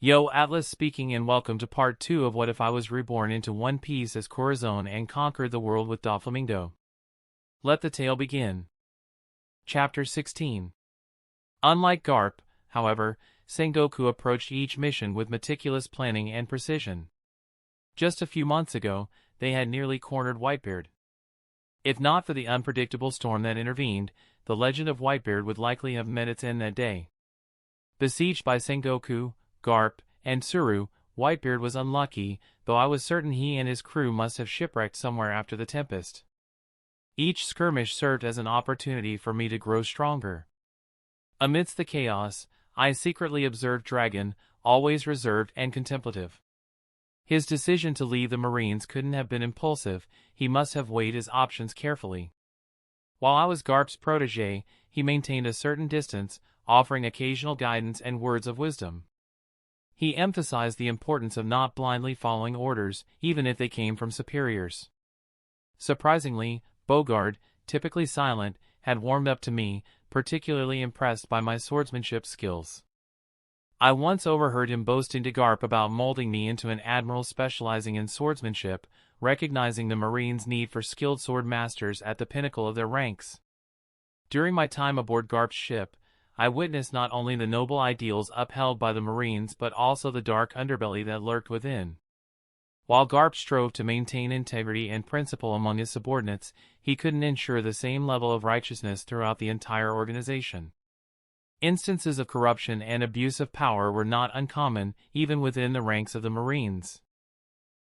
Yo, Atlas speaking, and welcome to part 2 of What If I Was Reborn into One Piece as Corazon and conquered the world with Doflamingo. Let the tale begin. Chapter 16. Unlike Garp, however, Sengoku approached each mission with meticulous planning and precision. Just a few months ago, they had nearly cornered Whitebeard. If not for the unpredictable storm that intervened, the legend of Whitebeard would likely have met its end that day. Besieged by Sengoku, Garp, and Tsuru, Whitebeard was unlucky, though I was certain he and his crew must have shipwrecked somewhere after the tempest. Each skirmish served as an opportunity for me to grow stronger. Amidst the chaos, I secretly observed Dragon, always reserved and contemplative. His decision to leave the Marines couldn't have been impulsive, he must have weighed his options carefully. While I was Garp's protege, he maintained a certain distance, offering occasional guidance and words of wisdom. He emphasized the importance of not blindly following orders, even if they came from superiors. Surprisingly, Bogard, typically silent, had warmed up to me, particularly impressed by my swordsmanship skills. I once overheard him boasting to Garp about molding me into an admiral specializing in swordsmanship, recognizing the Marines' need for skilled sword masters at the pinnacle of their ranks. During my time aboard Garp's ship, I witnessed not only the noble ideals upheld by the Marines but also the dark underbelly that lurked within. While Garp strove to maintain integrity and principle among his subordinates, he couldn't ensure the same level of righteousness throughout the entire organization. Instances of corruption and abuse of power were not uncommon, even within the ranks of the Marines.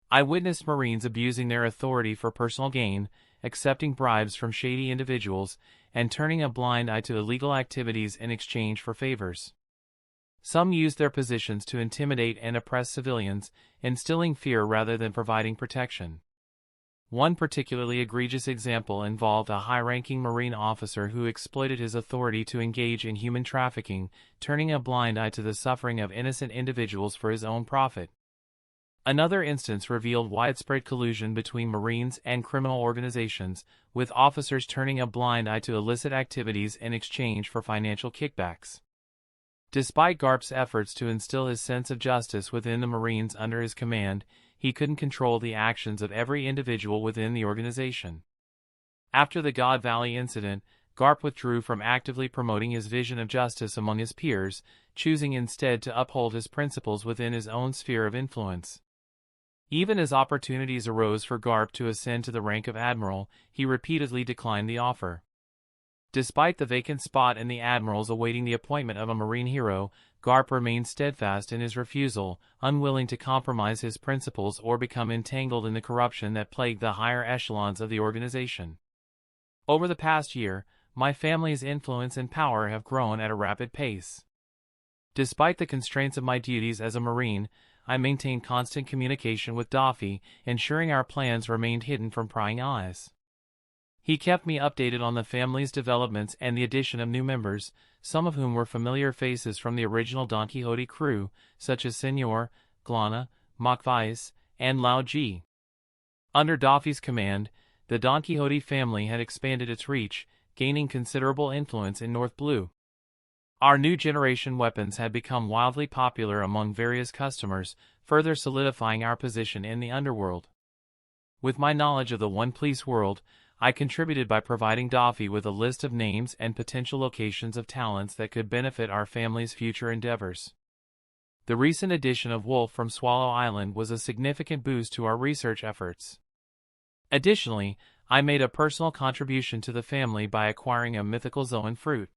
I witnessed Marines abusing their authority for personal gain, accepting bribes from shady individuals, and turning a blind eye to illegal activities in exchange for favors. Some used their positions to intimidate and oppress civilians, instilling fear rather than providing protection. One particularly egregious example involved a high-ranking Marine officer who exploited his authority to engage in human trafficking, turning a blind eye to the suffering of innocent individuals for his own profit. Another instance revealed widespread collusion between Marines and criminal organizations, with officers turning a blind eye to illicit activities in exchange for financial kickbacks. Despite Garp's efforts to instill his sense of justice within the Marines under his command, he couldn't control the actions of every individual within the organization. After the God Valley incident, Garp withdrew from actively promoting his vision of justice among his peers, choosing instead to uphold his principles within his own sphere of influence. Even as opportunities arose for Garp to ascend to the rank of admiral, he repeatedly declined the offer. Despite the vacant spot and the admirals awaiting the appointment of a Marine hero, Garp remained steadfast in his refusal, unwilling to compromise his principles or become entangled in the corruption that plagued the higher echelons of the organization. Over the past year, my family's influence and power have grown at a rapid pace. Despite the constraints of my duties as a Marine, I maintained constant communication with Doffy, ensuring our plans remained hidden from prying eyes. He kept me updated on the family's developments and the addition of new members, some of whom were familiar faces from the original Donquixote crew, such as Senor, Glana, Machvice, and Lao Ji. Under Doffy's command, the Donquixote family had expanded its reach, gaining considerable influence in North Blue. Our new generation weapons had become wildly popular among various customers, further solidifying our position in the underworld. With my knowledge of the One Piece world, I contributed by providing Doffy with a list of names and potential locations of talents that could benefit our family's future endeavors. The recent addition of Wolf from Swallow Island was a significant boost to our research efforts. Additionally, I made a personal contribution to the family by acquiring a mythical Zoan fruit.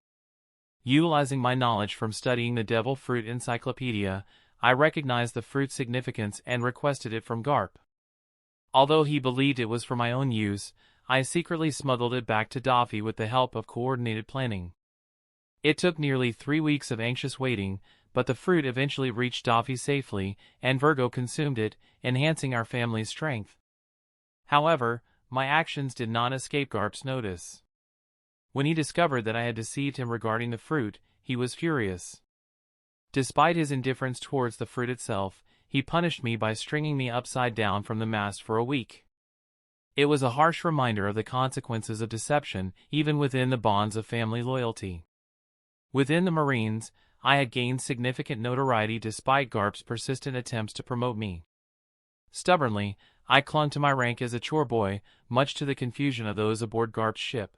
Utilizing my knowledge from studying the Devil Fruit Encyclopedia, I recognized the fruit's significance and requested it from Garp. Although he believed it was for my own use, I secretly smuggled it back to Doffy with the help of coordinated planning. It took nearly 3 weeks of anxious waiting, but the fruit eventually reached Doffy safely, and Virgo consumed it, enhancing our family's strength. However, my actions did not escape Garp's notice. When he discovered that I had deceived him regarding the fruit, he was furious. Despite his indifference towards the fruit itself, he punished me by stringing me upside down from the mast for a week. It was a harsh reminder of the consequences of deception, even within the bonds of family loyalty. Within the Marines, I had gained significant notoriety despite Garp's persistent attempts to promote me. Stubbornly, I clung to my rank as a chore boy, much to the confusion of those aboard Garp's ship.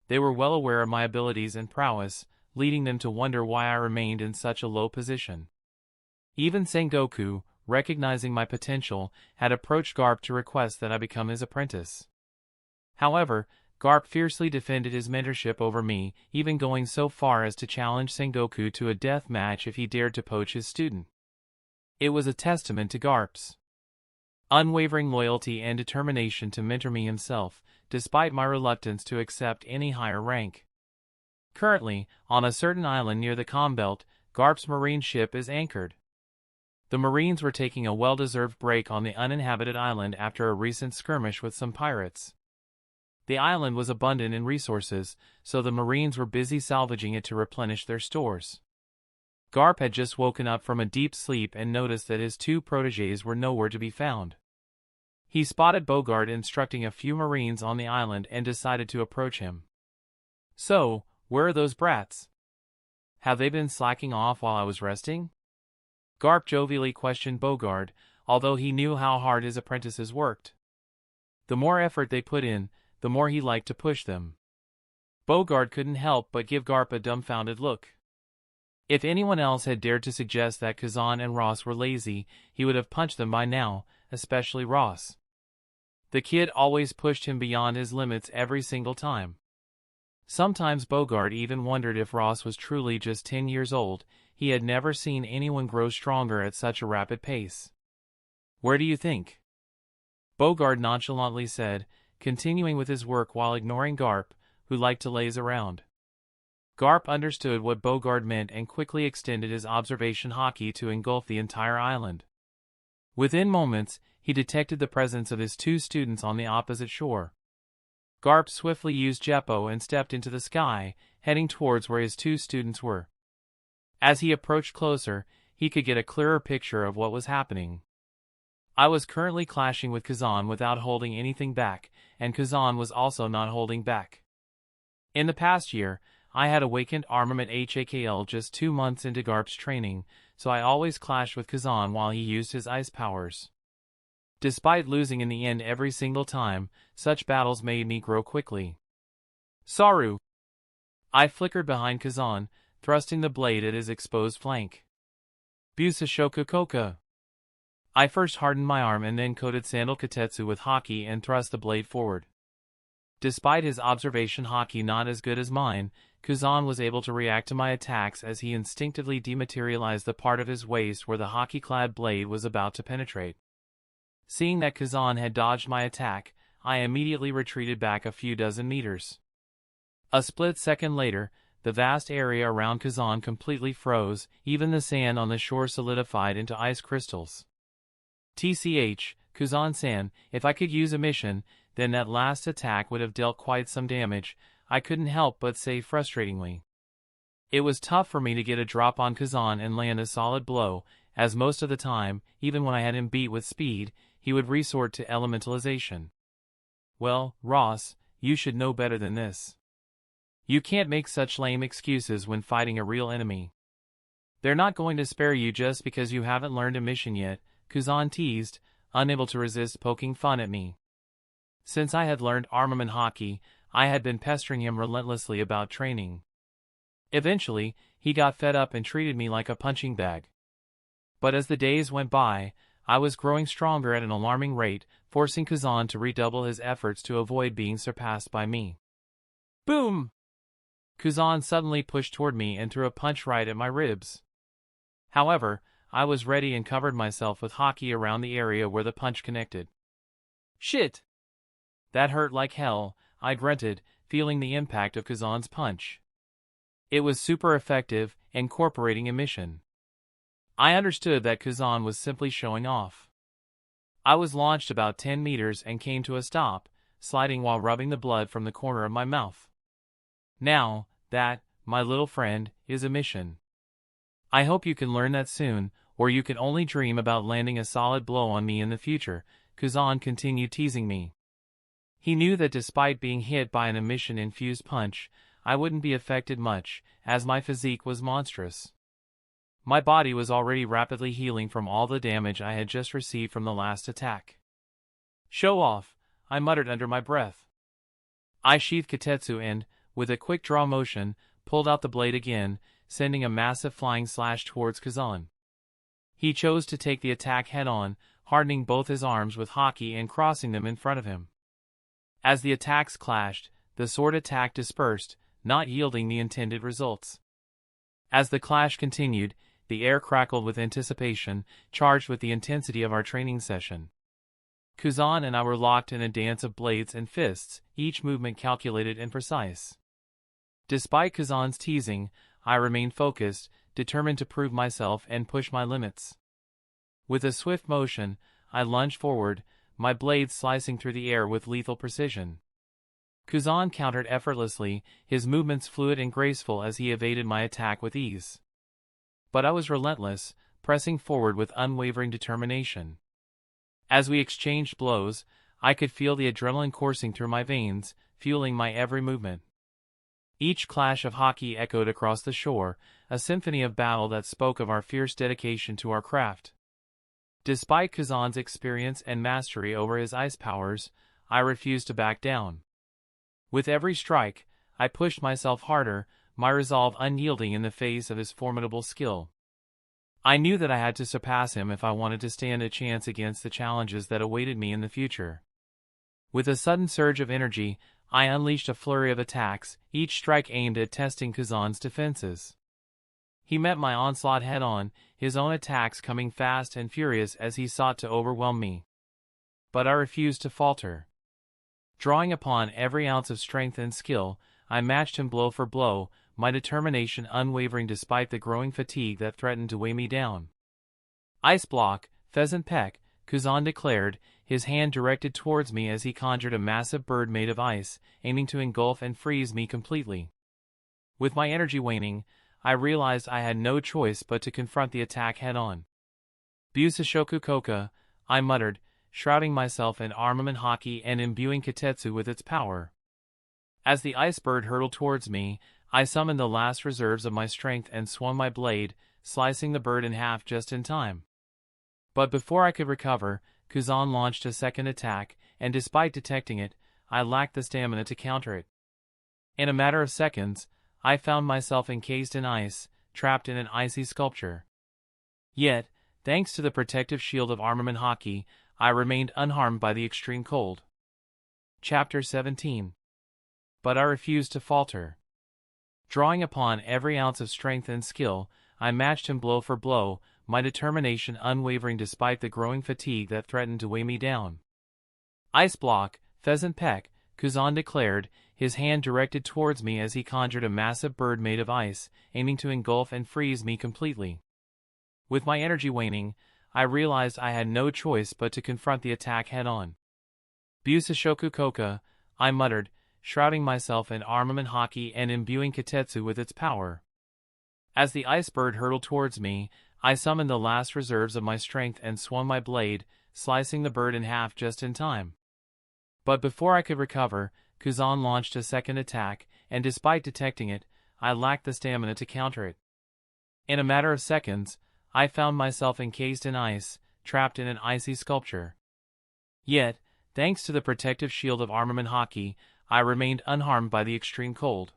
They were well aware of my abilities and prowess, leading them to wonder why I remained in such a low position. Even Sengoku, recognizing my potential, had approached Garp to request that I become his apprentice. However, Garp fiercely defended his mentorship over me, even going so far as to challenge Sengoku to a death match if he dared to poach his student. It was a testament to Garp's unwavering loyalty and determination to mentor me himself, despite my reluctance to accept any higher rank. Currently, on a certain island near the Combelt, Garp's marine ship is anchored. The Marines were taking a well-deserved break on the uninhabited island after a recent skirmish with some pirates. The island was abundant in resources, so the Marines were busy salvaging it to replenish their stores. Garp had just woken up from a deep sleep and noticed that his two protégés were nowhere to be found. He spotted Bogard instructing a few Marines on the island and decided to approach him. "So, where are those brats? Have they been slacking off while I was resting?" Garp jovially questioned Bogard, although he knew how hard his apprentices worked. The more effort they put in, the more he liked to push them. Bogard couldn't help but give Garp a dumbfounded look. If anyone else had dared to suggest that Kuzan and Ross were lazy, he would have punched them by now, especially Ross. The kid always pushed him beyond his limits every single time. Sometimes Bogard even wondered if Ross was truly just 10 years old. He had never seen anyone grow stronger at such a rapid pace. "Where do you think?" Bogard nonchalantly said, continuing with his work while ignoring Garp, who liked to laze around. Garp understood what Bogard meant and quickly extended his observation Haki to engulf the entire island. Within moments, he detected the presence of his two students on the opposite shore. Garp swiftly used Jeppo and stepped into the sky, heading towards where his two students were. As he approached closer, he could get a clearer picture of what was happening. I was currently clashing with Kuzan without holding anything back, and Kuzan was also not holding back. In the past year, I had awakened armament HAKL just 2 months into Garp's training, so I always clashed with Kuzan while he used his ice powers. Despite losing in the end every single time, such battles made me grow quickly. "Saru!" I flickered behind Kuzan, thrusting the blade at his exposed flank. "Busashoku Koka!" I first hardened my arm and then coated Sandal Katetsu with Haki and thrust the blade forward. Despite his observation Haki not as good as mine, Kuzan was able to react to my attacks as he instinctively dematerialized the part of his waist where the Haki-clad blade was about to penetrate. Seeing that Kuzan had dodged my attack, I immediately retreated back a few dozen meters. A split second later, the vast area around Kuzan completely froze, even the sand on the shore solidified into ice crystals. TCH, Kuzan-san, if I could use a mission, then that last attack would have dealt quite some damage, I couldn't help but say frustratingly. It was tough for me to get a drop on Kuzan and land a solid blow, as most of the time, even when I had him beat with speed, he would resort to elementalization. "Well, Ross, you should know better than this. You can't make such lame excuses when fighting a real enemy. They're not going to spare you just because you haven't learned a mission yet," Kuzan teased, unable to resist poking fun at me. Since I had learned armament Haki, I had been pestering him relentlessly about training. Eventually, he got fed up and treated me like a punching bag. But as the days went by, I was growing stronger at an alarming rate, forcing Kuzan to redouble his efforts to avoid being surpassed by me. Boom! Kuzan suddenly pushed toward me and threw a punch right at my ribs. However, I was ready and covered myself with Haki around the area where the punch connected. "Shit! That hurt like hell," I grunted, feeling the impact of Kuzan's punch. It was super effective, incorporating emission. I understood that Kuzan was simply showing off. I was launched about 10 meters and came to a stop, sliding while rubbing the blood from the corner of my mouth. Now, that, my little friend, is a mission. I hope you can learn that soon, or you can only dream about landing a solid blow on me in the future, Kuzan continued teasing me. He knew that despite being hit by an emission-infused punch, I wouldn't be affected much, as my physique was monstrous. My body was already rapidly healing from all the damage I had just received from the last attack. "Show off," I muttered under my breath. I sheathed Kitetsu and, with a quick draw motion, pulled out the blade again, sending a massive flying slash towards Kuzan. He chose to take the attack head-on, hardening both his arms with Haki and crossing them in front of him. As the attacks clashed, the sword attack dispersed, not yielding the intended results. As the clash continued, the air crackled with anticipation, charged with the intensity of our training session. Kuzan and I were locked in a dance of blades and fists, each movement calculated and precise. Despite Kuzan's teasing, I remained focused, determined to prove myself and push my limits. With a swift motion, I lunged forward, my blades slicing through the air with lethal precision. Kuzan countered effortlessly, his movements fluid and graceful as he evaded my attack with ease. But I was relentless, pressing forward with unwavering determination. As we exchanged blows, I could feel the adrenaline coursing through my veins, fueling my every movement. Each clash of Haki echoed across the shore, a symphony of battle that spoke of our fierce dedication to our craft. Despite Kuzan's experience and mastery over his ice powers, I refused to back down. With every strike, I pushed myself harder, my resolve unyielding in the face of his formidable skill. I knew that I had to surpass him if I wanted to stand a chance against the challenges that awaited me in the future. With a sudden surge of energy, I unleashed a flurry of attacks, each strike aimed at testing Kuzan's defenses. He met my onslaught head-on, his own attacks coming fast and furious as he sought to overwhelm me. But I refused to falter. Drawing upon every ounce of strength and skill, I matched him blow for blow, my determination unwavering despite the growing fatigue that threatened to weigh me down. "Ice block, pheasant peck," Kuzan declared, his hand directed towards me as he conjured a massive bird made of ice, aiming to engulf and freeze me completely. With my energy waning, I realized I had no choice but to confront the attack head-on. "Busashoku Koka," I muttered, shrouding myself in armament Haki and imbuing Kitetsu with its power. As the ice bird hurtled towards me, I summoned the last reserves of my strength and swung my blade, slicing the bird in half just in time. But before I could recover, Kuzan launched a second attack, and despite detecting it, I lacked the stamina to counter it. In a matter of seconds, I found myself encased in ice, trapped in an icy sculpture. Yet, thanks to the protective shield of armament Haki, I remained unharmed by the extreme cold. Chapter 17. But I refused to falter. Drawing upon every ounce of strength and skill, I matched him blow for blow, my determination unwavering despite the growing fatigue that threatened to weigh me down. "Ice block, pheasant peck," Kuzan declared, his hand directed towards me as he conjured a massive bird made of ice, aiming to engulf and freeze me completely. With my energy waning, I realized I had no choice but to confront the attack head-on. "Busashoku Koka," I muttered, shrouding myself in armament Haki and imbuing Kitetsu with its power. As the ice bird hurtled towards me, I summoned the last reserves of my strength and swung my blade, slicing the bird in half just in time. But before I could recover, Kuzan launched a second attack, and despite detecting it, I lacked the stamina to counter it. In a matter of seconds, I found myself encased in ice, trapped in an icy sculpture. Yet, thanks to the protective shield of armament Haki, I remained unharmed by the extreme cold.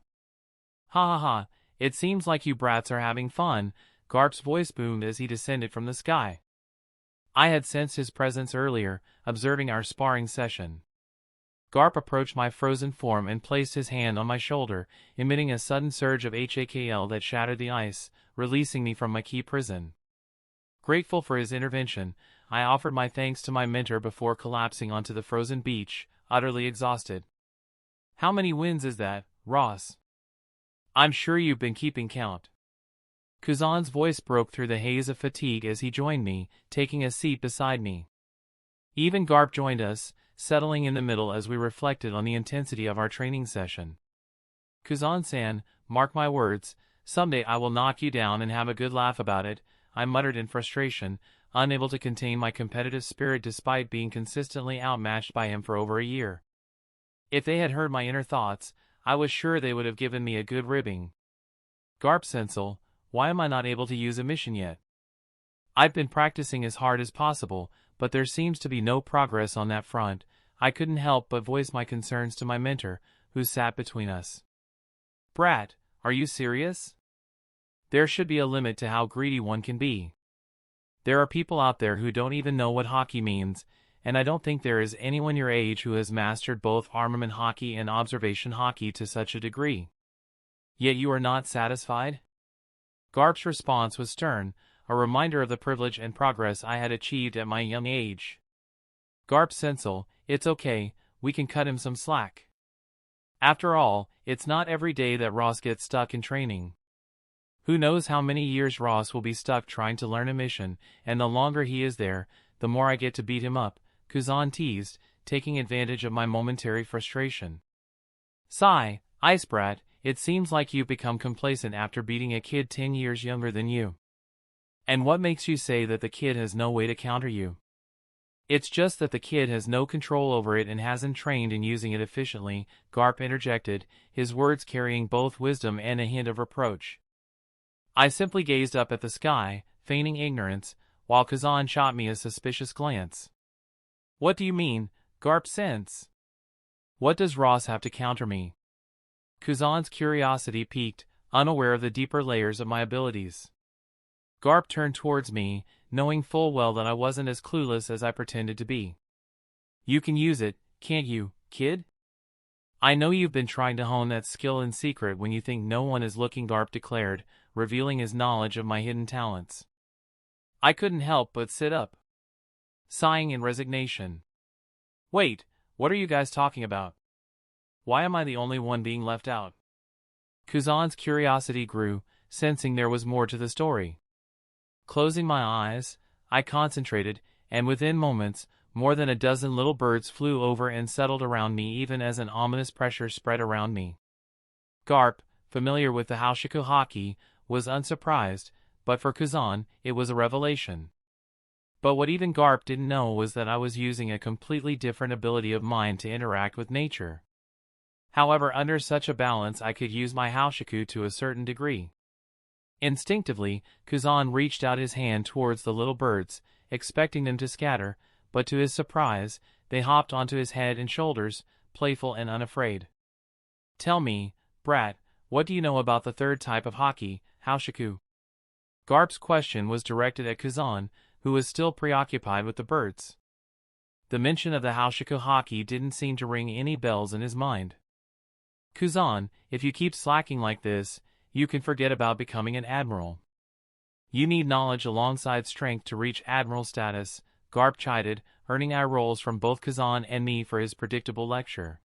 "Ha ha ha, it seems like you brats are having fun," Garp's voice boomed as he descended from the sky. I had sensed his presence earlier, observing our sparring session. Garp approached my frozen form and placed his hand on my shoulder, emitting a sudden surge of HAKL that shattered the ice, releasing me from my key prison. Grateful for his intervention, I offered my thanks to my mentor before collapsing onto the frozen beach, utterly exhausted. "How many wins is that, Ross? I'm sure you've been keeping count." Kuzan's voice broke through the haze of fatigue as he joined me, taking a seat beside me. Even Garp joined us, settling in the middle as we reflected on the intensity of our training session. "Kuzan-san, mark my words, someday I will knock you down and have a good laugh about it," I muttered in frustration, unable to contain my competitive spirit despite being consistently outmatched by him for over a year. If they had heard my inner thoughts, I was sure they would have given me a good ribbing. Garp Sensel, why am I not able to use a mission yet? I've been practicing as hard as possible, but there seems to be no progress on that front. I couldn't help but voice my concerns to my mentor, who sat between us. Brat, are you serious? There should be a limit to how greedy one can be. There are people out there who don't even know what Haki means, and I don't think there is anyone your age who has mastered both armament Haki and observation Haki to such a degree. Yet you are not satisfied? Garp's response was stern, a reminder of the privilege and progress I had achieved at my young age. Garp Sensel, it's okay, we can cut him some slack. After all, it's not every day that Ross gets stuck in training. Who knows how many years Ross will be stuck trying to learn a mission, and the longer he is there, the more I get to beat him up, Kuzan teased, taking advantage of my momentary frustration. Sigh, Ice Brat, it seems like you've become complacent after beating a kid 10 years younger than you. And what makes you say that the kid has no way to counter you? It's just that the kid has no control over it and hasn't trained in using it efficiently, Garp interjected, his words carrying both wisdom and a hint of reproach. I simply gazed up at the sky, feigning ignorance, while Kuzan shot me a suspicious glance. What do you mean, Garp Sense? What does Ross have to counter me? Kuzan's curiosity piqued, unaware of the deeper layers of my abilities. Garp turned towards me, knowing full well that I wasn't as clueless as I pretended to be. You can use it, can't you, kid? I know you've been trying to hone that skill in secret when you think no one is looking, Garp declared, revealing his knowledge of my hidden talents. I couldn't help but sit up, sighing in resignation. Wait, what are you guys talking about? Why am I the only one being left out? Kuzan's curiosity grew, sensing there was more to the story. Closing my eyes, I concentrated, and within moments, more than a dozen little birds flew over and settled around me even as an ominous pressure spread around me. Garp, familiar with the Hashiko Haki, was unsurprised, but for Kuzan, it was a revelation. But what even Garp didn't know was that I was using a completely different ability of mine to interact with nature. However, under such a balance I could use my Hashiko to a certain degree. Instinctively, Kuzan reached out his hand towards the little birds, expecting them to scatter, but to his surprise, they hopped onto his head and shoulders, playful and unafraid. Tell me, Brat, what do you know about the third type of Haki, Hashiko? Garp's question was directed at Kuzan, who was still preoccupied with the birds. The mention of the Hashiko Haki didn't seem to ring any bells in his mind. Kuzan, if you keep slacking like this, you can forget about becoming an admiral. You need knowledge alongside strength to reach admiral status, Garp chided, earning eye rolls from both Kuzan and me for his predictable lecture.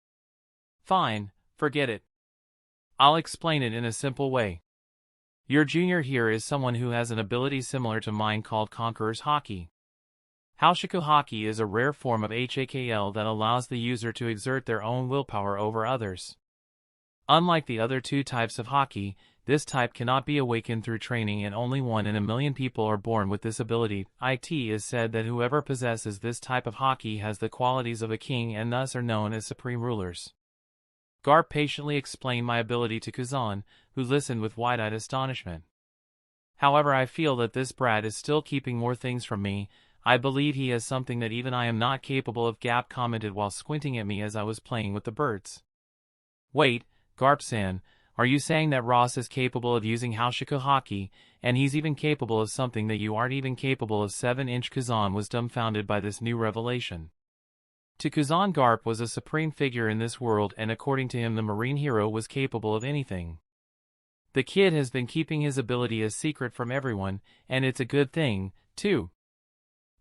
Fine, forget it. I'll explain it in a simple way. Your junior here is someone who has an ability similar to mine called Conqueror's Haki. Hashiko Haki is a rare form of HAKL that allows the user to exert their own willpower over others. Unlike the other two types of Haki, this type cannot be awakened through training, and only 1 in a million people are born with this ability. It is said that whoever possesses this type of Haki has the qualities of a king and thus are known as supreme rulers. Garp patiently explained my ability to Kuzan, who listened with wide-eyed astonishment. However, I feel that this brat is still keeping more things from me. I believe he has something that even I am not capable of, Gap commented while squinting at me as I was playing with the birds. Wait, Garp-san, are you saying that Ross is capable of using Hashiko Haki, and he's even capable of something that you aren't even capable of? 7-inch Kuzan was dumbfounded by this new revelation. To Kuzan, Garp was a supreme figure in this world, and according to him the marine hero was capable of anything. The kid has been keeping his ability a secret from everyone, and it's a good thing, too.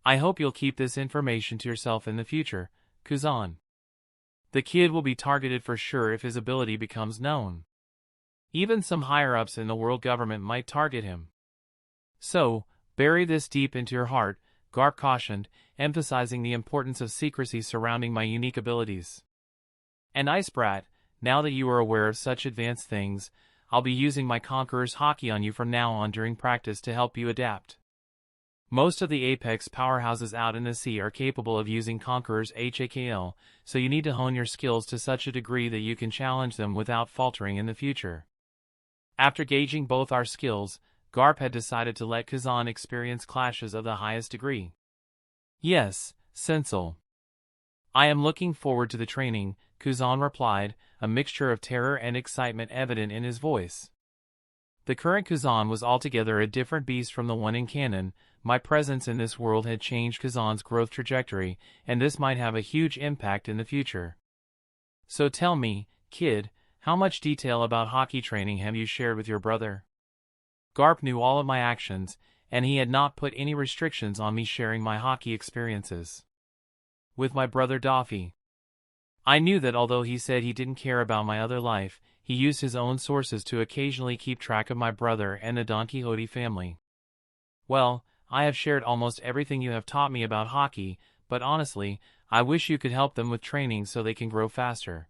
I hope you'll keep this information to yourself in the future, Kuzan. The kid will be targeted for sure if his ability becomes known. Even some higher-ups in the world government might target him. So, bury this deep into your heart, Garp cautioned, emphasizing the importance of secrecy surrounding my unique abilities. And Ice Brat, now that you are aware of such advanced things, I'll be using my Conqueror's Haki on you from now on during practice to help you adapt. Most of the apex powerhouses out in the sea are capable of using Conqueror's HAKL, so you need to hone your skills to such a degree that you can challenge them without faltering in the future. After gauging both our skills, Garp had decided to let Kuzan experience clashes of the highest degree. Yes, Sensei. I am looking forward to the training, Kuzan replied, a mixture of terror and excitement evident in his voice. The current Kuzan was altogether a different beast from the one in canon. My presence in this world had changed Kuzan's growth trajectory, and this might have a huge impact in the future. So tell me, kid, how much detail about Haki training have you shared with your brother? Garp knew all of my actions, and he had not put any restrictions on me sharing my Haki experiences with my brother Doffy. I knew that although he said he didn't care about my other life, he used his own sources to occasionally keep track of my brother and the Donquixote family. Well, I have shared almost everything you have taught me about Haki, but honestly, I wish you could help them with training so they can grow faster.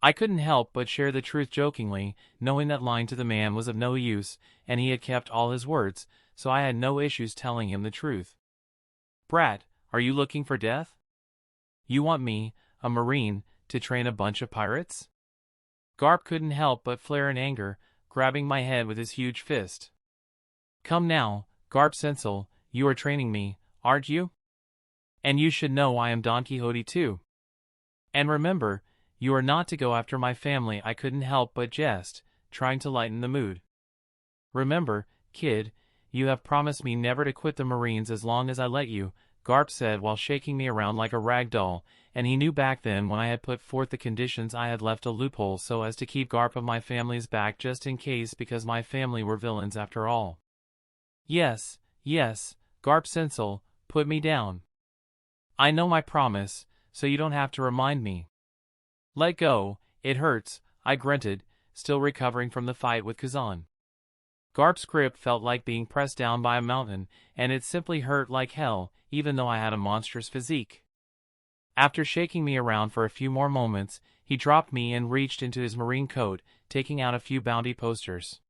I couldn't help but share the truth jokingly, knowing that lying to the man was of no use, and he had kept all his words, so I had no issues telling him the truth. Brat, are you looking for death? You want me, a marine, to train a bunch of pirates? Garp couldn't help but flare in anger, grabbing my head with his huge fist. Come now, Garp Sensei, you are training me, aren't you? And you should know I am Donquixote too. And remember, you are not to go after my family. I couldn't help but jest, trying to lighten the mood. Remember, kid, you have promised me never to quit the Marines as long as I let you, Garp said while shaking me around like a rag doll, and he knew back then when I had put forth the conditions I had left a loophole so as to keep Garp of my family's back just in case because my family were villains after all. Yes, Garp Sensei, put me down. I know my promise, so you don't have to remind me. Let go, it hurts, I grunted, still recovering from the fight with Kuzan. Garp's grip felt like being pressed down by a mountain, and it simply hurt like hell, even though I had a monstrous physique. After shaking me around for a few more moments, he dropped me and reached into his marine coat, taking out a few bounty posters.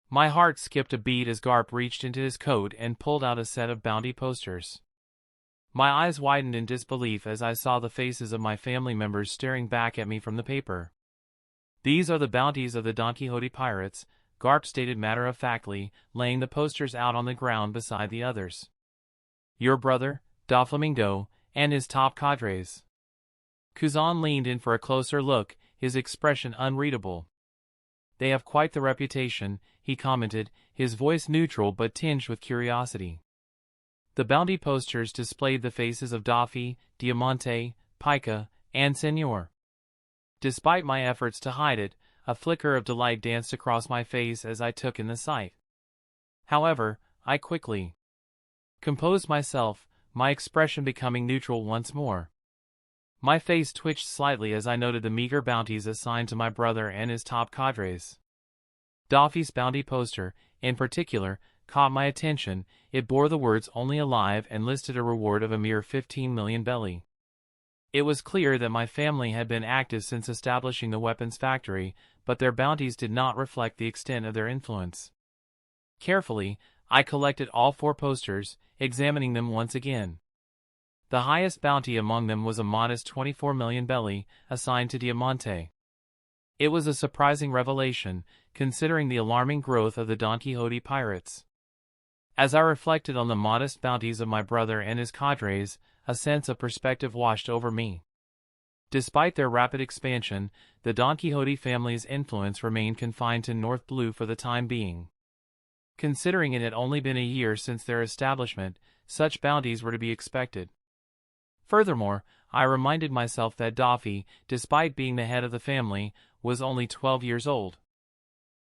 My heart skipped a beat as Garp reached into his coat and pulled out a set of bounty posters. My eyes widened in disbelief as I saw the faces of my family members staring back at me from the paper. These are the bounties of the Donquixote pirates, Garp stated matter-of-factly, laying the posters out on the ground beside the others. Your brother, Doflamingo, and his top cadres. Kuzan leaned in for a closer look, his expression unreadable. They have quite the reputation, he commented, his voice neutral but tinged with curiosity. The bounty posters displayed the faces of Doffy, Diamante, Pica, and Senor. Despite my efforts to hide it, a flicker of delight danced across my face as I took in the sight. However, I quickly composed myself, my expression becoming neutral once more. My face twitched slightly as I noted the meager bounties assigned to my brother and his top cadres. Doffy's bounty poster, in particular, caught my attention. It bore the words "only alive" and listed a reward of a mere 15 million belly. It was clear that my family had been active since establishing the weapons factory, but their bounties did not reflect the extent of their influence. Carefully, I collected all 4 posters, examining them once again. The highest bounty among them was a modest 24 million belly, assigned to Diamante. It was a surprising revelation, considering the alarming growth of the Donquixote pirates. As I reflected on the modest bounties of my brother and his cadres, a sense of perspective washed over me. Despite their rapid expansion, the Donquixote family's influence remained confined to North Blue for the time being. Considering it had only been a year since their establishment, such bounties were to be expected. Furthermore, I reminded myself that Doffy, despite being the head of the family, was only 12 years old.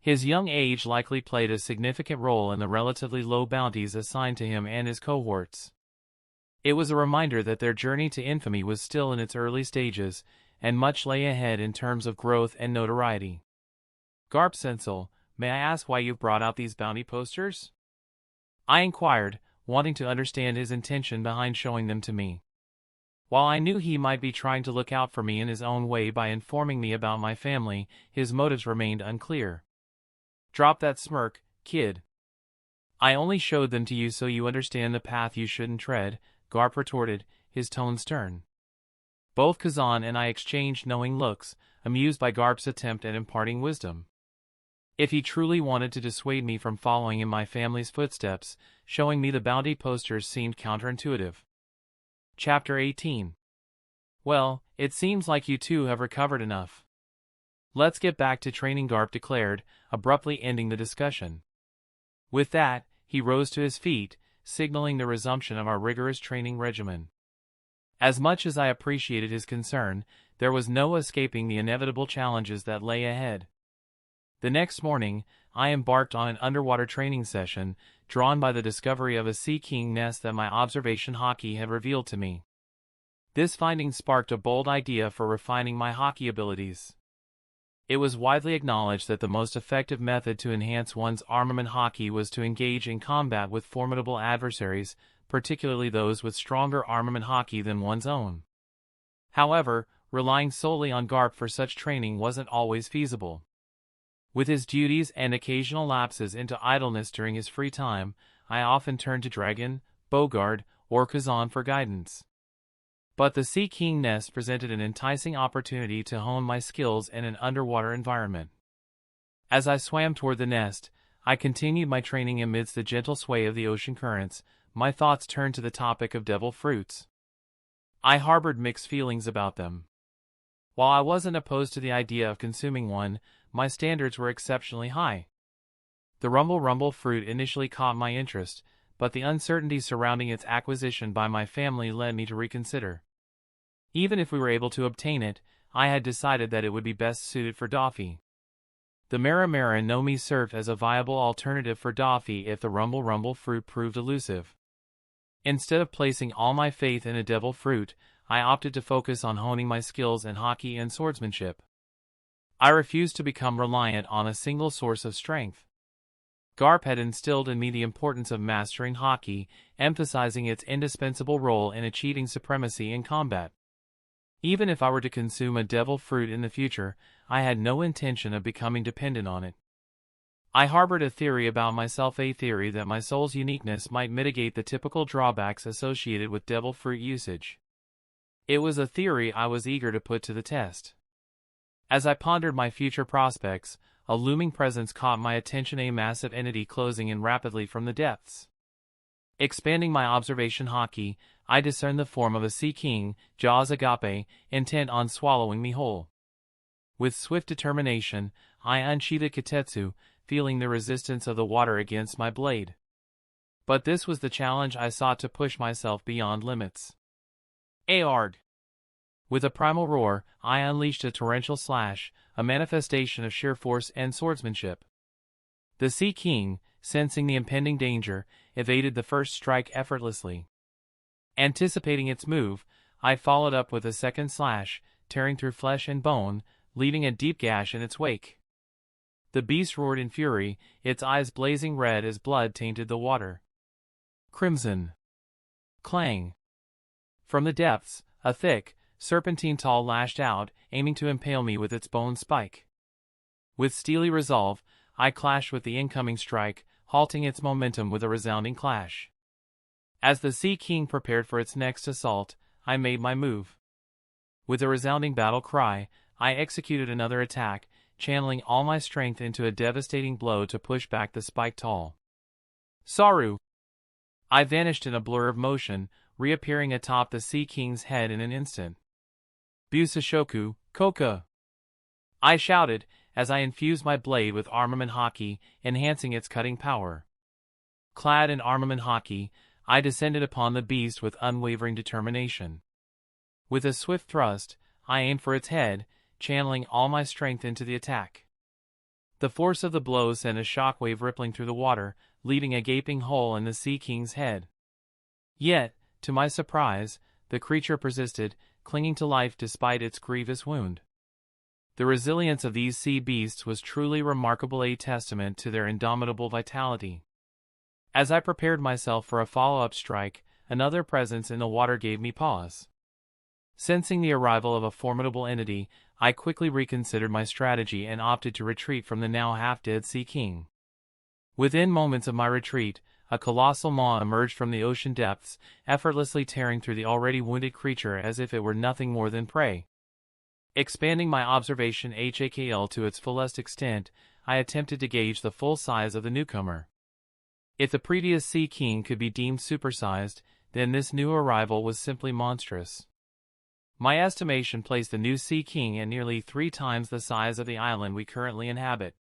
His young age likely played a significant role in the relatively low bounties assigned to him and his cohorts. It was a reminder that their journey to infamy was still in its early stages, and much lay ahead in terms of growth and notoriety. Garp Sensei, may I ask why you've brought out these bounty posters? I inquired, wanting to understand his intention behind showing them to me. While I knew he might be trying to look out for me in his own way by informing me about my family, his motives remained unclear. Drop that smirk, kid. I only showed them to you so you understand the path you shouldn't tread, Garp retorted, his tone stern. Both Kuzan and I exchanged knowing looks, amused by Garp's attempt at imparting wisdom. If he truly wanted to dissuade me from following in my family's footsteps, showing me the bounty posters seemed counterintuitive. Chapter 18. Well, it seems like you two have recovered enough. Let's get back to training, Garp declared, abruptly ending the discussion. With that, he rose to his feet, signaling the resumption of our rigorous training regimen. As much as I appreciated his concern, there was no escaping the inevitable challenges that lay ahead. The next morning, I embarked on an underwater training session, drawn by the discovery of a sea king nest that my observation Haki had revealed to me. This finding sparked a bold idea for refining my Haki abilities. It was widely acknowledged that the most effective method to enhance one's armament Haki was to engage in combat with formidable adversaries, particularly those with stronger armament Haki than one's own. However, relying solely on Garp for such training wasn't always feasible. With his duties and occasional lapses into idleness during his free time, I often turned to Dragon, Bogard, or Kuzan for guidance. But the Sea King nest presented an enticing opportunity to hone my skills in an underwater environment. As I swam toward the nest, I continued my training amidst the gentle sway of the ocean currents. My thoughts turned to the topic of devil fruits. I harbored mixed feelings about them. While I wasn't opposed to the idea of consuming one, my standards were exceptionally high. The rumble fruit initially caught my interest, but the uncertainty surrounding its acquisition by my family led me to reconsider. Even if we were able to obtain it, I had decided that it would be best suited for Doffy. The Mara no Mi served as a viable alternative for Doffy if the rumble fruit proved elusive. Instead of placing all my faith in a devil fruit, I opted to focus on honing my skills in Haki and swordsmanship. I refused to become reliant on a single source of strength. Garp had instilled in me the importance of mastering Haki, emphasizing its indispensable role in achieving supremacy in combat. Even if I were to consume a devil fruit in the future, I had no intention of becoming dependent on it. I harbored a theory about myself, a theory that my soul's uniqueness might mitigate the typical drawbacks associated with devil fruit usage. It was a theory I was eager to put to the test. As I pondered my future prospects, a looming presence caught my attention, a massive entity closing in rapidly from the depths. Expanding my observation Haki, I discerned the form of a sea king, jaws agape, intent on swallowing me whole. With swift determination, I unsheathed Kitetsu, feeling the resistance of the water against my blade. But this was the challenge I sought to push myself beyond limits. Aard! With a primal roar, I unleashed a torrential slash, a manifestation of sheer force and swordsmanship. The Sea King, sensing the impending danger, evaded the first strike effortlessly. Anticipating its move, I followed up with a second slash, tearing through flesh and bone, leaving a deep gash in its wake. The beast roared in fury, its eyes blazing red as blood tainted the water. Crimson. Clang. From the depths, a thick, serpentine tail lashed out, aiming to impale me with its bone spike. With steely resolve, I clashed with the incoming strike, halting its momentum with a resounding clash. As the Sea King prepared for its next assault, I made my move. With a resounding battle cry, I executed another attack, channeling all my strength into a devastating blow to push back the spiked tail. Saru! I vanished in a blur of motion, reappearing atop the Sea King's head in an instant. Busashoku, Koka! I shouted, as I infused my blade with armament Haki, enhancing its cutting power. Clad in armament Haki, I descended upon the beast with unwavering determination. With a swift thrust, I aimed for its head, channeling all my strength into the attack. The force of the blow sent a shockwave rippling through the water, leaving a gaping hole in the Sea King's head. Yet, to my surprise, the creature persisted, clinging to life despite its grievous wound. The resilience of these sea beasts was truly remarkable, a testament to their indomitable vitality. As I prepared myself for a follow-up strike, another presence in the water gave me pause. Sensing the arrival of a formidable entity, I quickly reconsidered my strategy and opted to retreat from the now half-dead Sea King. Within moments of my retreat, a colossal maw emerged from the ocean depths, effortlessly tearing through the already wounded creature as if it were nothing more than prey. Expanding my observation HAKL to its fullest extent, I attempted to gauge the full size of the newcomer. If the previous Sea King could be deemed supersized, then this new arrival was simply monstrous. My estimation placed the new Sea King at nearly 3 times the size of the island we currently inhabit.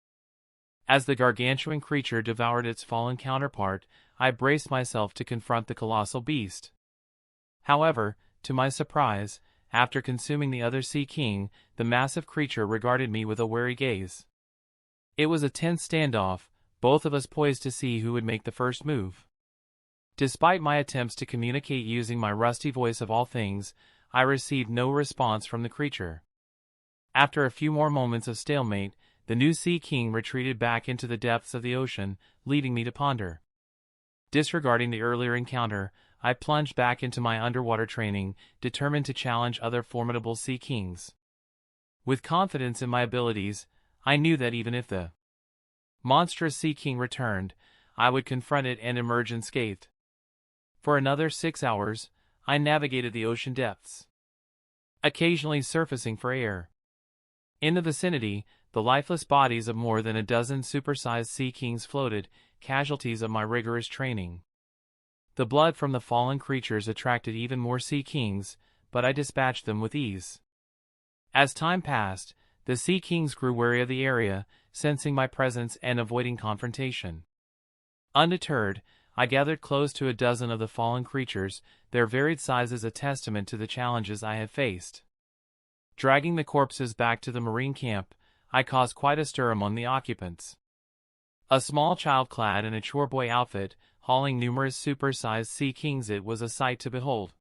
As the gargantuan creature devoured its fallen counterpart, I braced myself to confront the colossal beast. However, to my surprise, after consuming the other Sea King, the massive creature regarded me with a wary gaze. It was a tense standoff, both of us poised to see who would make the first move. Despite my attempts to communicate using my rusty voice of all things, I received no response from the creature. After a few more moments of stalemate, the new Sea King retreated back into the depths of the ocean, leaving me to ponder. Disregarding the earlier encounter, I plunged back into my underwater training, determined to challenge other formidable Sea Kings. With confidence in my abilities, I knew that even if the monstrous Sea King returned, I would confront it and emerge unscathed. For another 6 hours, I navigated the ocean depths, occasionally surfacing for air. In the vicinity, the lifeless bodies of more than a dozen supersized Sea Kings floated, casualties of my rigorous training. The blood from the fallen creatures attracted even more Sea Kings, but I dispatched them with ease. As time passed, the Sea Kings grew wary of the area, sensing my presence and avoiding confrontation. Undeterred, I gathered close to a dozen of the fallen creatures, their varied sizes a testament to the challenges I had faced. Dragging the corpses back to the marine camp, I caused quite a stir among the occupants. A small child clad in a chore boy outfit, hauling numerous super-sized Sea Kings, it was a sight to behold.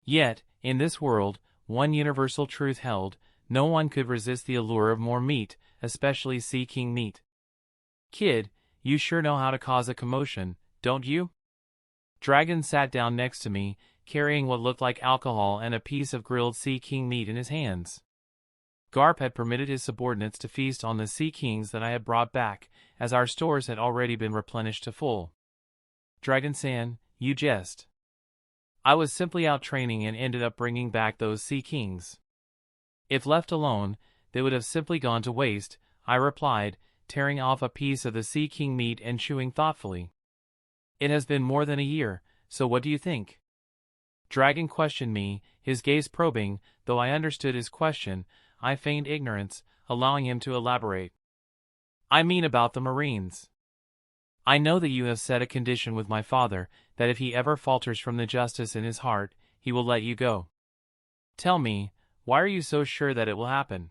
Yet, in this world, one universal truth held: no one could resist the allure of more meat, especially Sea King meat. "Kid, you sure know how to cause a commotion, don't you?" Dragon sat down next to me, carrying what looked like alcohol and a piece of grilled Sea King meat in his hands. Garp had permitted his subordinates to feast on the Sea Kings that I had brought back, as our stores had already been replenished to full. "Dragon-san, you jest. I was simply out training and ended up bringing back those Sea Kings. If left alone, they would have simply gone to waste," I replied, tearing off a piece of the Sea King meat and chewing thoughtfully. "It has been more than a year, so what do you think?" Dragon questioned me, his gaze probing. Though I understood his question, I feigned ignorance, allowing him to elaborate. "I mean about the Marines. I know that you have set a condition with my father, that if he ever falters from the justice in his heart, he will let you go. Tell me, why are you so sure that it will happen?"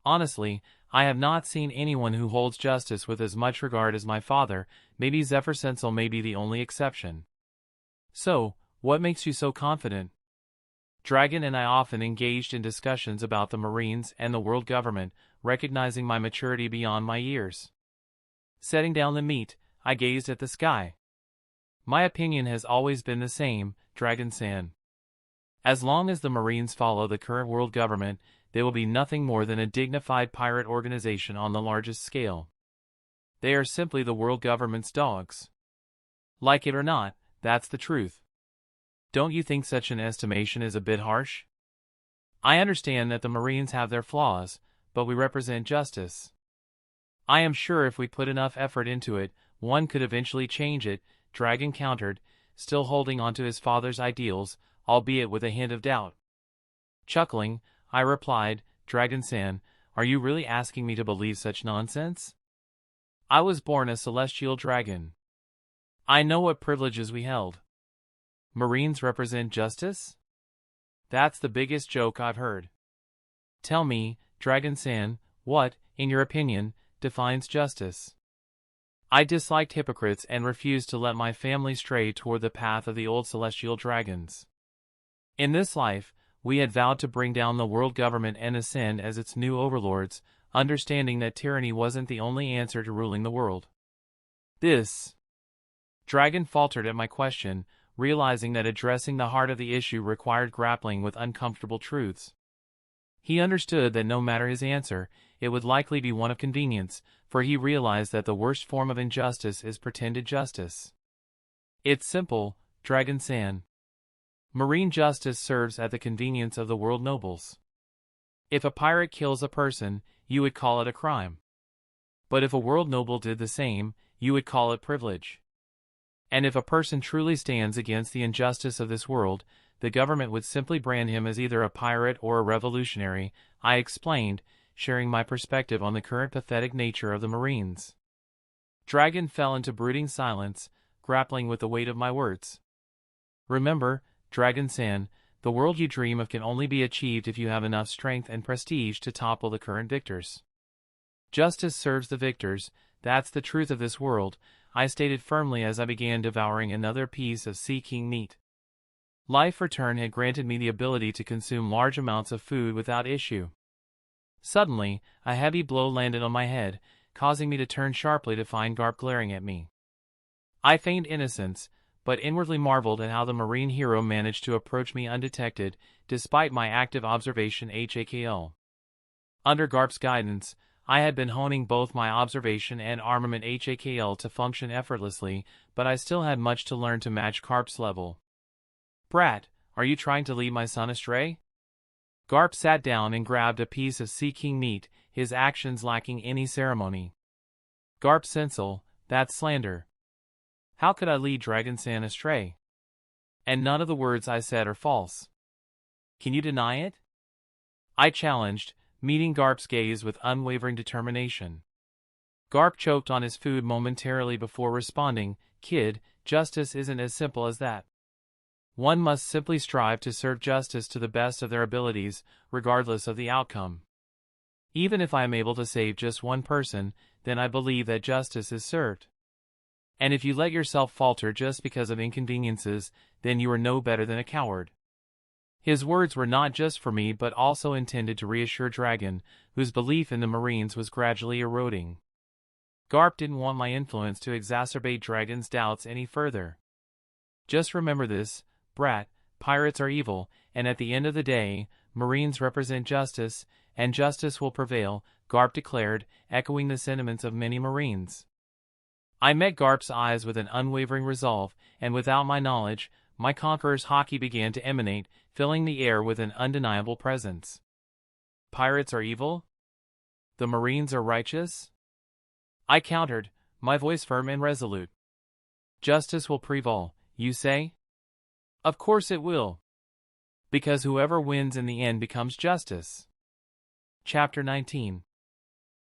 "Honestly, I have not seen anyone who holds justice with as much regard as my father. Maybe Zephyr Sensel may be the only exception." "So, what makes you so confident?" Dragon and I often engaged in discussions about the Marines and the world government, recognizing my maturity beyond my years. Setting down the meat, I gazed at the sky. "My opinion has always been the same, Dragon-san. As long as the Marines follow the current world government, they will be nothing more than a dignified pirate organization on the largest scale. They are simply the world government's dogs. Like it or not, that's the truth. Don't you think such an estimation is a bit harsh? I understand that the Marines have their flaws, but we represent justice. I am sure if we put enough effort into it, one could eventually change it," Dragon countered, still holding on to his father's ideals, albeit with a hint of doubt. Chuckling, I replied, "Dragon-san, are you really asking me to believe such nonsense? I was born a celestial dragon. I know what privileges we held. Marines represent justice? That's the biggest joke I've heard. Tell me, Dragon-san, what, in your opinion, defines justice?" I disliked hypocrites and refused to let my family stray toward the path of the old celestial dragons. In this life, we had vowed to bring down the world government and ascend as its new overlords, understanding that tyranny wasn't the only answer to ruling the world. This Dragon faltered at my question, realizing that addressing the heart of the issue required grappling with uncomfortable truths. He understood that no matter his answer, it would likely be one of convenience, for he realized that the worst form of injustice is pretended justice. It's simple, Dragon-san. Marine justice serves at the convenience of the world nobles. If a pirate kills a person, you would call it a crime. But if a world noble did the same, you would call it privilege. And if a person truly stands against the injustice of this world, the government would simply brand him as either a pirate or a revolutionary, I explained, sharing my perspective on the current pathetic nature of the Marines. Dragon fell into brooding silence, grappling with the weight of my words. Remember, Dragon-san, the world you dream of can only be achieved if you have enough strength and prestige to topple the current victors. Justice serves the victors, that's the truth of this world, I stated firmly as I began devouring another piece of sea king meat. Life Return had granted me the ability to consume large amounts of food without issue. Suddenly, a heavy blow landed on my head, causing me to turn sharply to find Garp glaring at me. I feigned innocence, but inwardly marveled at how the marine hero managed to approach me undetected, despite my active observation HAKL. Under Garp's guidance, I had been honing both my observation and armament HAKL to function effortlessly, but I still had much to learn to match Garp's level. Brat, are you trying to lead my son astray? Garp sat down and grabbed a piece of sea king meat, his actions lacking any ceremony. Garp Sensel, that's slander. How could I lead Dragon-san astray? And none of the words I said are false. Can you deny it? I challenged, meeting Garp's gaze with unwavering determination. Garp choked on his food momentarily before responding, Kid, justice isn't as simple as that. One must simply strive to serve justice to the best of their abilities, regardless of the outcome. Even if I am able to save just one person, then I believe that justice is served. And if you let yourself falter just because of inconveniences, then you are no better than a coward. His words were not just for me but also intended to reassure Dragon, whose belief in the Marines was gradually eroding. Garp didn't want my influence to exacerbate Dragon's doubts any further. Just remember this, Brat, pirates are evil, and at the end of the day, Marines represent justice, and justice will prevail, Garp declared, echoing the sentiments of many Marines. I met Garp's eyes with an unwavering resolve, and without my knowledge, my conqueror's Haki began to emanate, filling the air with an undeniable presence. Pirates are evil? The Marines are righteous? I countered, my voice firm and resolute. Justice will prevail, you say? Of course it will. Because whoever wins in the end becomes justice. Chapter 19.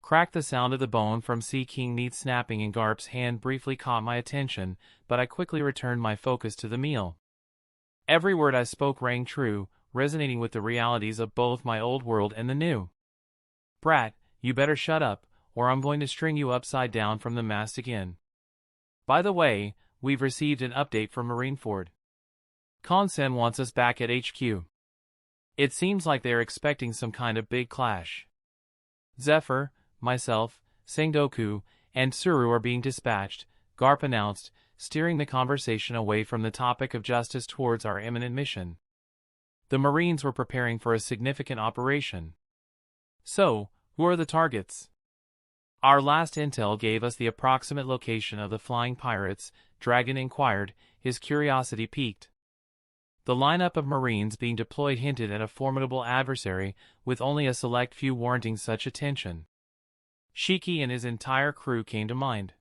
Crack. The sound of the bone from Sea King meat snapping in Garp's hand briefly caught my attention, but I quickly returned my focus to the meal. Every word I spoke rang true, resonating with the realities of both my old world and the new. Brat, you better shut up, or I'm going to string you upside down from the mast again. By the way, we've received an update from Marineford. Consen wants us back at HQ. It seems like they're expecting some kind of big clash. Zephyr, myself, Sengoku, and Tsuru are being dispatched, Garp announced, steering the conversation away from the topic of justice towards our imminent mission. The Marines were preparing for a significant operation. So, who are the targets? Our last intel gave us the approximate location of the flying pirates, Dragon inquired, his curiosity piqued. The lineup of Marines being deployed hinted at a formidable adversary, with only a select few warranting such attention. Shiki and his entire crew came to mind.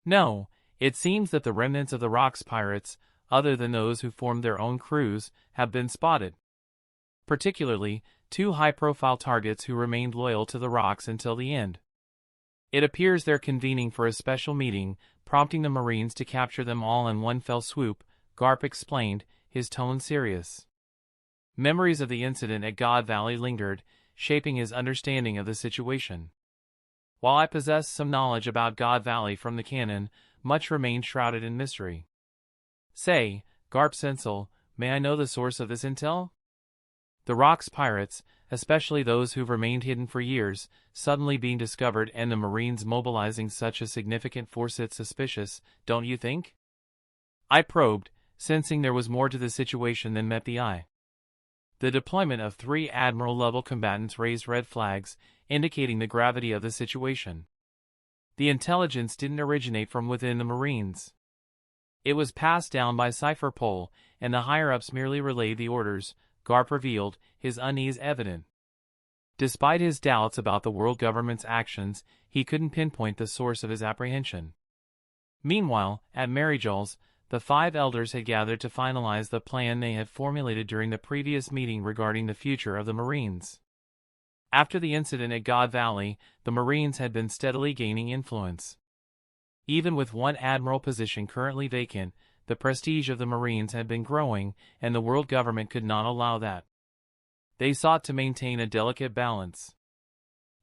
No, it seems that the remnants of the Rocks pirates, other than those who formed their own crews, have been spotted. Particularly, two high-profile targets who remained loyal to the Rocks until the end. It appears they're convening for a special meeting, prompting the Marines to capture them all in one fell swoop, Garp explained, his tone serious. Memories of the incident at God Valley lingered, shaping his understanding of the situation. While I possessed some knowledge about God Valley from the canon, much remained shrouded in mystery. Say, Garp Sensel, may I know the source of this intel? The Rocks pirates, especially those who've remained hidden for years, suddenly being discovered and the Marines mobilizing such a significant force, it's suspicious, don't you think? I probed, sensing there was more to the situation than met the eye. The deployment of 3 Admiral-level combatants raised red flags, indicating the gravity of the situation. The intelligence didn't originate from within the Marines. It was passed down by cipher pole, and the higher-ups merely relayed the orders. Garp revealed, his unease evident. Despite his doubts about the world government's actions, he couldn't pinpoint the source of his apprehension. Meanwhile, at Maryjol's, the 5 elders had gathered to finalize the plan they had formulated during the previous meeting regarding the future of the Marines. After the incident at God Valley, the Marines had been steadily gaining influence. Even with one admiral position currently vacant, the prestige of the Marines had been growing, and the world government could not allow that. They sought to maintain a delicate balance.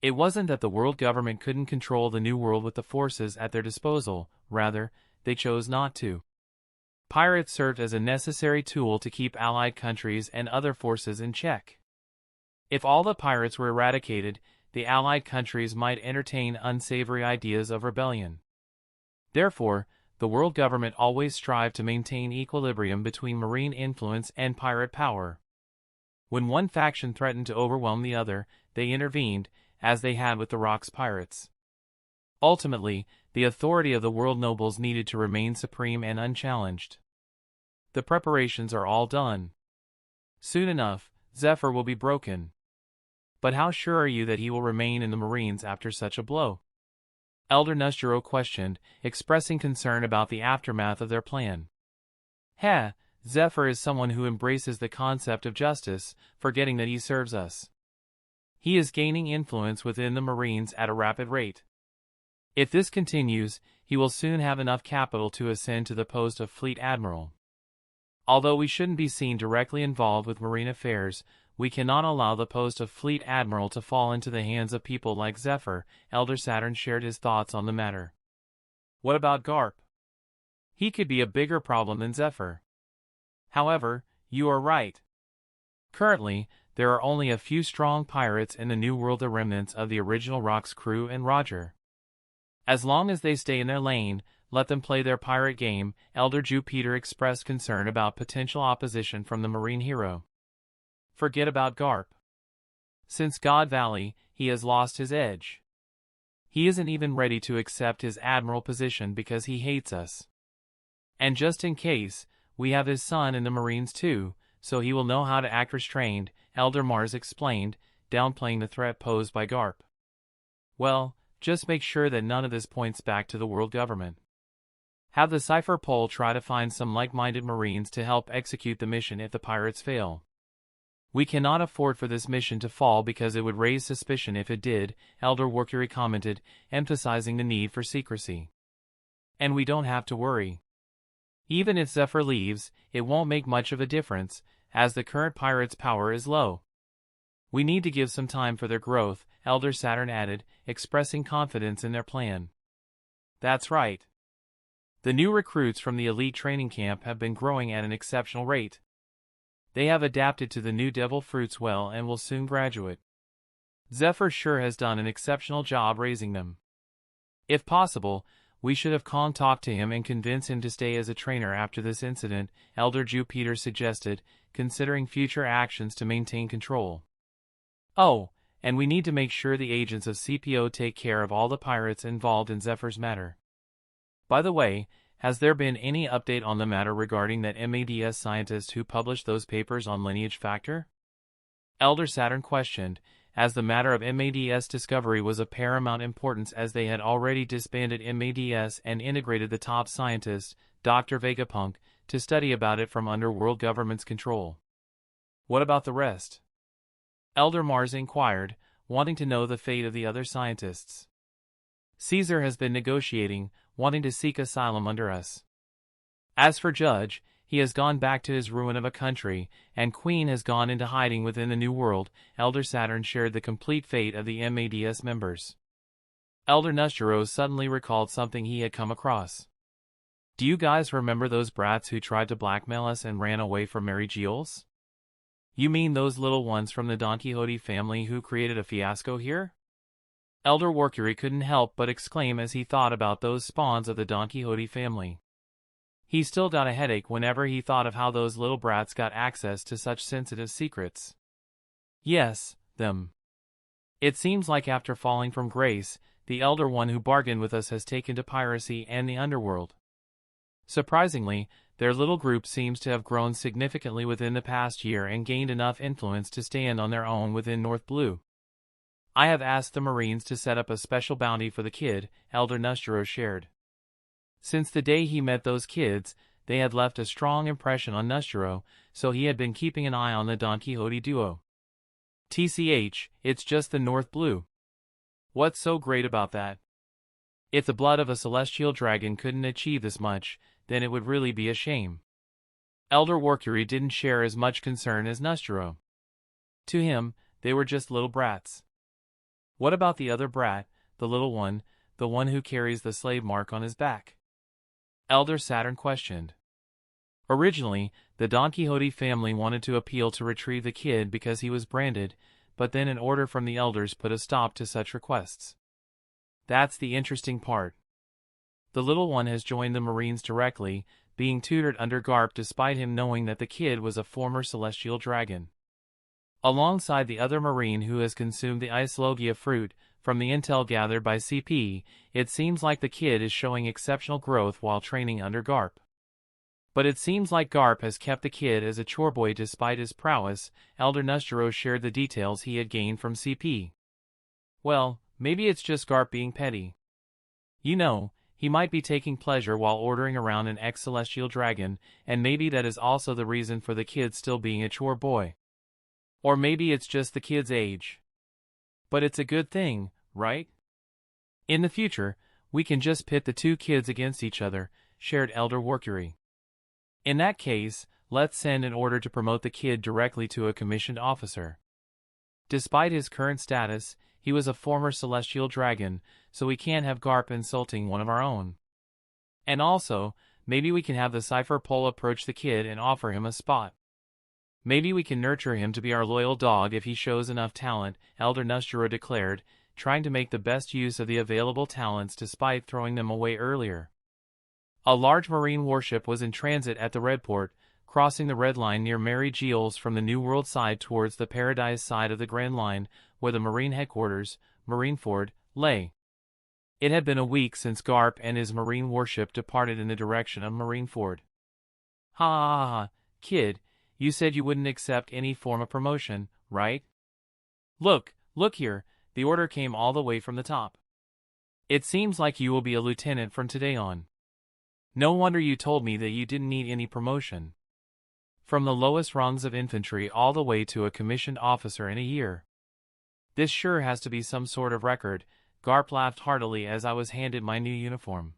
It wasn't that the world government couldn't control the New World with the forces at their disposal, rather, they chose not to. Pirates served as a necessary tool to keep allied countries and other forces in check. If all the pirates were eradicated, the allied countries might entertain unsavory ideas of rebellion. Therefore, the world government always strived to maintain equilibrium between marine influence and pirate power. When one faction threatened to overwhelm the other, they intervened, as they had with the Rock's pirates. Ultimately, the authority of the world nobles needed to remain supreme and unchallenged. The preparations are all done. Soon enough, Zephyr will be broken. But how sure are you that he will remain in the Marines after such a blow? Elder Nusjuro questioned, expressing concern about the aftermath of their plan. Zephyr is someone who embraces the concept of justice, forgetting that he serves us. He is gaining influence within the Marines at a rapid rate. If this continues, he will soon have enough capital to ascend to the post of Fleet Admiral. Although we shouldn't be seen directly involved with marine affairs, we cannot allow the post of Fleet Admiral to fall into the hands of people like Zephyr. Elder Saturn shared his thoughts on the matter. What about Garp? He could be a bigger problem than Zephyr. However, you are right. Currently, there are only a few strong pirates in the New World, the remnants of the original Rock's crew and Roger. As long as they stay in their lane, let them play their pirate game. Elder Jupiter expressed concern about potential opposition from the marine hero. Forget about Garp. Since God Valley, he has lost his edge. He isn't even ready to accept his admiral position because he hates us. And just in case, we have his son in the Marines too, so he will know how to act restrained, Elder Mars explained, downplaying the threat posed by Garp. Well, just make sure that none of this points back to the world government. Have the Cipher Pole try to find some like-minded Marines to help execute the mission if the pirates fail. We cannot afford for this mission to fall because it would raise suspicion if it did, Elder Workuri commented, emphasizing the need for secrecy. And we don't have to worry. Even if Zephyr leaves, it won't make much of a difference, as the current pirates' power is low. We need to give some time for their growth, Elder Saturn added, expressing confidence in their plan. That's right. The new recruits from the elite training camp have been growing at an exceptional rate. They have adapted to the new devil fruits well and will soon graduate. Zephyr sure has done an exceptional job raising them. If possible, we should have talked to him and convince him to stay as a trainer after this incident, Elder Jupiter suggested, considering future actions to maintain control. Oh, and we need to make sure the agents of CPO take care of all the pirates involved in Zephyr's matter. By the way, has there been any update on the matter regarding that MADS scientist who published those papers on lineage factor? Elder Saturn questioned, as the matter of MADS discovery was of paramount importance as they had already disbanded MADS and integrated the top scientist, Dr. Vegapunk, to study about it from underworld government's control. What about the rest? Elder Mars inquired, wanting to know the fate of the other scientists. Caesar has been negotiating, wanting to seek asylum under us. As for Judge, he has gone back to his ruin of a country, and Queen has gone into hiding within the New World. Elder Saturn shared the complete fate of the MADS members. Elder Nusjuro suddenly recalled something he had come across. Do you guys remember those brats who tried to blackmail us and ran away from Mary Giles? You mean those little ones from the Donquixote family who created a fiasco here? Elder Workuri couldn't help but exclaim as he thought about those spawns of the Donquixote family. He still got a headache whenever he thought of how those little brats got access to such sensitive secrets. Yes, them. It seems like after falling from grace, the Elder One who bargained with us has taken to piracy and the underworld. Surprisingly, their little group seems to have grown significantly within the past year and gained enough influence to stand on their own within North Blue. I have asked the Marines to set up a special bounty for the kid, Elder Nustro shared. Since the day he met those kids, they had left a strong impression on Nustro, so he had been keeping an eye on the Donquixote duo. TCH, it's just the North Blue. What's so great about that? If the blood of a celestial dragon couldn't achieve this much, then it would really be a shame. Elder Workuri didn't share as much concern as Nustro. To him, they were just little brats. What about the other brat, the little one, the one who carries the slave mark on his back? Elder Saturn questioned. Originally, the Donquixote family wanted to appeal to retrieve the kid because he was branded, but then an order from the elders put a stop to such requests. That's the interesting part. The little one has joined the Marines directly, being tutored under Garp despite him knowing that the kid was a former celestial dragon. Alongside the other Marine who has consumed the Ice Logia fruit, from the intel gathered by CP, it seems like the kid is showing exceptional growth while training under Garp. But it seems like Garp has kept the kid as a chore boy despite his prowess. Elder Nustro shared the details he had gained from CP. Well, maybe it's just Garp being petty. You know, he might be taking pleasure while ordering around an ex-celestial dragon, and maybe that is also the reason for the kid still being a chore boy. Or maybe it's just the kid's age. But it's a good thing, right? In the future, we can just pit the two kids against each other, shared Elder Workuri. In that case, let's send an order to promote the kid directly to a commissioned officer. Despite his current status, he was a former celestial dragon, so we can't have Garp insulting one of our own. And also, maybe we can have the Cypher Pole approach the kid and offer him a spot. Maybe we can nurture him to be our loyal dog if he shows enough talent, Elder Nustro declared, trying to make the best use of the available talents despite throwing them away earlier. A large marine warship was in transit at the Red Port, crossing the Red Line near Mary Geels from the New World side towards the Paradise side of the Grand Line, where the Marine headquarters, Marineford, lay. It had been a week since Garp and his marine warship departed in the direction of Marineford. Ha ha ha, kid, you said you wouldn't accept any form of promotion, right? Look here, the order came all the way from the top. It seems like you will be a lieutenant from today on. No wonder you told me that you didn't need any promotion. From the lowest rungs of infantry all the way to a commissioned officer in a year. This sure has to be some sort of record. Garp laughed heartily as I was handed my new uniform.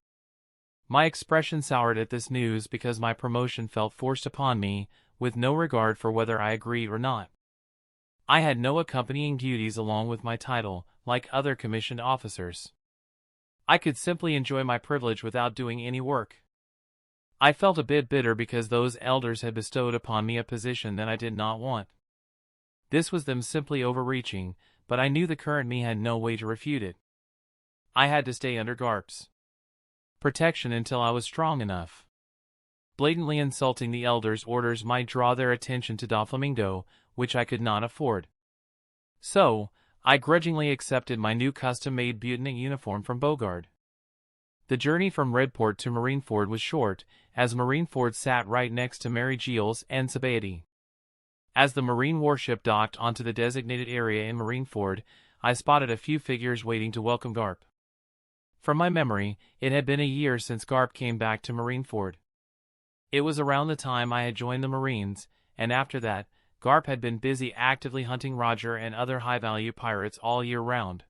My expression soured at this news because my promotion felt forced upon me, with no regard for whether I agreed or not. I had no accompanying duties along with my title, like other commissioned officers. I could simply enjoy my privilege without doing any work. I felt a bit bitter because those elders had bestowed upon me a position that I did not want. This was them simply overreaching, but I knew the current me had no way to refute it. I had to stay under Garp's protection until I was strong enough. Blatantly insulting the elders' orders might draw their attention to Doflamingo, which I could not afford. So, I grudgingly accepted my new custom-made Butanic uniform from Bogard. The journey from Redport to Marineford was short, as Marineford sat right next to Mary Geels and Sabaody. As the marine warship docked onto the designated area in Marineford, I spotted a few figures waiting to welcome Garp. From my memory, it had been a year since Garp came back to Marineford. It was around the time I had joined the Marines, and after that, Garp had been busy actively hunting Roger and other high-value pirates all year round.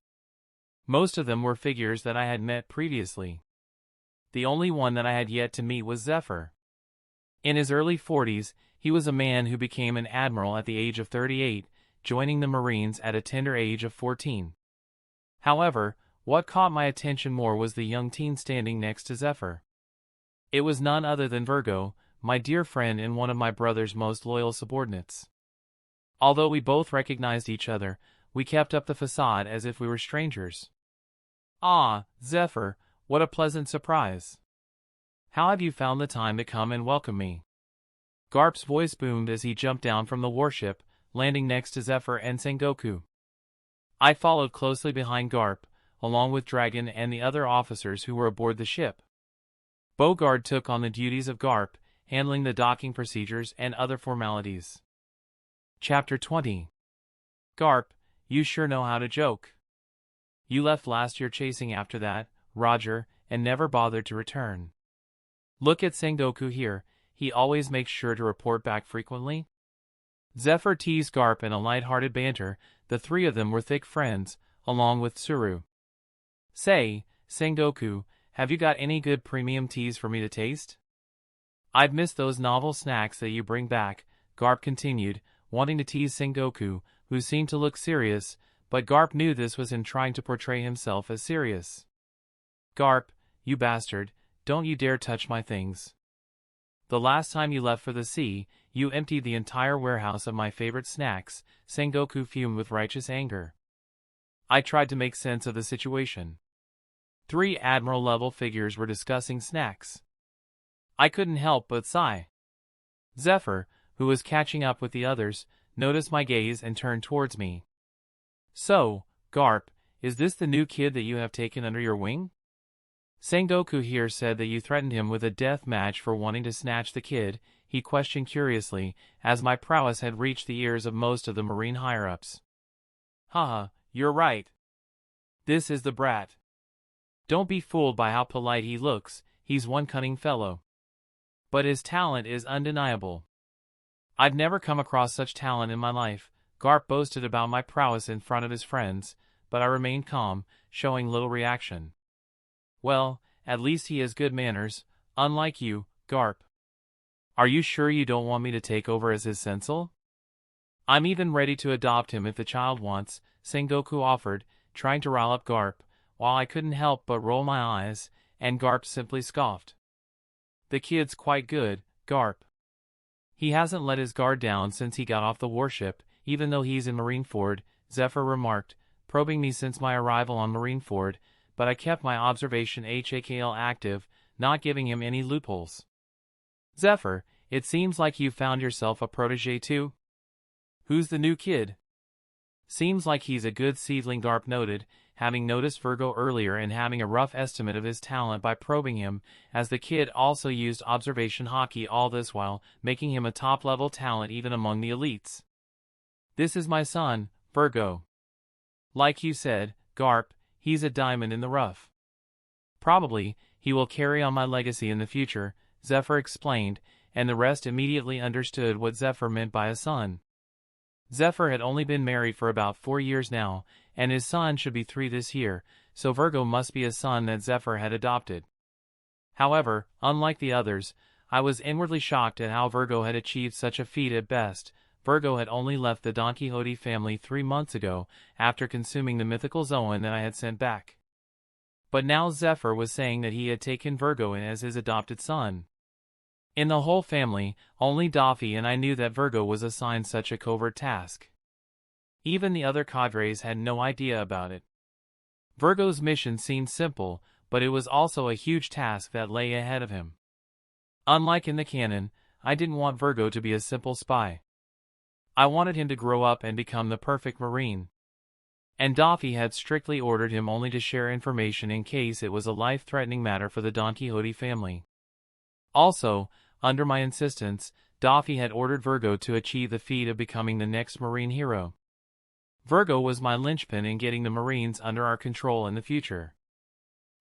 Most of them were figures that I had met previously. The only one that I had yet to meet was Zephyr. In his early 40s, he was a man who became an admiral at the age of 38, joining the Marines at a tender age of 14. However, what caught my attention more was the young teen standing next to Zephyr. It was none other than Virgo, my dear friend and one of my brother's most loyal subordinates. Although we both recognized each other, we kept up the facade as if we were strangers. Ah, Zephyr, what a pleasant surprise. How have you found the time to come and welcome me? Garp's voice boomed as he jumped down from the warship, landing next to Zephyr and Sengoku. I followed closely behind Garp, along with Dragon and the other officers who were aboard the ship. Bogard took on the duties of Garp, handling the docking procedures and other formalities. Chapter 20. Garp, you sure know how to joke. You left last year chasing after that, Roger, and never bothered to return. Look at Sengoku here, he always makes sure to report back frequently. Zephyr teased Garp in a light-hearted banter. The three of them were thick friends, along with Tsuru. Say, Sengoku, have you got any good premium teas for me to taste? I've missed those novel snacks that you bring back, Garp continued, wanting to tease Sengoku, who seemed to look serious, but Garp knew this was him trying to portray himself as serious. Garp, you bastard, don't you dare touch my things. The last time you left for the sea, you emptied the entire warehouse of my favorite snacks, Sengoku fumed with righteous anger. I tried to make sense of the situation. 3 admiral-level figures were discussing snacks. I couldn't help but sigh. Zephyr, who was catching up with the others, noticed my gaze and turned towards me. So, Garp, is this the new kid that you have taken under your wing? Sengoku here said that you threatened him with a death match for wanting to snatch the kid, he questioned curiously, as my prowess had reached the ears of most of the marine higher-ups. Haha, you're right. This is the brat. Don't be fooled by how polite he looks, he's one cunning fellow. But his talent is undeniable. I've never come across such talent in my life. Garp boasted about my prowess in front of his friends, but I remained calm, showing little reaction. Well, at least he has good manners, unlike you, Garp. Are you sure you don't want me to take over as his sensei? I'm even ready to adopt him if the child wants, Sengoku offered, trying to rile up Garp, while I couldn't help but roll my eyes, and Garp simply scoffed. The kid's quite good, Garp. He hasn't let his guard down since he got off the warship, even though he's in Marineford, Zephyr remarked, probing me since my arrival on Marineford, but I kept my observation HAKL active, not giving him any loopholes. Zephyr, it seems like you found yourself a protege too? Who's the new kid? Seems like he's a good seedling, Garp noted, having noticed Virgo earlier and having a rough estimate of his talent by probing him, as the kid also used observation Haki all this while, making him a top-level talent even among the elites. This is my son, Virgo. Like you said, Garp, he's a diamond in the rough. Probably, he will carry on my legacy in the future, Zephyr explained, and the rest immediately understood what Zephyr meant by a son. Zephyr had only been married for about 4 years now, and his son should be 3 this year, so Virgo must be a son that Zephyr had adopted. However, unlike the others, I was inwardly shocked at how Virgo had achieved such a feat at best. Virgo had only left the Donquixote family 3 months ago, after consuming the mythical Zoan that I had sent back. But now Zephyr was saying that he had taken Virgo in as his adopted son. In the whole family, only Doffy and I knew that Virgo was assigned such a covert task. Even the other cadres had no idea about it. Virgo's mission seemed simple, but it was also a huge task that lay ahead of him. Unlike in the canon, I didn't want Virgo to be a simple spy. I wanted him to grow up and become the perfect Marine. And Doffy had strictly ordered him only to share information in case it was a life-threatening matter for the Donquixote family. Also, under my insistence, Doffy had ordered Virgo to achieve the feat of becoming the next Marine hero. Virgo was my linchpin in getting the Marines under our control in the future.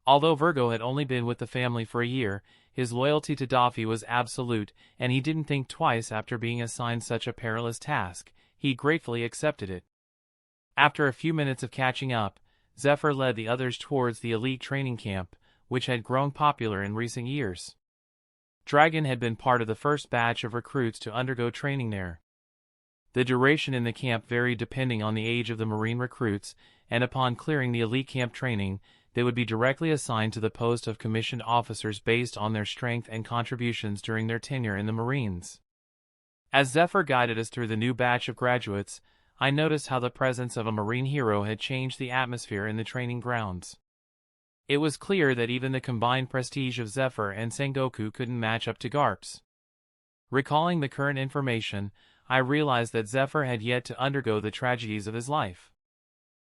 Although Virgo had only been with the family for a year, his loyalty to Doffy was absolute, and he didn't think twice after being assigned such a perilous task. He gratefully accepted it. After a few minutes of catching up, Zephyr led the others towards the elite training camp, which had grown popular in recent years. Dragon had been part of the first batch of recruits to undergo training there. The duration in the camp varied depending on the age of the Marine recruits, and upon clearing the elite camp training, they would be directly assigned to the post of commissioned officers based on their strength and contributions during their tenure in the Marines. As Zephyr guided us through the new batch of graduates, I noticed how the presence of a Marine hero had changed the atmosphere in the training grounds. It was clear that even the combined prestige of Zephyr and Sengoku couldn't match up to Garp's. Recalling the current information, I realized that Zephyr had yet to undergo the tragedies of his life.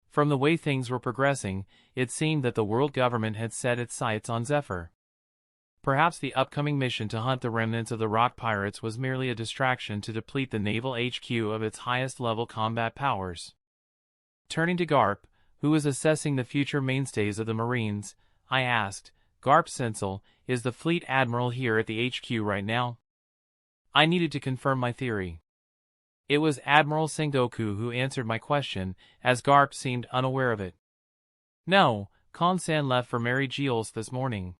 From the way things were progressing, it seemed that the world government had set its sights on Zephyr. Perhaps the upcoming mission to hunt the remnants of the rock pirates was merely a distraction to deplete the naval HQ of its highest-level combat powers. Turning to Garp, who was assessing the future mainstays of the Marines, I asked, "Garp Sensel, is the fleet admiral here at the HQ right now?" I needed to confirm my theory. It was Admiral Sengoku who answered my question, as Garp seemed unaware of it. "No, Kuzan left for Mary Giles this morning.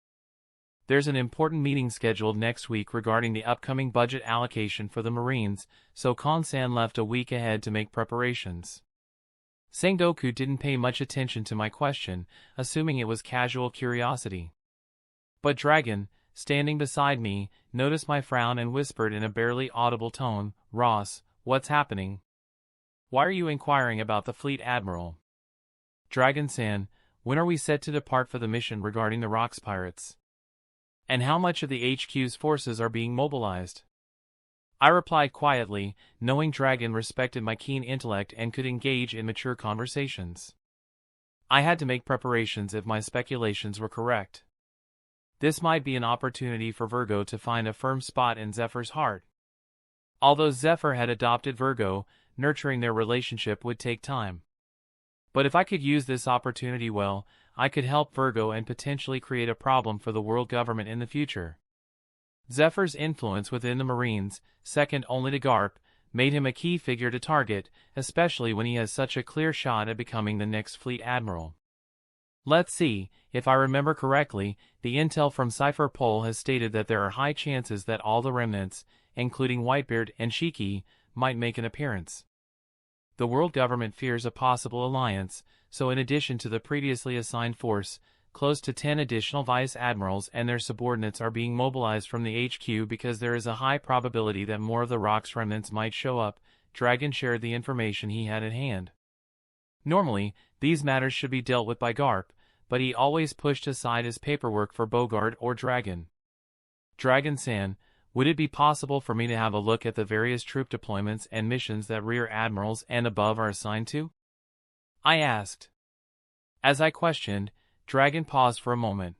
There's an important meeting scheduled next week regarding the upcoming budget allocation for the Marines, so Kuzan left a week ahead to make preparations." Sengoku didn't pay much attention to my question, assuming it was casual curiosity. But Dragon, standing beside me, noticed my frown and whispered in a barely audible tone, "Ross, what's happening? Why are you inquiring about the fleet admiral?" "Dragon-san, when are we set to depart for the mission regarding the Rocks pirates? And how much of the HQ's forces are being mobilized?" I replied quietly, knowing Dragon respected my keen intellect and could engage in mature conversations. I had to make preparations if my speculations were correct. This might be an opportunity for Virgo to find a firm spot in Zephyr's heart. Although Zephyr had adopted Virgo, nurturing their relationship would take time. But if I could use this opportunity well, I could help Virgo and potentially create a problem for the world government in the future. Zephyr's influence within the Marines, second only to Garp, made him a key figure to target, especially when he has such a clear shot at becoming the next fleet admiral. Let's see, if I remember correctly, the intel from Cypher Pol has stated that there are high chances that all the remnants, including Whitebeard and Shiki, might make an appearance. The world government fears a possible alliance, so in addition to the previously assigned force, close to 10 additional vice admirals and their subordinates are being mobilized from the HQ because there is a high probability that more of the Rock's remnants might show up. Dragon shared the information he had at hand. Normally, these matters should be dealt with by Garp, but he always pushed aside his paperwork for Bogard or Dragon. "Dragon-san, would it be possible for me to have a look at the various troop deployments and missions that Rear Admirals and above are assigned to?" I asked. As I questioned, Dragon paused for a moment.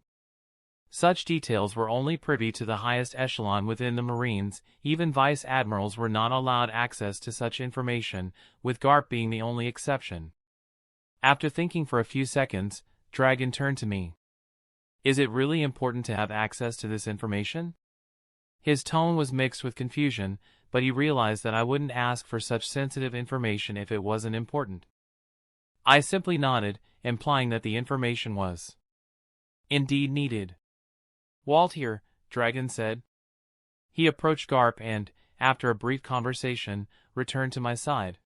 Such details were only privy to the highest echelon within the Marines. Even vice admirals were not allowed access to such information, with Garp being the only exception. After thinking for a few seconds, Dragon turned to me. "Is it really important to have access to this information?" His tone was mixed with confusion, but he realized that I wouldn't ask for such sensitive information if it wasn't important. I simply nodded, implying that the information was indeed needed. "Walt here," Dragon said. He approached Garp and, after a brief conversation, returned to my side.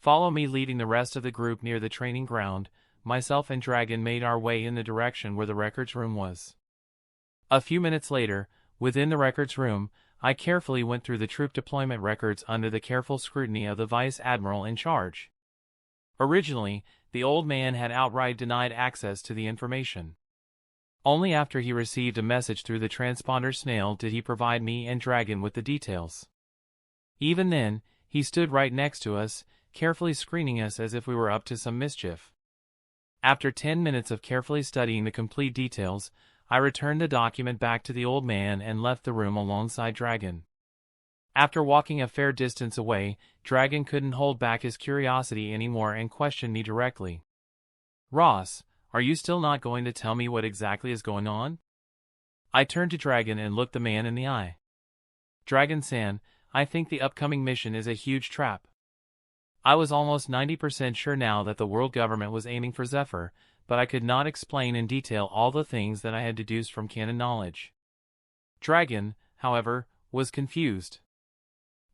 Follow me. Leading the rest of the group near the training ground, myself and Dragon made our way in the direction where the records room was. A few minutes later, within the records room, I carefully went through the troop deployment records under the careful scrutiny of the Vice Admiral in charge. Originally, the old man had outright denied access to the information. Only after he received a message through the transponder snail did he provide me and Dragon with the details. Even then, he stood right next to us, carefully screening us as if we were up to some mischief. After 10 minutes of carefully studying the complete details, I returned the document back to the old man and left the room alongside Dragon. After walking a fair distance away, Dragon couldn't hold back his curiosity anymore and questioned me directly. "Ross, are you still not going to tell me what exactly is going on?" I turned to Dragon and looked the man in the eye. "Dragon-san, I think the upcoming mission is a huge trap." I was almost 90% sure now that the world government was aiming for Zephyr, but I could not explain in detail all the things that I had deduced from canon knowledge. Dragon, however, was confused.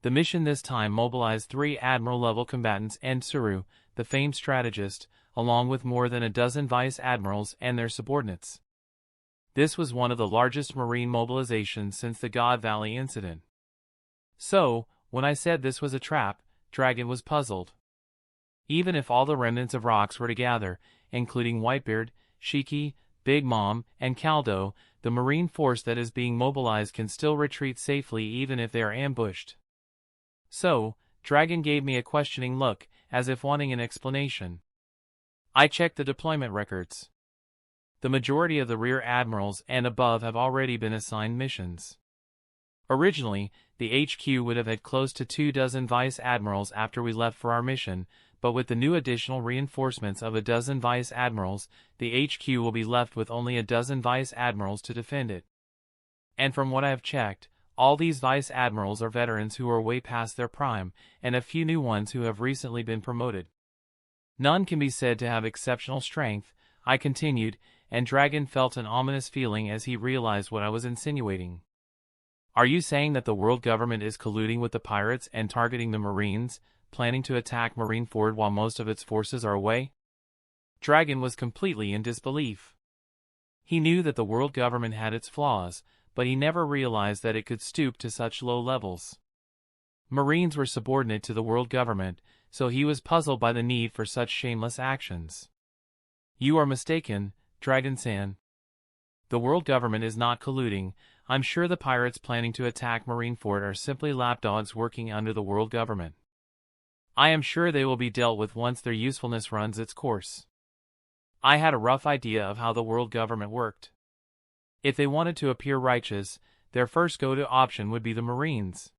The mission this time mobilized 3 admiral-level combatants and Tsuru, the famed strategist, along with more than a dozen vice admirals and their subordinates. This was one of the largest marine mobilizations since the God Valley incident. So, when I said this was a trap, Dragon was puzzled. Even if all the remnants of rocks were to gather, including Whitebeard, Shiki, Big Mom, and Kaido, the Marine force that is being mobilized can still retreat safely even if they are ambushed. So, Dragon gave me a questioning look, as if wanting an explanation. I checked the deployment records. The majority of the rear admirals and above have already been assigned missions. Originally, the HQ would have had close to 24 vice admirals after we left for our mission, but with the new additional reinforcements of 12 vice admirals, the HQ will be left with only 12 vice admirals to defend it. And from what I have checked, all these vice admirals are veterans who are way past their prime, and a few new ones who have recently been promoted. None can be said to have exceptional strength, I continued, and Dragon felt an ominous feeling as he realized what I was insinuating. Are you saying that the world government is colluding with the pirates and targeting the Marines, planning to attack Marineford while most of its forces are away? Dragon was completely in disbelief. He knew that the world government had its flaws, but he never realized that it could stoop to such low levels. Marines were subordinate to the world government, so he was puzzled by the need for such shameless actions. You are mistaken, Dragon-san. The world government is not colluding. I'm sure the pirates planning to attack Marineford are simply lapdogs working under the world government. I am sure they will be dealt with once their usefulness runs its course. I had a rough idea of how the world government worked. If they wanted to appear righteous, their first go-to option would be the Marines.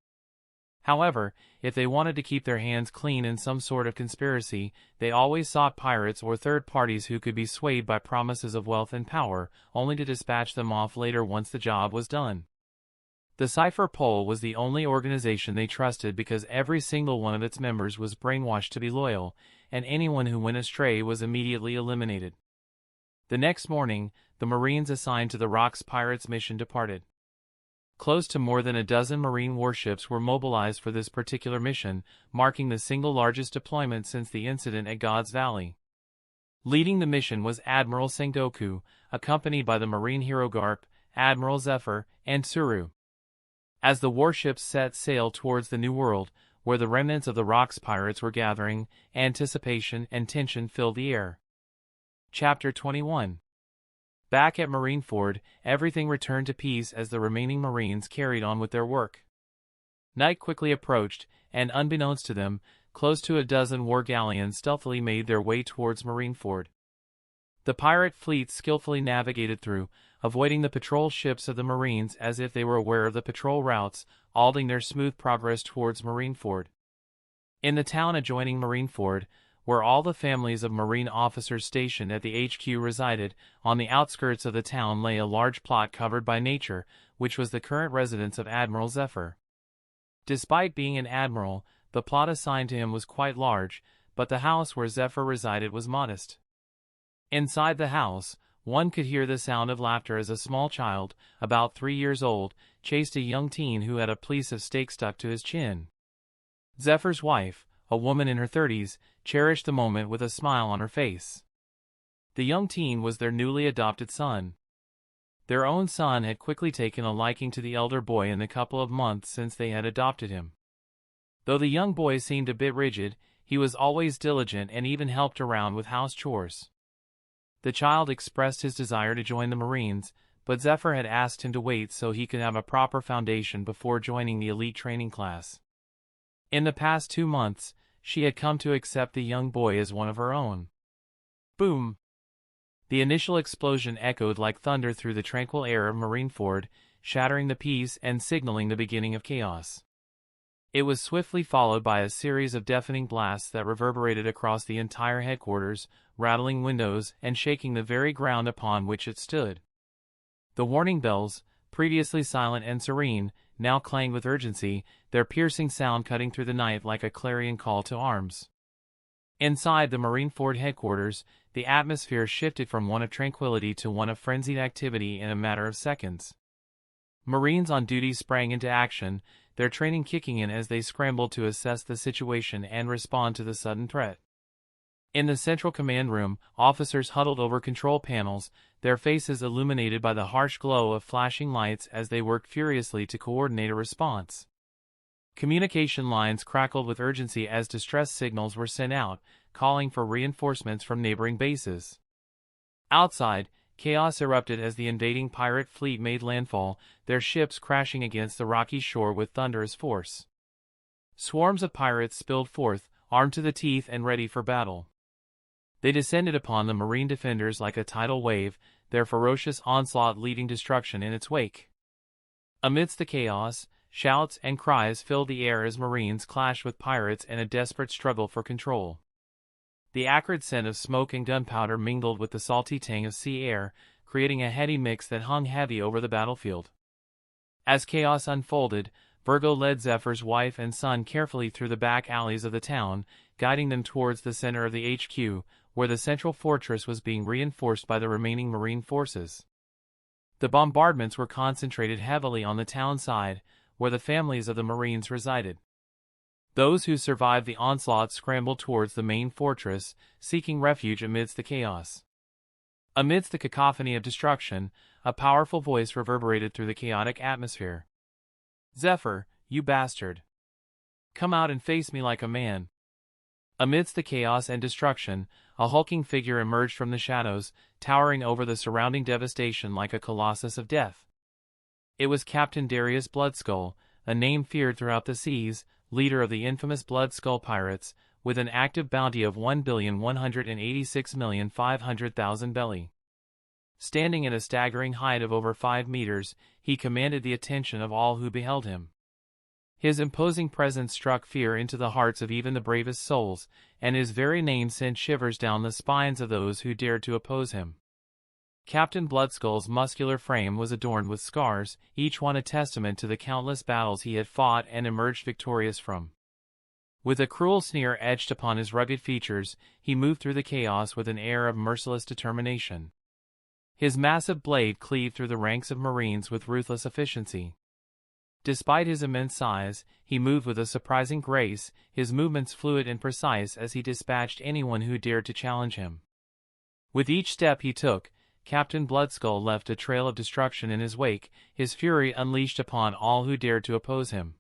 However, if they wanted to keep their hands clean in some sort of conspiracy, they always sought pirates or third parties who could be swayed by promises of wealth and power, only to dispatch them off later once the job was done. The Cypher Pole was the only organization they trusted because every single one of its members was brainwashed to be loyal, and anyone who went astray was immediately eliminated. The next morning, the Marines assigned to the Rocks Pirates mission departed. Close to more than 12 Marine warships were mobilized for this particular mission, marking the single largest deployment since the incident at God's Valley. Leading the mission was Admiral Sengoku, accompanied by the Marine hero Garp, Admiral Zephyr, and Tsuru. As the warships set sail towards the New World, where the remnants of the Rocks Pirates were gathering, anticipation and tension filled the air. Chapter 21. Back at Marineford, everything returned to peace as the remaining Marines carried on with their work. Night quickly approached, and unbeknownst to them, close to 12 war galleons stealthily made their way towards Marineford. The pirate fleet skillfully navigated through, avoiding the patrol ships of the Marines as if they were aware of the patrol routes, halting their smooth progress towards Marineford. In the town adjoining Marineford, where all the families of Marine officers stationed at the HQ resided, on the outskirts of the town lay a large plot covered by nature, which was the current residence of Admiral Zephyr. Despite being an admiral, the plot assigned to him was quite large, but the house where Zephyr resided was modest. Inside the house, one could hear the sound of laughter as a small child, about 3 years old, chased a young teen who had a piece of steak stuck to his chin. Zephyr's wife, a woman in her 30s, cherished the moment with a smile on her face. The young teen was their newly adopted son. Their own son had quickly taken a liking to the elder boy in the couple of months since they had adopted him. Though the young boy seemed a bit rigid, he was always diligent and even helped around with house chores. The child expressed his desire to join the Marines, but Zephyr had asked him to wait so he could have a proper foundation before joining the elite training class. In the past 2 months, she had come to accept the young boy as one of her own. Boom! The initial explosion echoed like thunder through the tranquil air of Marineford, shattering the peace and signaling the beginning of chaos. It was swiftly followed by a series of deafening blasts that reverberated across the entire headquarters, rattling windows and shaking the very ground upon which it stood. The warning bells, previously silent and serene, now clanged with urgency, their piercing sound cutting through the night like a clarion call to arms. Inside the Marineford headquarters, the atmosphere shifted from one of tranquility to one of frenzied activity in a matter of seconds. Marines on duty sprang into action, their training kicking in as they scrambled to assess the situation and respond to the sudden threat. In the central command room, officers huddled over control panels, their faces illuminated by the harsh glow of flashing lights as they worked furiously to coordinate a response. Communication lines crackled with urgency as distress signals were sent out, calling for reinforcements from neighboring bases. Outside, chaos erupted as the invading pirate fleet made landfall, their ships crashing against the rocky shore with thunderous force. Swarms of pirates spilled forth, armed to the teeth and ready for battle. They descended upon the marine defenders like a tidal wave, their ferocious onslaught leading destruction in its wake. Amidst the chaos, shouts and cries filled the air as marines clashed with pirates in a desperate struggle for control. The acrid scent of smoke and gunpowder mingled with the salty tang of sea air, creating a heady mix that hung heavy over the battlefield. As chaos unfolded, Virgo led Zephyr's wife and son carefully through the back alleys of the town, guiding them towards the center of the HQ, where the central fortress was being reinforced by the remaining marine forces. The bombardments were concentrated heavily on the town side, where the families of the marines resided. Those who survived the onslaught scrambled towards the main fortress, seeking refuge amidst the chaos. Amidst the cacophony of destruction, a powerful voice reverberated through the chaotic atmosphere. "Zephyr, you bastard! Come out and face me like a man." Amidst the chaos and destruction, a hulking figure emerged from the shadows, towering over the surrounding devastation like a colossus of death. It was Captain Darius Bloodskull, a name feared throughout the seas, leader of the infamous Bloodskull pirates, with an active bounty of 1,186,500,000 belly. Standing at a staggering height of over 5 meters, he commanded the attention of all who beheld him. His imposing presence struck fear into the hearts of even the bravest souls, and his very name sent shivers down the spines of those who dared to oppose him. Captain Bloodskull's muscular frame was adorned with scars, each one a testament to the countless battles he had fought and emerged victorious from. With a cruel sneer etched upon his rugged features, he moved through the chaos with an air of merciless determination. His massive blade cleaved through the ranks of marines with ruthless efficiency. Despite his immense size, he moved with a surprising grace, his movements fluid and precise as he dispatched anyone who dared to challenge him. With each step he took, Captain Bloodskull left a trail of destruction in his wake, his fury unleashed upon all who dared to oppose him.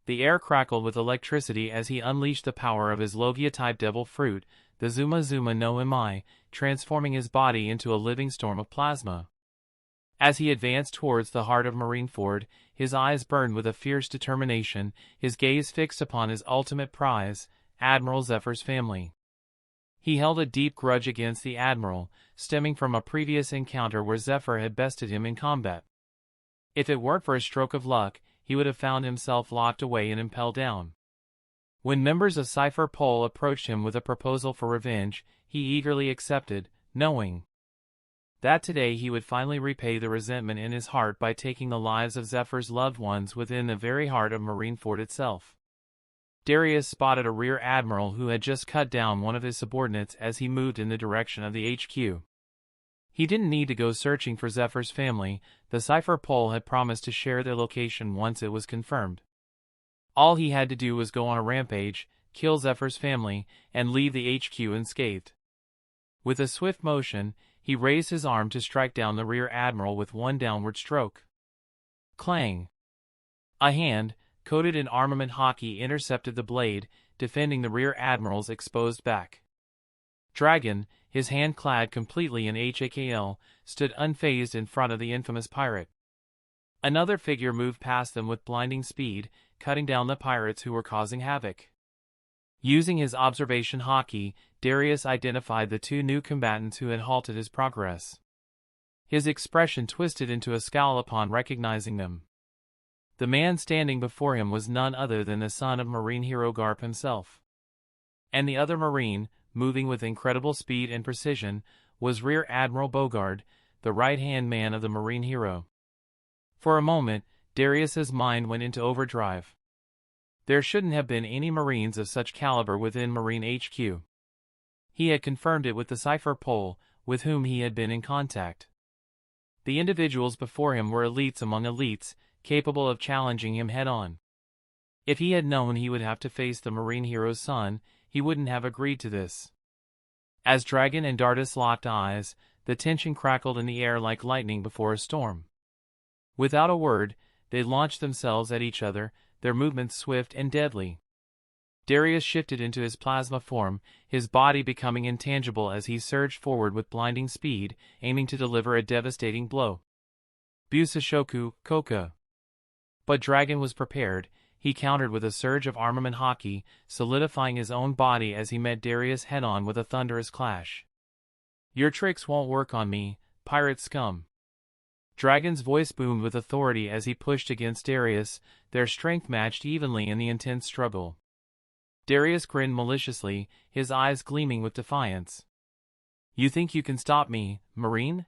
The air crackled with electricity as he unleashed the power of his Logia-type devil fruit, the Zuma Zuma no Imai, transforming his body into a living storm of plasma. As he advanced towards the heart of Marineford, his eyes burned with a fierce determination, his gaze fixed upon his ultimate prize, Admiral Zephyr's family. He held a deep grudge against the Admiral, stemming from a previous encounter where Zephyr had bested him in combat. If it weren't for a stroke of luck, he would have found himself locked away and impelled down. When members of Cypher Pol approached him with a proposal for revenge, he eagerly accepted, knowing that today he would finally repay the resentment in his heart by taking the lives of Zephyr's loved ones within the very heart of Marineford itself. Darius spotted a rear admiral who had just cut down one of his subordinates as he moved in the direction of the HQ. He didn't need to go searching for Zephyr's family, the Cypher Pol had promised to share their location once it was confirmed. All he had to do was go on a rampage, kill Zephyr's family, and leave the HQ unscathed. With a swift motion, he raised his arm to strike down the rear admiral with one downward stroke. Clang! A hand, coated in armament Haki, intercepted the blade, defending the rear admiral's exposed back. Dragon, his hand clad completely in HAKL, stood unfazed in front of the infamous pirate. Another figure moved past them with blinding speed, cutting down the pirates who were causing havoc. Using his observation Haki, Darius identified the two new combatants who had halted his progress. His expression twisted into a scowl upon recognizing them. The man standing before him was none other than the son of Marine hero Garp himself. And the other Marine, moving with incredible speed and precision, was Rear Admiral Bogard, the right-hand man of the Marine hero. For a moment, Darius's mind went into overdrive. There shouldn't have been any Marines of such caliber within Marine HQ. He had confirmed it with the Cypher Pol, with whom he had been in contact. The individuals before him were elites among elites, capable of challenging him head-on. If he had known he would have to face the Marine hero's son, he wouldn't have agreed to this. As Dragon and Dardus locked eyes, the tension crackled in the air like lightning before a storm. Without a word, they launched themselves at each other, their movements swift and deadly. Darius shifted into his plasma form, his body becoming intangible as he surged forward with blinding speed, aiming to deliver a devastating blow. Busashoku, Koka. But Dragon was prepared. He countered with a surge of armament Haki, solidifying his own body as he met Darius head-on with a thunderous clash. "Your tricks won't work on me, pirate scum." Dragon's voice boomed with authority as he pushed against Darius, their strength matched evenly in the intense struggle. Darius grinned maliciously, his eyes gleaming with defiance. "You think you can stop me, Marine?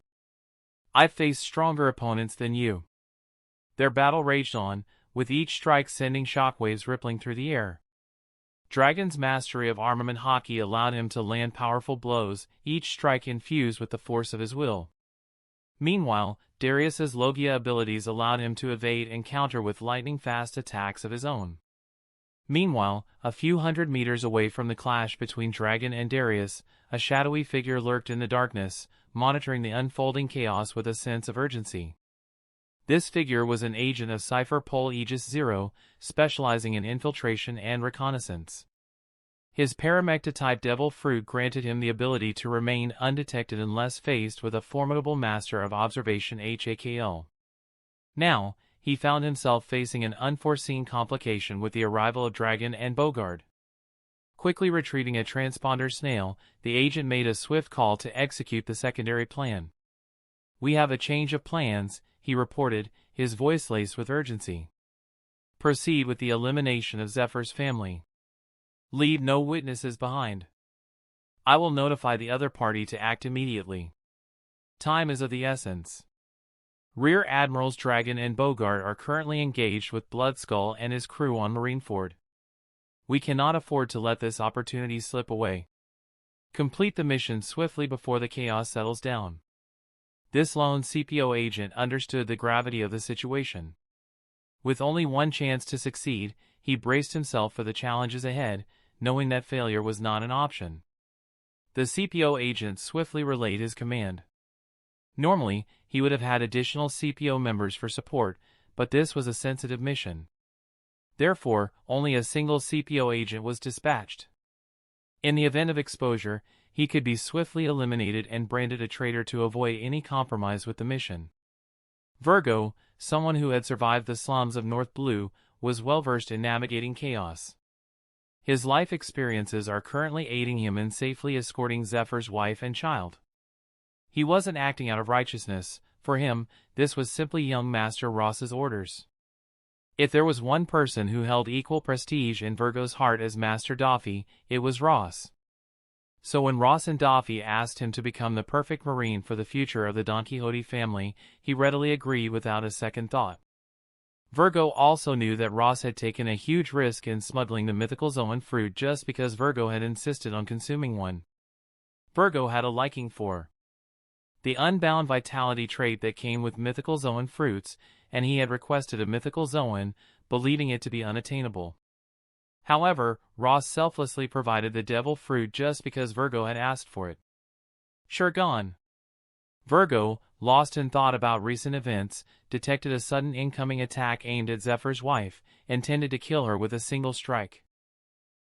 I've faced stronger opponents than you." Their battle raged on, with each strike sending shockwaves rippling through the air. Dragon's mastery of armament Haki allowed him to land powerful blows, each strike infused with the force of his will. Meanwhile, Darius's Logia abilities allowed him to evade and counter with lightning-fast attacks of his own. Meanwhile, a few hundred meters away from the clash between Dragon and Darius, a shadowy figure lurked in the darkness, monitoring the unfolding chaos with a sense of urgency. This figure was an agent of Cypher Pol Aegis Zero, specializing in infiltration and reconnaissance. His Paramecta-type Devil Fruit granted him the ability to remain undetected unless faced with a formidable master of observation Hakl. Now, he found himself facing an unforeseen complication with the arrival of Dragon and Bogard. Quickly retreating a transponder snail, the agent made a swift call to execute the secondary plan. "We have a change of plans," he reported, his voice laced with urgency. "Proceed with the elimination of Zephyr's family. Leave no witnesses behind. I will notify the other party to act immediately. Time is of the essence. Rear Admirals Dragon and Bogart are currently engaged with Bloodskull and his crew on Marineford. We cannot afford to let this opportunity slip away. Complete the mission swiftly before the chaos settles down." This lone CPO agent understood the gravity of the situation. With only one chance to succeed, he braced himself for the challenges ahead, knowing that failure was not an option. The CPO agent swiftly relayed his command. Normally, he would have had additional CPO members for support, but this was a sensitive mission. Therefore, only a single CPO agent was dispatched. In the event of exposure, he could be swiftly eliminated and branded a traitor to avoid any compromise with the mission. Virgo, someone who had survived the slums of North Blue, was well-versed in navigating chaos. His life experiences are currently aiding him in safely escorting Zephyr's wife and child. He wasn't acting out of righteousness. For him, this was simply young Master Ross's orders. If there was one person who held equal prestige in Virgo's heart as Master Doffy, it was Ross. So when Ross and Doffy asked him to become the perfect Marine for the future of the Donquixote family, he readily agreed without a second thought. Virgo also knew that Ross had taken a huge risk in smuggling the mythical Zoan fruit just because Virgo had insisted on consuming one. Virgo had a liking for the unbound vitality trait that came with mythical Zoan fruits, and he had requested a mythical Zoan, believing it to be unattainable. However, Ross selflessly provided the devil fruit just because Virgo had asked for it. Sure gone. Virgo, lost in thought about recent events, detected a sudden incoming attack aimed at Zephyr's wife, intended to kill her with a single strike.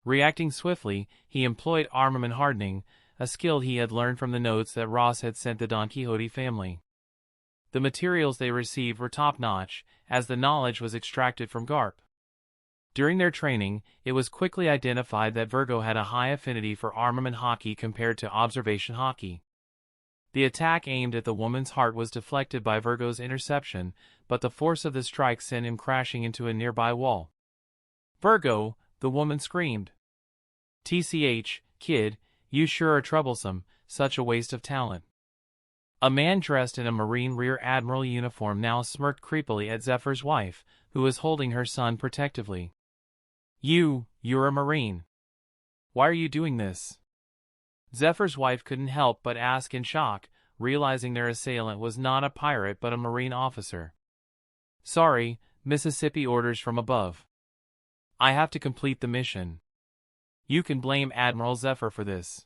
Reacting swiftly, he employed armament hardening, a skill he had learned from the notes that Ross had sent the Donquixote family. The materials they received were top-notch, as the knowledge was extracted from Garp. During their training, it was quickly identified that Virgo had a high affinity for armament Haki compared to observation Haki. The attack aimed at the woman's heart was deflected by Virgo's interception, but the force of the strike sent him crashing into a nearby wall. "Virgo," the woman screamed. "TCH, kid, you sure are troublesome, such a waste of talent." A man dressed in a Marine Rear Admiral uniform now smirked creepily at Zephyr's wife, who was holding her son protectively. You're a Marine. Why are you doing this?" Zephyr's wife couldn't help but ask in shock, realizing their assailant was not a pirate but a Marine officer. "Sorry, Mississippi orders from above. I have to complete the mission. You can blame Admiral Zephyr for this.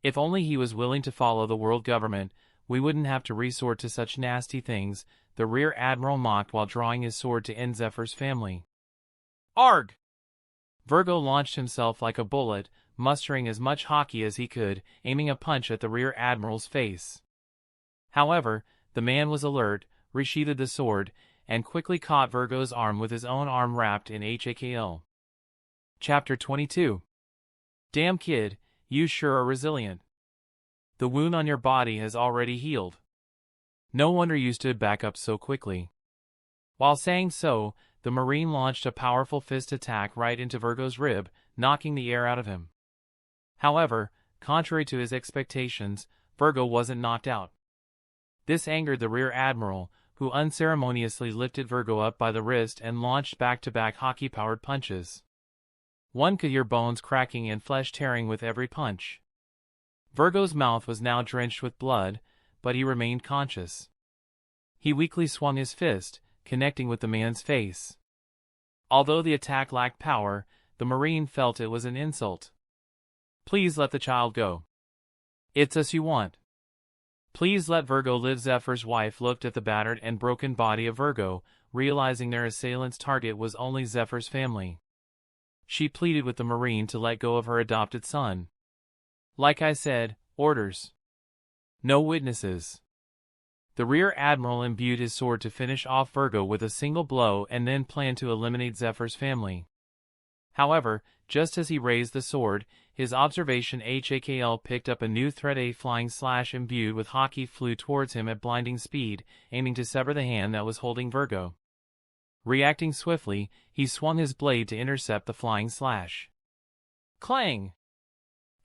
If only he was willing to follow the world government, we wouldn't have to resort to such nasty things," the Rear Admiral mocked while drawing his sword to end Zephyr's family. "Arg!" Virgo launched himself like a bullet, mustering as much haki as he could, aiming a punch at the rear admiral's face. However, the man was alert, resheathed the sword, and quickly caught Virgo's arm with his own arm wrapped in HAKL. Chapter 22. Damn kid, you sure are resilient. The wound on your body has already healed. No wonder you stood back up so quickly. While saying so, the Marine launched a powerful fist attack right into Virgo's rib, knocking the air out of him. However, contrary to his expectations, Virgo wasn't knocked out. This angered the rear admiral, who unceremoniously lifted Virgo up by the wrist and launched back-to-back haki-powered punches. One could hear bones cracking and flesh tearing with every punch. Virgo's mouth was now drenched with blood, but he remained conscious. He weakly swung his fist, connecting with the man's face. Although the attack lacked power, the Marine felt it was an insult. Please let the child go. It's us you want. Please let Virgo live. Zephyr's wife looked at the battered and broken body of Virgo, realizing their assailant's target was only Zephyr's family. She pleaded with the Marine to let go of her adopted son. Like I said, orders. No witnesses. The rear admiral imbued his sword to finish off Virgo with a single blow and then planned to eliminate Zephyr's family. However, just as he raised the sword, his observation HAKL picked up a new threat. A flying slash imbued with haki flew towards him at blinding speed, aiming to sever the hand that was holding Virgo. Reacting swiftly, he swung his blade to intercept the flying slash. Clang!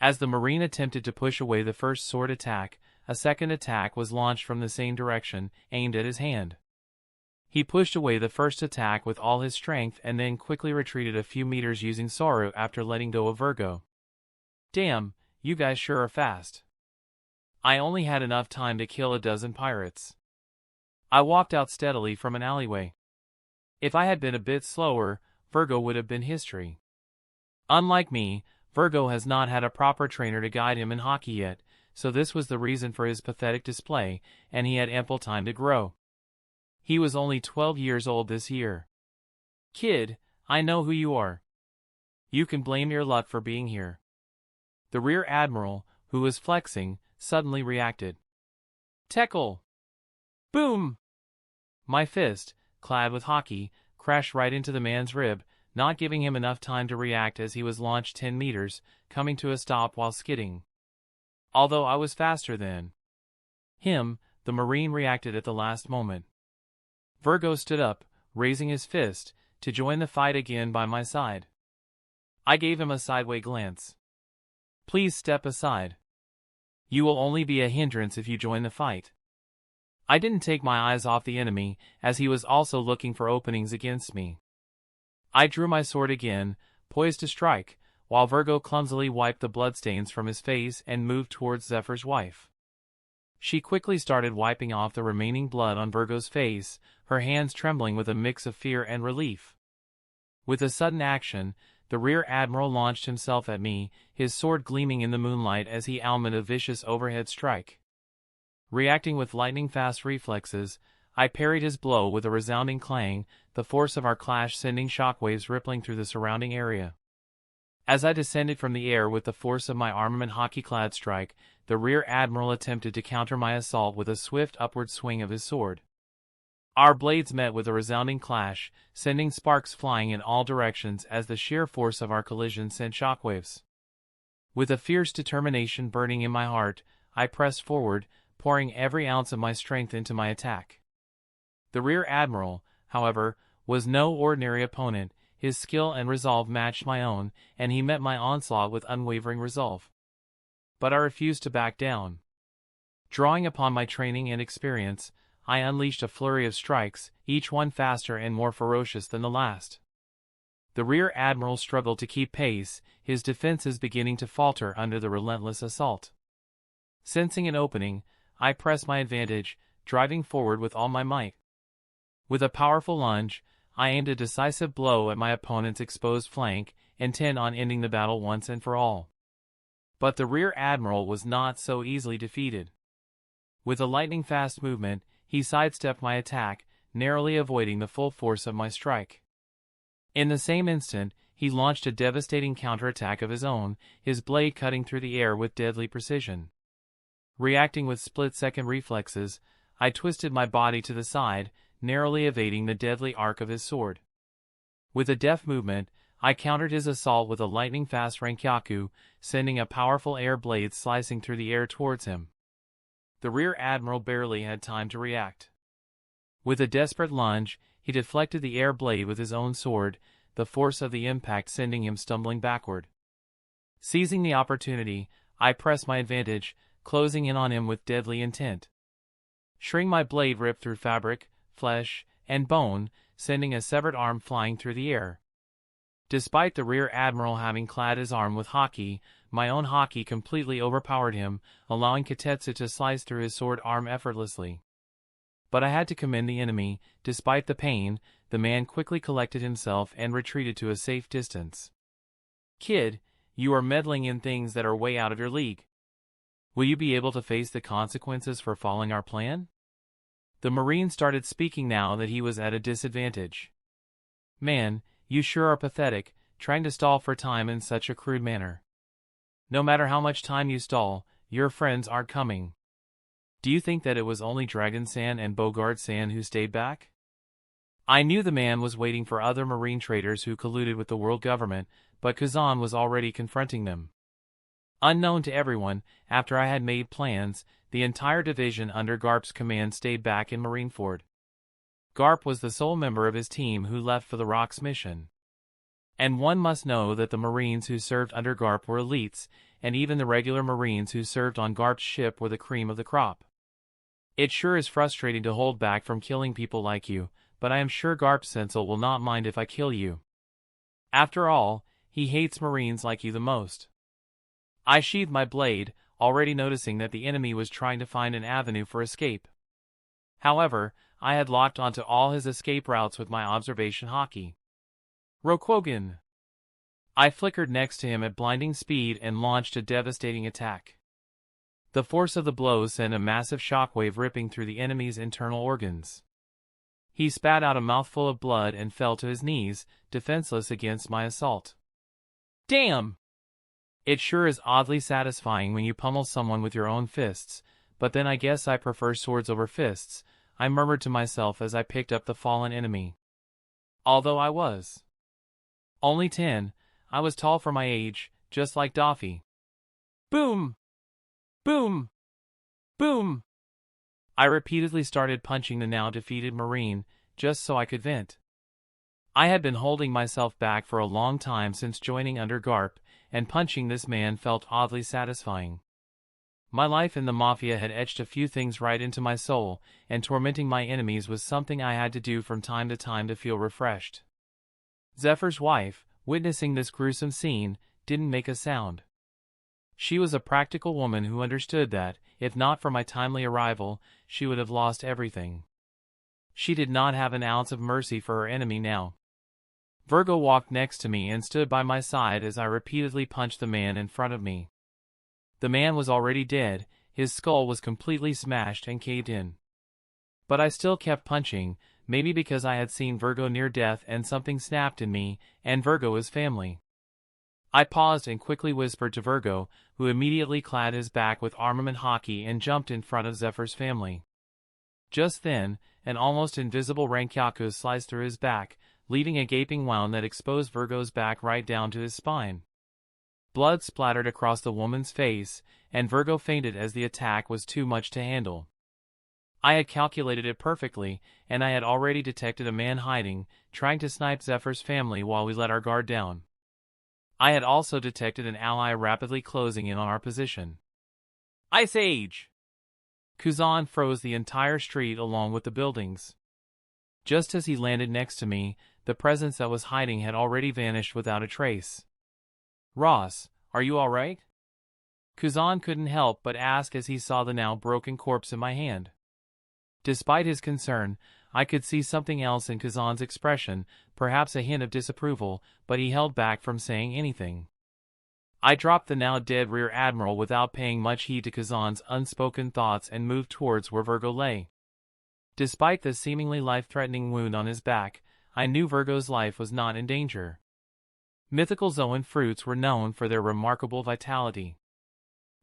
As the Marine attempted to push away the first sword attack, a second attack was launched from the same direction, aimed at his hand. He pushed away the first attack with all his strength and then quickly retreated a few meters using Soru after letting go of Virgo. Damn, you guys sure are fast. I only had enough time to kill a dozen pirates. I walked out steadily from an alleyway. If I had been a bit slower, Virgo would have been history. Unlike me, Virgo has not had a proper trainer to guide him in haki yet, so this was the reason for his pathetic display, and he had ample time to grow. He was only 12 years old this year. Kid, I know who you are. You can blame your luck for being here. The rear admiral, who was flexing, suddenly reacted. Teckle! Boom! My fist, clad with haki, crashed right into the man's rib, not giving him enough time to react as he was launched 10 meters, coming to a stop while skidding. Although I was faster than him, the Marine reacted at the last moment. Virgo stood up, raising his fist, to join the fight again by my side. I gave him a sideway glance. Please step aside. You will only be a hindrance if you join the fight. I didn't take my eyes off the enemy, as he was also looking for openings against me. I drew my sword again, poised to strike, while Virgo clumsily wiped the bloodstains from his face and moved towards Zephyr's wife. She quickly started wiping off the remaining blood on Virgo's face, her hands trembling with a mix of fear and relief. With a sudden action, the rear admiral launched himself at me, his sword gleaming in the moonlight as he aimed a vicious overhead strike. Reacting with lightning-fast reflexes, I parried his blow with a resounding clang, the force of our clash sending shockwaves rippling through the surrounding area. As I descended from the air with the force of my armament haki-clad strike, the rear admiral attempted to counter my assault with a swift upward swing of his sword. Our blades met with a resounding clash, sending sparks flying in all directions as the sheer force of our collision sent shockwaves. With a fierce determination burning in my heart, I pressed forward, pouring every ounce of my strength into my attack. The rear admiral, however, was no ordinary opponent. His skill and resolve matched my own, and he met my onslaught with unwavering resolve. But I refused to back down. Drawing upon my training and experience, I unleashed a flurry of strikes, each one faster and more ferocious than the last. The rear admiral struggled to keep pace, his defenses beginning to falter under the relentless assault. Sensing an opening, I pressed my advantage, driving forward with all my might. With a powerful lunge, I aimed a decisive blow at my opponent's exposed flank, intent on ending the battle once and for all. But the rear admiral was not so easily defeated. With a lightning-fast movement, he sidestepped my attack, narrowly avoiding the full force of my strike. In the same instant, he he launched a devastating counterattack of his own, his blade cutting through the air with deadly precision. Reacting with split-second reflexes, I twisted my body to the side, narrowly evading the deadly arc of his sword. With a deft movement, I countered his assault with a lightning-fast Rankyaku, sending a powerful air blade slicing through the air towards him. The rear admiral barely had time to react. With a desperate lunge, he deflected the air blade with his own sword, the force of the impact sending him stumbling backward. Seizing the opportunity, I pressed my advantage, closing in on him with deadly intent. Shring my blade ripped through fabric, flesh, and bone, sending a severed arm flying through the air. Despite the rear admiral having clad his arm with Haki, my own Haki completely overpowered him, allowing Kotetsu to slice through his sword arm effortlessly. But I had to commend the enemy. Despite the pain, the man quickly collected himself and retreated to a safe distance. "Kid, you are meddling in things that are way out of your league. Will you be able to face the consequences for following our plan?" The Marine started speaking now that he was at a disadvantage. "Man, you sure are pathetic, trying to stall for time in such a crude manner. No matter how much time you stall, your friends aren't coming. Do you think that it was only Dragon-san and Bogard-san who stayed back?" I knew the man was waiting for other Marine traders who colluded with the world government, but Kuzan was already confronting them. Unknown to everyone, after I had made plans, the entire division under Garp's command stayed back in Marineford. Garp was the sole member of his team who left for the Rock's mission. And one must know that the Marines who served under Garp were elites, and even the regular Marines who served on Garp's ship were the cream of the crop. It sure is frustrating to hold back from killing people like you, but I am sure Garp Sensel will not mind if I kill you. After all, he hates Marines like you the most. I sheathed my blade, already noticing that the enemy was trying to find an avenue for escape. However, I had locked onto all his escape routes with my observation Haki. "Rokwogen!" I flickered next to him at blinding speed and launched a devastating attack. The force of the blow sent a massive shockwave ripping through the enemy's internal organs. He spat out a mouthful of blood and fell to his knees, defenseless against my assault. "Damn! It sure is oddly satisfying when you pummel someone with your own fists, but then I guess I prefer swords over fists," I murmured to myself as I picked up the fallen enemy. Although I was only 10, I was tall for my age, just like Doffy. Boom! Boom! Boom! I repeatedly started punching the now defeated Marine, just so I could vent. I had been holding myself back for a long time since joining under Garp, and punching this man felt oddly satisfying. My life in the Mafia had etched a few things right into my soul, and tormenting my enemies was something I had to do from time to feel refreshed. Zephyr's wife, witnessing this gruesome scene, didn't make a sound. She was a practical woman who understood that, if not for my timely arrival, she would have lost everything. She did not have an ounce of mercy for her enemy now. Virgo walked next to me and stood by my side as I repeatedly punched the man in front of me. The man was already dead, his skull was completely smashed and caved in. But I still kept punching, maybe because I had seen Virgo near death and something snapped in me, and Virgo is family. I paused and quickly whispered to Virgo, who immediately clad his back with armament Haki and jumped in front of Zephyr's family. Just then, an almost invisible Rankyaku sliced through his back, leaving a gaping wound that exposed Virgo's back right down to his spine. Blood splattered across the woman's face, and Virgo fainted as the attack was too much to handle. I had calculated it perfectly, and I had already detected a man hiding, trying to snipe Zephyr's family while we let our guard down. I had also detected an ally rapidly closing in on our position. Ice Age! Kuzan froze the entire street along with the buildings. Just as he landed next to me, the presence that was hiding had already vanished without a trace. "Ross, are you all right?" Kuzan couldn't help but ask as he saw the now broken corpse in my hand. Despite his concern, I could see something else in Kuzan's expression, perhaps a hint of disapproval, but he held back from saying anything. I dropped the now dead rear admiral without paying much heed to Kuzan's unspoken thoughts and moved towards where Virgo lay. Despite the seemingly life-threatening wound on his back, I knew Virgo's life was not in danger. Mythical Zoan fruits were known for their remarkable vitality.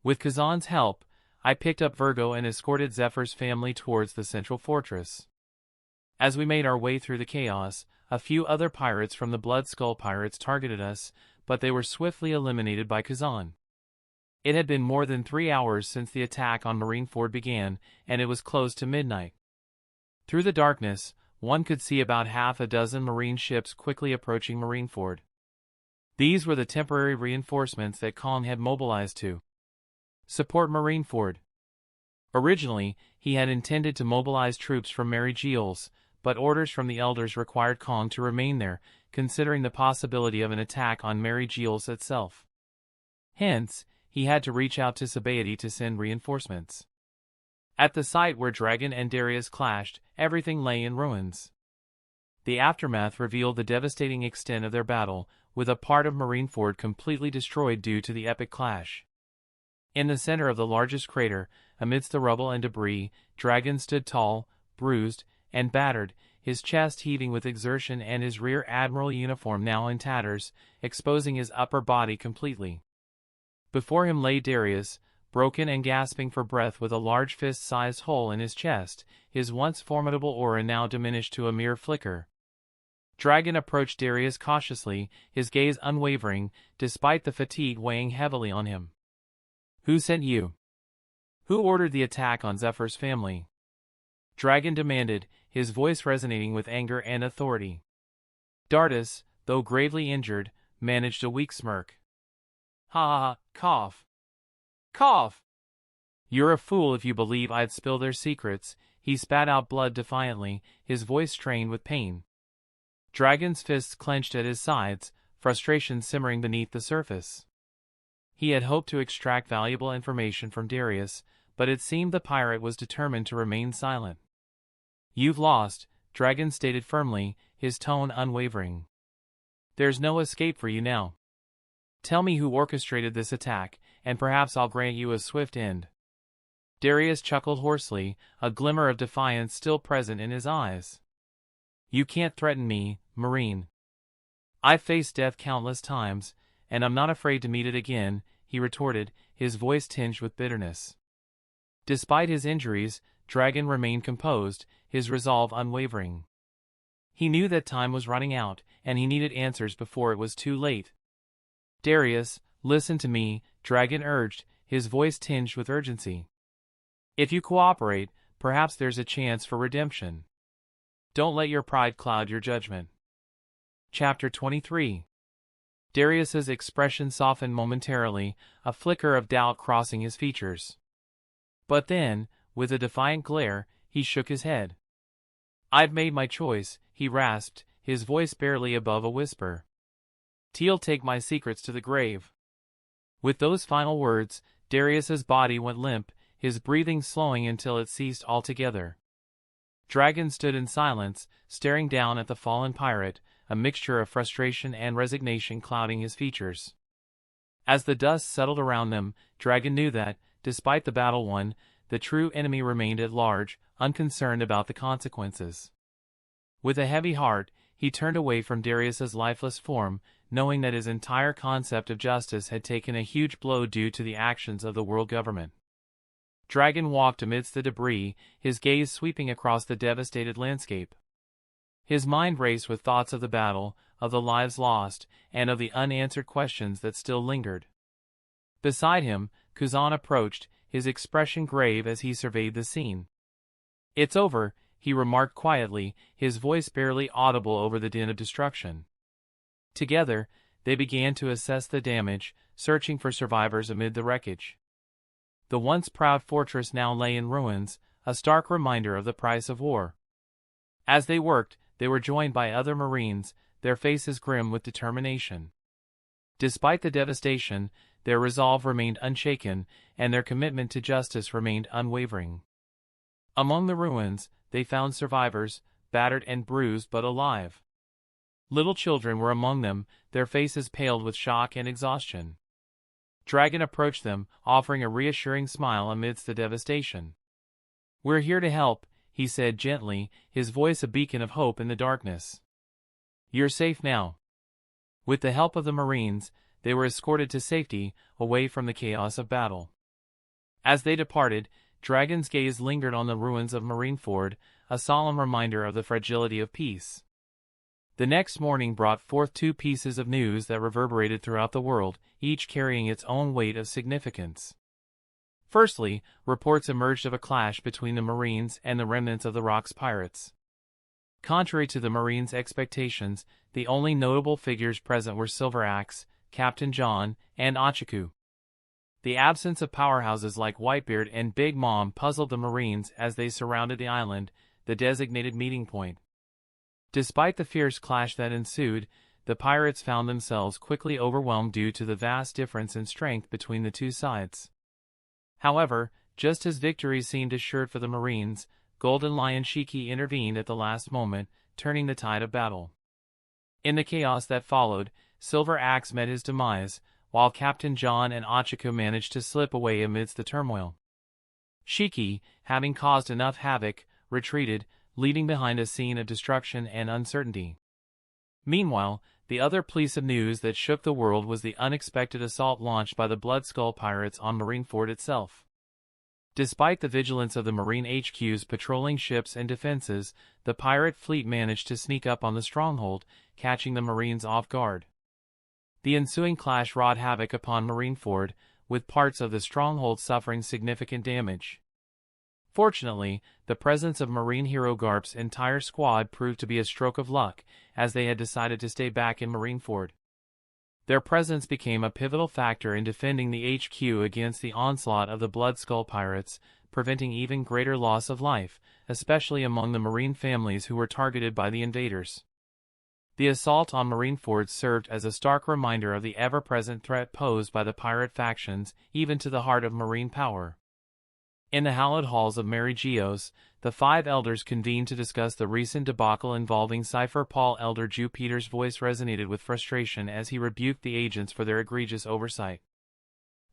With Kuzan's help, I picked up Virgo and escorted Zephyr's family towards the central fortress. As we made our way through the chaos, a few other pirates from the Bloodskull pirates targeted us, but they were swiftly eliminated by Kuzan. It had been more than 3 hours since the attack on Marineford began, and it was close to midnight. Through the darkness, one could see about half a dozen marine ships quickly approaching Marineford. These were the temporary reinforcements that Kong had mobilized to support Marineford. Originally, he had intended to mobilize troops from Mary Giles, but orders from the elders required Kong to remain there, considering the possibility of an attack on Mary Giles itself. Hence, he had to reach out to Sabaody to send reinforcements. At the site where Dragon and Darius clashed, everything lay in ruins. The aftermath revealed the devastating extent of their battle, with a part of Marineford completely destroyed due to the epic clash. In the center of the largest crater, amidst the rubble and debris, Dragon stood tall, bruised, and battered, his chest heaving with exertion and his rear admiral uniform now in tatters, exposing his upper body completely. Before him lay Darius, broken and gasping for breath with a large fist-sized hole in his chest, his once formidable aura now diminished to a mere flicker. Dragon approached Darius cautiously, his gaze unwavering, despite the fatigue weighing heavily on him. "Who sent you? Who ordered the attack on Zephyr's family?" Dragon demanded, his voice resonating with anger and authority. Darius, though gravely injured, managed a weak smirk. "Ha ha ha, cough. Cough! You're a fool if you believe I'd spill their secrets." He spat out blood defiantly, his voice strained with pain. Dragon's fists clenched at his sides, frustration simmering beneath the surface. He had hoped to extract valuable information from Darius, but it seemed the pirate was determined to remain silent. "You've lost," Dragon stated firmly, his tone unwavering. "There's no escape for you now. Tell me who orchestrated this attack, and perhaps I'll grant you a swift end." Darius chuckled hoarsely, a glimmer of defiance still present in his eyes. "You can't threaten me, Marine. I've faced death countless times, and I'm not afraid to meet it again," he retorted, his voice tinged with bitterness. Despite his injuries, Dragon remained composed, his resolve unwavering. He knew that time was running out, and he needed answers before it was too late. "Darius, listen to me," Dragon urged, his voice tinged with urgency. "If you cooperate, perhaps there's a chance for redemption. Don't let your pride cloud your judgment." Chapter 23. Darius's expression softened momentarily, a flicker of doubt crossing his features. But then, with a defiant glare, he shook his head. "I've made my choice," he rasped, his voice barely above a whisper. "Teal take my secrets to the grave." With those final words, Darius's body went limp, his breathing slowing until it ceased altogether. Dragon stood in silence, staring down at the fallen pirate, a mixture of frustration and resignation clouding his features. As the dust settled around them, Dragon knew that, despite the battle won, the true enemy remained at large, unconcerned about the consequences. With a heavy heart, he turned away from Darius's lifeless form, knowing that his entire concept of justice had taken a huge blow due to the actions of the world government. Dragon walked amidst the debris, his gaze sweeping across the devastated landscape. His mind raced with thoughts of the battle, of the lives lost, and of the unanswered questions that still lingered. Beside him, Kuzan approached, his expression grave as he surveyed the scene. "It's over," he remarked quietly, his voice barely audible over the din of destruction. Together, they began to assess the damage, searching for survivors amid the wreckage. The once proud fortress now lay in ruins, a stark reminder of the price of war. As they worked, they were joined by other Marines, their faces grim with determination. Despite the devastation, their resolve remained unshaken, and their commitment to justice remained unwavering. Among the ruins, they found survivors, battered and bruised but alive. Little children were among them, their faces paled with shock and exhaustion. Dragon approached them, offering a reassuring smile amidst the devastation. "We're here to help," he said gently, his voice a beacon of hope in the darkness. "You're safe now. With the help of the Marines, they were escorted to safety, away from the chaos of battle. As they departed, Dragon's gaze lingered on the ruins of Marineford, a solemn reminder of the fragility of peace. The next morning brought forth two pieces of news that reverberated throughout the world, each carrying its own weight of significance. Firstly, reports emerged of a clash between the Marines and the remnants of the Rock's pirates. Contrary to the Marines' expectations, the only notable figures present were Silver Axe, Captain John, and Achiku. The absence of powerhouses like Whitebeard and Big Mom puzzled the Marines as they surrounded the island, the designated meeting point. Despite the fierce clash that ensued, the pirates found themselves quickly overwhelmed due to the vast difference in strength between the two sides. However, just as victory seemed assured for the Marines, Golden Lion Shiki intervened at the last moment, turning the tide of battle. In the chaos that followed, Silver Axe met his demise, while Captain John and Achiku managed to slip away amidst the turmoil. Shiki, having caused enough havoc, retreated, leaving behind a scene of destruction and uncertainty. Meanwhile, the other piece of news that shook the world was the unexpected assault launched by the Bloodskull pirates on Marineford itself. Despite the vigilance of the Marine HQ's patrolling ships and defenses, the pirate fleet managed to sneak up on the stronghold, catching the Marines off guard. The ensuing clash wrought havoc upon Marineford, with parts of the stronghold suffering significant damage. Fortunately, the presence of Marine hero Garp's entire squad proved to be a stroke of luck, as they had decided to stay back in Marineford. Their presence became a pivotal factor in defending the HQ against the onslaught of the Bloodskull pirates, preventing even greater loss of life, especially among the Marine families who were targeted by the invaders. The assault on Marineford served as a stark reminder of the ever-present threat posed by the pirate factions, even to the heart of Marine power. In the hallowed halls of Mary Geos, the five elders convened to discuss the recent debacle involving Cypher Paul. Elder Jew Peter's voice resonated with frustration as he rebuked the agents for their egregious oversight.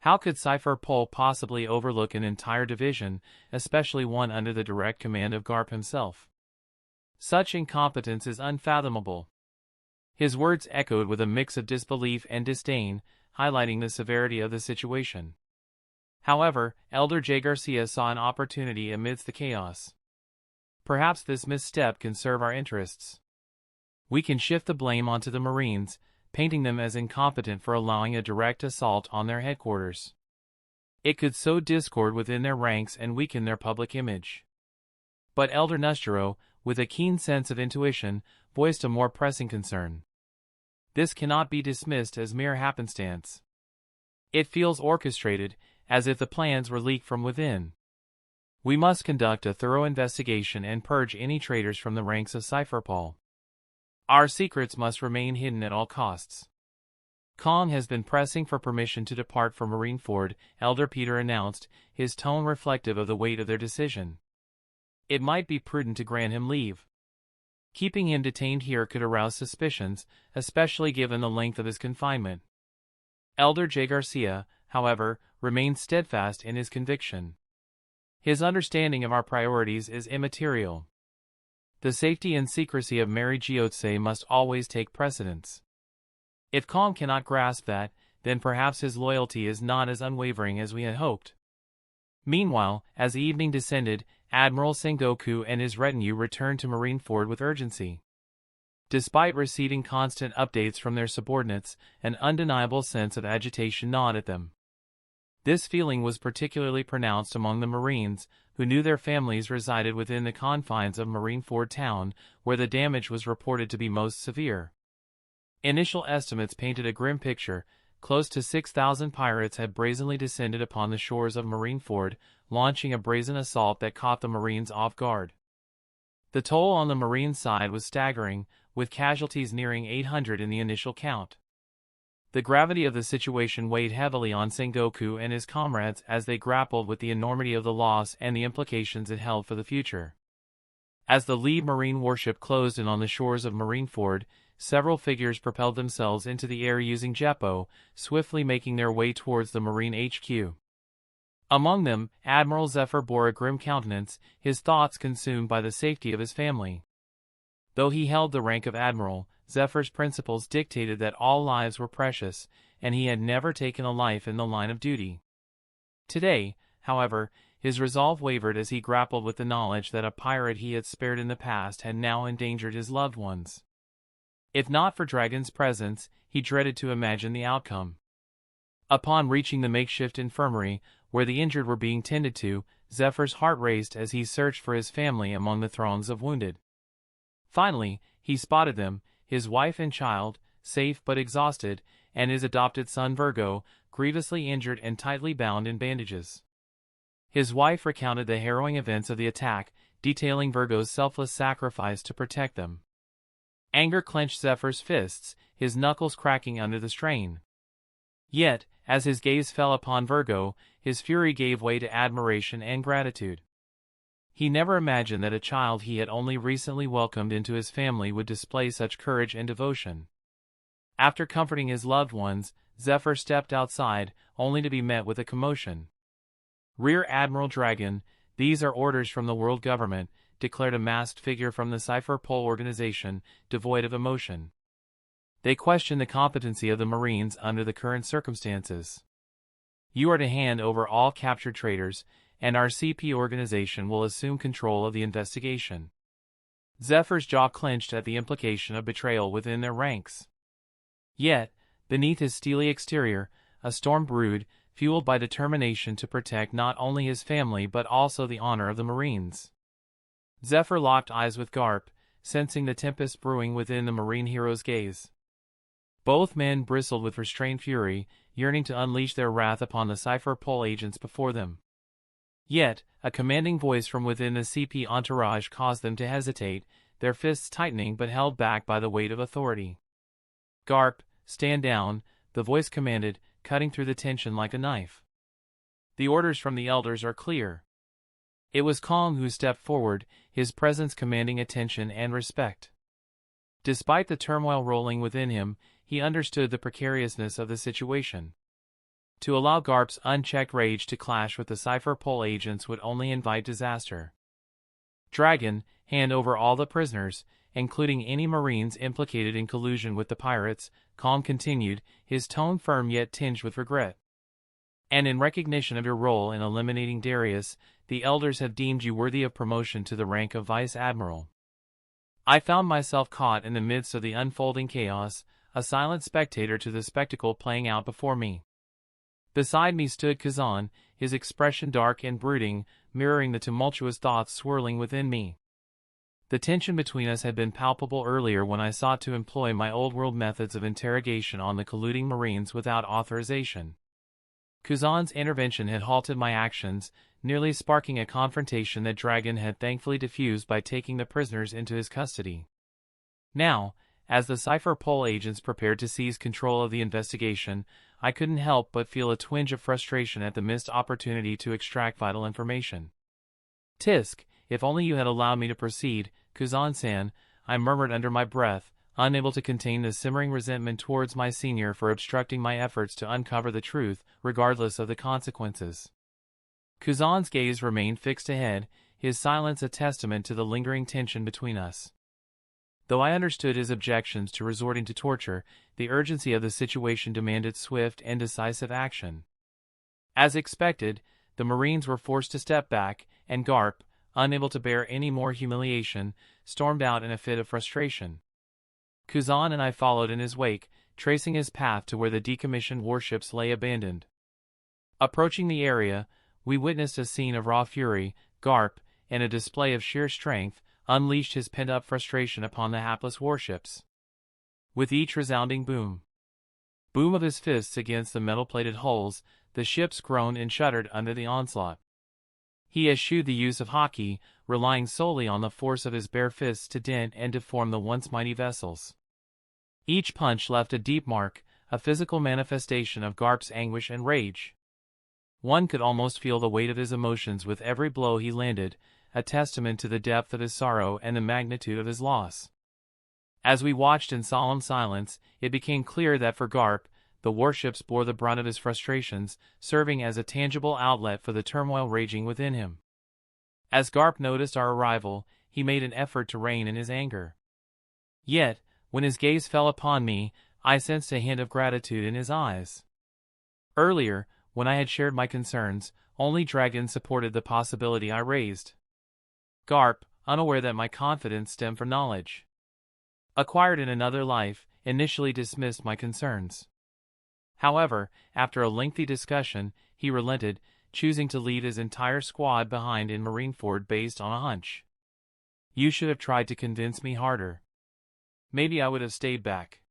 How could Cypher Paul possibly overlook an entire division, especially one under the direct command of Garp himself? Such incompetence is unfathomable. His words echoed with a mix of disbelief and disdain, highlighting the severity of the situation. However, Elder J. Garcia saw an opportunity amidst the chaos. Perhaps this misstep can serve our interests. We can shift the blame onto the Marines, painting them as incompetent for allowing a direct assault on their headquarters. It could sow discord within their ranks and weaken their public image. But Elder Nustero, with a keen sense of intuition, voiced a more pressing concern. This cannot be dismissed as mere happenstance. It feels orchestrated, as if the plans were leaked from within. We must conduct a thorough investigation and purge any traitors from the ranks of Cypher Paul. Our secrets must remain hidden at all costs. Kong has been pressing for permission to depart from Marineford, Elder Peter announced, his tone reflective of the weight of their decision. It might be prudent to grant him leave. Keeping him detained here could arouse suspicions, especially given the length of his confinement. Elder J. Garcia, however, remained steadfast in his conviction. His understanding of our priorities is immaterial. The safety and secrecy of Mary Geotse must always take precedence. If Kong cannot grasp that, then perhaps his loyalty is not as unwavering as we had hoped. Meanwhile, as evening descended, Admiral Sengoku and his retinue returned to Marineford with urgency. Despite receiving constant updates from their subordinates, an undeniable sense of agitation gnawed at them. This feeling was particularly pronounced among the Marines, who knew their families resided within the confines of Marineford town, where the damage was reported to be most severe. Initial estimates painted a grim picture. Close to 6,000 pirates had brazenly descended upon the shores of Marineford, launching a brazen assault that caught the Marines off guard. The toll on the Marine side was staggering, with casualties nearing 800 in the initial count. The gravity of the situation weighed heavily on Sengoku and his comrades as they grappled with the enormity of the loss and the implications it held for the future. As the lead Marine warship closed in on the shores of Marineford, several figures propelled themselves into the air using Jeppo, swiftly making their way towards the Marine HQ. Among them, Admiral Zephyr bore a grim countenance, his thoughts consumed by the safety of his family. Though he held the rank of admiral, Zephyr's principles dictated that all lives were precious, and he had never taken a life in the line of duty. Today, however, his resolve wavered as he grappled with the knowledge that a pirate he had spared in the past had now endangered his loved ones. If not for Dragon's presence, he dreaded to imagine the outcome. Upon reaching the makeshift infirmary, where the injured were being tended to, Zephyr's heart raced as he searched for his family among the throngs of wounded. Finally, he spotted them, his wife and child, safe but exhausted, and his adopted son Virgo, grievously injured and tightly bound in bandages. His wife recounted the harrowing events of the attack, detailing Virgo's selfless sacrifice to protect them. Anger clenched Zephyr's fists, his knuckles cracking under the strain. Yet, as his gaze fell upon Virgo, his fury gave way to admiration and gratitude. He never imagined that a child he had only recently welcomed into his family would display such courage and devotion. After comforting his loved ones, Zephyr stepped outside, only to be met with a commotion. Rear Admiral Dragon, these are orders from the world government, declared a masked figure from the Cipher Pole organization, devoid of emotion. They question the competency of the Marines under the current circumstances. You are to hand over all captured traitors, and our CP organization will assume control of the investigation. Zephyr's jaw clenched at the implication of betrayal within their ranks. Yet, beneath his steely exterior, a storm brewed, fueled by determination to protect not only his family but also the honor of the Marines. Zephyr locked eyes with Garp, sensing the tempest brewing within the Marine hero's gaze. Both men bristled with restrained fury, yearning to unleash their wrath upon the Cipher Pole agents before them. Yet, a commanding voice from within the CP entourage caused them to hesitate, their fists tightening but held back by the weight of authority. "Garp, stand down," the voice commanded, cutting through the tension like a knife. "The orders from the elders are clear." It was Kong who stepped forward, his presence commanding attention and respect. Despite the turmoil rolling within him, he understood the precariousness of the situation. To allow Garp's unchecked rage to clash with the Cipher Pole agents would only invite disaster. "Dragon, hand over all the prisoners, including any Marines implicated in collusion with the pirates," Kong continued, his tone firm yet tinged with regret. "And in recognition of your role in eliminating Darius, the elders have deemed you worthy of promotion to the rank of Vice Admiral." I found myself caught in the midst of the unfolding chaos, a silent spectator to the spectacle playing out before me. Beside me stood Kuzan, his expression dark and brooding, mirroring the tumultuous thoughts swirling within me. The tension between us had been palpable earlier when I sought to employ my old-world methods of interrogation on the colluding Marines without authorization. Kuzan's intervention had halted my actions, nearly sparking a confrontation that Dragon had thankfully diffused by taking the prisoners into his custody. Now, as the Cipher Pole agents prepared to seize control of the investigation, I couldn't help but feel a twinge of frustration at the missed opportunity to extract vital information. "Tisk, if only you had allowed me to proceed, Kuzan-san," I murmured under my breath, unable to contain the simmering resentment towards my senior for obstructing my efforts to uncover the truth, regardless of the consequences. Kuzan's gaze remained fixed ahead, his silence a testament to the lingering tension between us. Though I understood his objections to resorting to torture, the urgency of the situation demanded swift and decisive action. As expected, the Marines were forced to step back, and Garp, unable to bear any more humiliation, stormed out in a fit of frustration. Kuzan and I followed in his wake, tracing his path to where the decommissioned warships lay abandoned. Approaching the area, we witnessed a scene of raw fury. Garp, in a display of sheer strength, unleashed his pent-up frustration upon the hapless warships. With each resounding boom of his fists against the metal-plated hulls, the ships groaned and shuddered under the onslaught. He eschewed the use of Haki, relying solely on the force of his bare fists to dent and deform the once mighty vessels. Each punch left a deep mark, a physical manifestation of Garp's anguish and rage. One could almost feel the weight of his emotions with every blow he landed, a testament to the depth of his sorrow and the magnitude of his loss. As we watched in solemn silence, it became clear that for Garp, the warships bore the brunt of his frustrations, serving as a tangible outlet for the turmoil raging within him. As Garp noticed our arrival, he made an effort to rein in his anger. Yet, When his gaze fell upon me, I sensed a hint of gratitude in his eyes. Earlier, when I had shared my concerns, only Dragon supported the possibility I raised. Garp, unaware that my confidence stemmed from knowledge acquired in another life, initially dismissed my concerns. However, after a lengthy discussion, he relented, choosing to lead his entire squad behind in Marineford based on a hunch. You should have tried to convince me harder. Maybe I would have stayed back.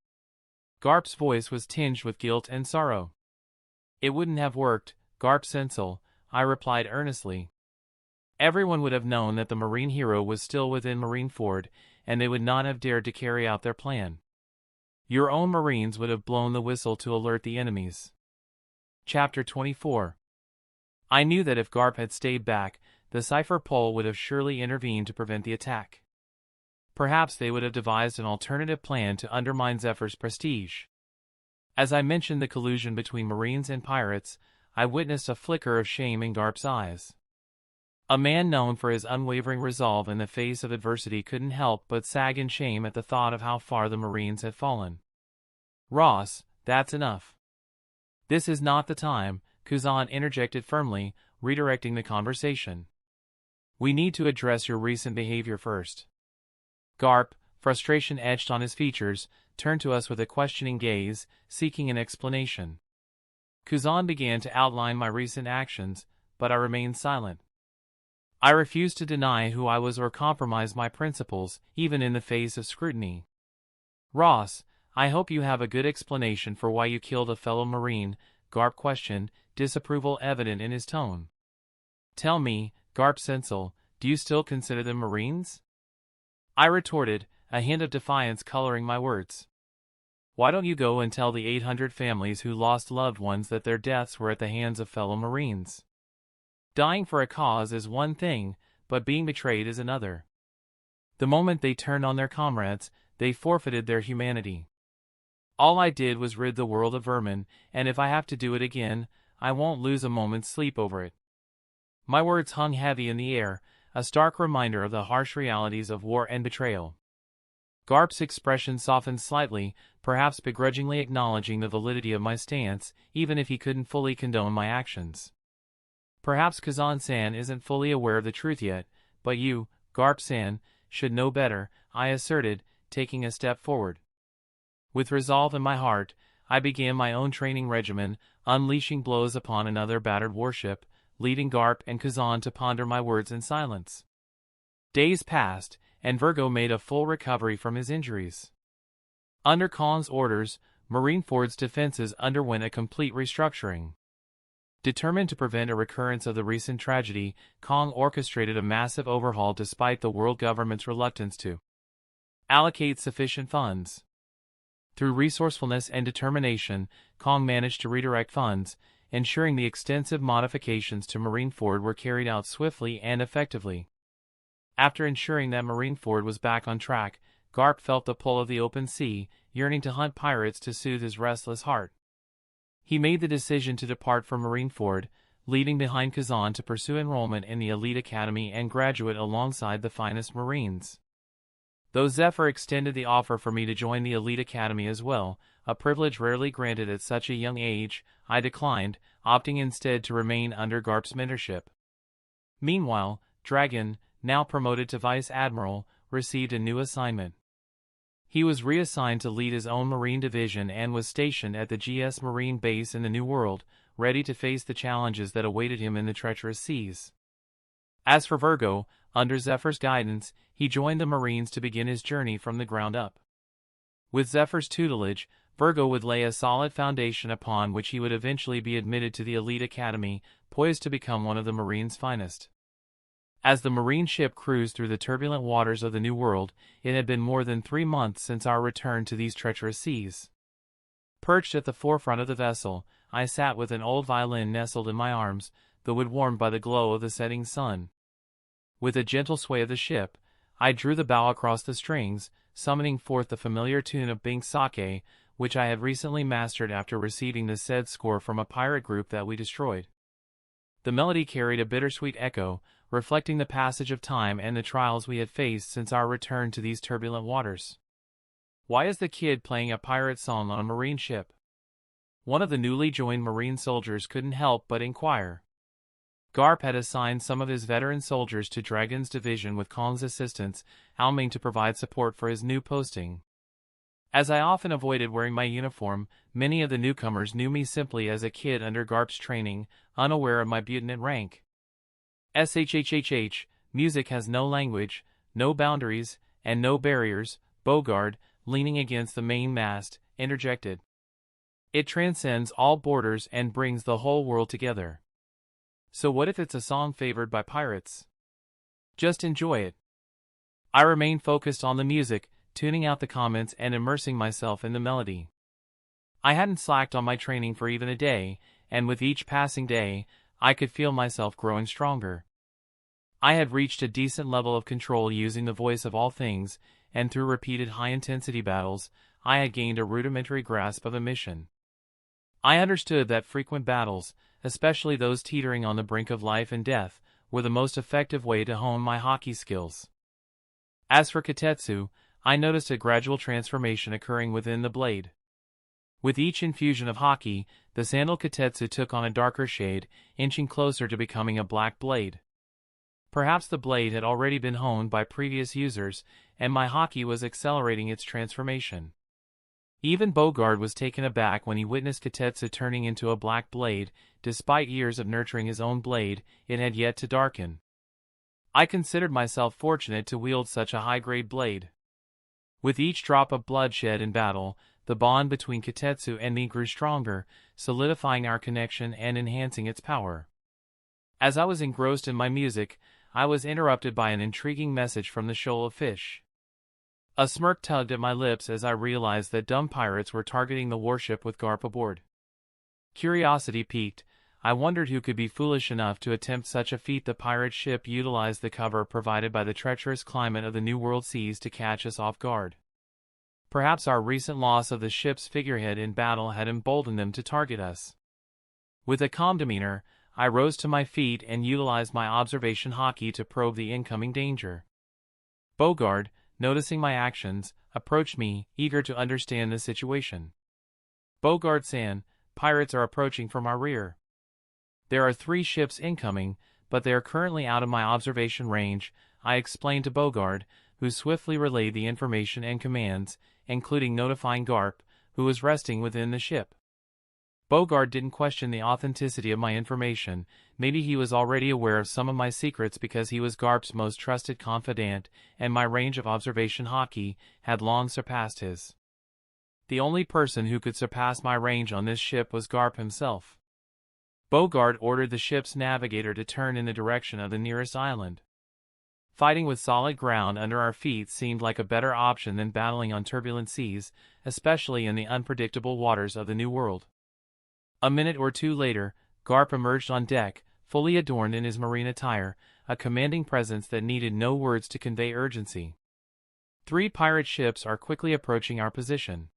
Garp's voice was tinged with guilt and sorrow. It wouldn't have worked, Garp Sensel, I replied earnestly. Everyone would have known that the marine hero was still within Marineford, and they would not have dared to carry out their plan. Your own marines would have blown the whistle to alert the enemies. Chapter 24. I knew that if Garp had stayed back, the Cypher Pole would have surely intervened to prevent the attack. Perhaps they would have devised an alternative plan to undermine Zephyr's prestige. As I mentioned the collusion between Marines and pirates, I witnessed a flicker of shame in Garp's eyes. A man known for his unwavering resolve in the face of adversity couldn't help but sag in shame at the thought of how far the Marines had fallen. Ross, that's enough. This is not the time, Kuzan interjected firmly, redirecting the conversation. We need to address your recent behavior first. Garp, frustration etched on his features, turned to us with a questioning gaze, seeking an explanation. Kuzan began to outline my recent actions, but I remained silent. I refused to deny who I was or compromise my principles, even in the face of scrutiny. Ross, I hope you have a good explanation for why you killed a fellow Marine, Garp questioned, disapproval evident in his tone. Tell me, Garp Sensel, do you still consider them Marines? I retorted, a hint of defiance coloring my words. Why don't you go and tell the 800 families who lost loved ones that their deaths were at the hands of fellow Marines? Dying for a cause is one thing, but being betrayed is another. The moment they turned on their comrades, they forfeited their humanity. All I did was rid the world of vermin, and if I have to do it again, I won't lose a moment's sleep over it. My words hung heavy in the air, a stark reminder of the harsh realities of war and betrayal. Garp's expression softened slightly, perhaps begrudgingly acknowledging the validity of my stance, even if he couldn't fully condone my actions. Perhaps Kazan-san isn't fully aware of the truth yet, but you, Garp-san, should know better, I asserted, taking a step forward. With resolve in my heart, I began my own training regimen, unleashing blows upon another battered warship, leading Garp and Kuzan to ponder my words in silence. Days passed, and Virgo made a full recovery from his injuries. Under Khan's orders, Marineford's defenses underwent a complete restructuring. Determined to prevent a recurrence of the recent tragedy, Kong orchestrated a massive overhaul despite the world government's reluctance to allocate sufficient funds. Through resourcefulness and determination, Kong managed to redirect funds, ensuring the extensive modifications to Marineford were carried out swiftly and effectively. After ensuring that Marineford was back on track, Garp felt the pull of the open sea, yearning to hunt pirates to soothe his restless heart. He made the decision to depart from Marineford, leaving behind Kazan to pursue enrollment in the elite academy and graduate alongside the finest Marines. Though Zephyr extended the offer for me to join the elite academy as well, a privilege rarely granted at such a young age, I declined, opting instead to remain under Garp's mentorship. Meanwhile, Dragon, now promoted to Vice Admiral, received a new assignment. He was reassigned to lead his own Marine division and was stationed at the GS Marine base in the New World, ready to face the challenges that awaited him in the treacherous seas. As for Virgo, under Zephyr's guidance, he joined the Marines to begin his journey from the ground up. With Zephyr's tutelage, Virgo would lay a solid foundation upon which he would eventually be admitted to the elite academy, poised to become one of the Marines' finest. As the Marine ship cruised through the turbulent waters of the New World, it had been more than 3 months since our return to these treacherous seas. Perched at the forefront of the vessel, I sat with an old violin nestled in my arms, the wood warmed by the glow of the setting sun. With a gentle sway of the ship, I drew the bow across the strings, summoning forth the familiar tune of Donquixote, which I had recently mastered after receiving the said score from a pirate group that we destroyed. The melody carried a bittersweet echo, reflecting the passage of time and the trials we had faced since our return to these turbulent waters. Why is the kid playing a pirate song on a marine ship? One of the newly joined marine soldiers couldn't help but inquire. Garp had assigned some of his veteran soldiers to Dragon's division with Kong's assistance, Alming to provide support for his new posting. As I often avoided wearing my uniform, many of the newcomers knew me simply as a kid under Garp's training, unaware of my butinant rank. SHHHH, music has no language, no boundaries, and no barriers, Bogard, leaning against the main mast, interjected. It transcends all borders and brings the whole world together. So what if it's a song favored by pirates? Just enjoy it. I remained focused on the music, tuning out the comments and immersing myself in the melody. I hadn't slacked on my training for even a day, and with each passing day, I could feel myself growing stronger. I had reached a decent level of control using the voice of all things, and through repeated high-intensity battles, I had gained a rudimentary grasp of a mission. I understood that frequent battles, especially those teetering on the brink of life and death, were the most effective way to hone my Haki skills. As for Kitetsu, I noticed a gradual transformation occurring within the blade. With each infusion of Haki, the sandal Kitetsu took on a darker shade, inching closer to becoming a black blade. Perhaps the blade had already been honed by previous users, and my Haki was accelerating its transformation. Even Bogard was taken aback when he witnessed Kitetsu turning into a black blade. Despite years of nurturing his own blade, it had yet to darken. I considered myself fortunate to wield such a high-grade blade. With each drop of bloodshed in battle, the bond between Kitetsu and me grew stronger, solidifying our connection and enhancing its power. As I was engrossed in my music, I was interrupted by an intriguing message from the shoal of fish. A smirk tugged at my lips as I realized that dumb pirates were targeting the warship with Garp aboard. Curiosity piqued, I wondered who could be foolish enough to attempt such a feat. The pirate ship utilized the cover provided by the treacherous climate of the New World seas to catch us off guard. Perhaps our recent loss of the ship's figurehead in battle had emboldened them to target us. With a calm demeanor, I rose to my feet and utilized my observation Haki to probe the incoming danger. Bogard, noticing my actions, approached me, eager to understand the situation. Bogard-san, pirates are approaching from our rear. There are 3 ships incoming, but they are currently out of my observation range, I explained to Bogard, who swiftly relayed the information and commands, including notifying Garp, who was resting within the ship. Bogard didn't question the authenticity of my information. Maybe he was already aware of some of my secrets because he was Garp's most trusted confidant, and my range of observation Haki had long surpassed his. The only person who could surpass my range on this ship was Garp himself. Bogard ordered the ship's navigator to turn in the direction of the nearest island. Fighting with solid ground under our feet seemed like a better option than battling on turbulent seas, especially in the unpredictable waters of the New World. A minute or two later, Garp emerged on deck, fully adorned in his marine attire, a commanding presence that needed no words to convey urgency. 3 pirate ships are quickly approaching our position.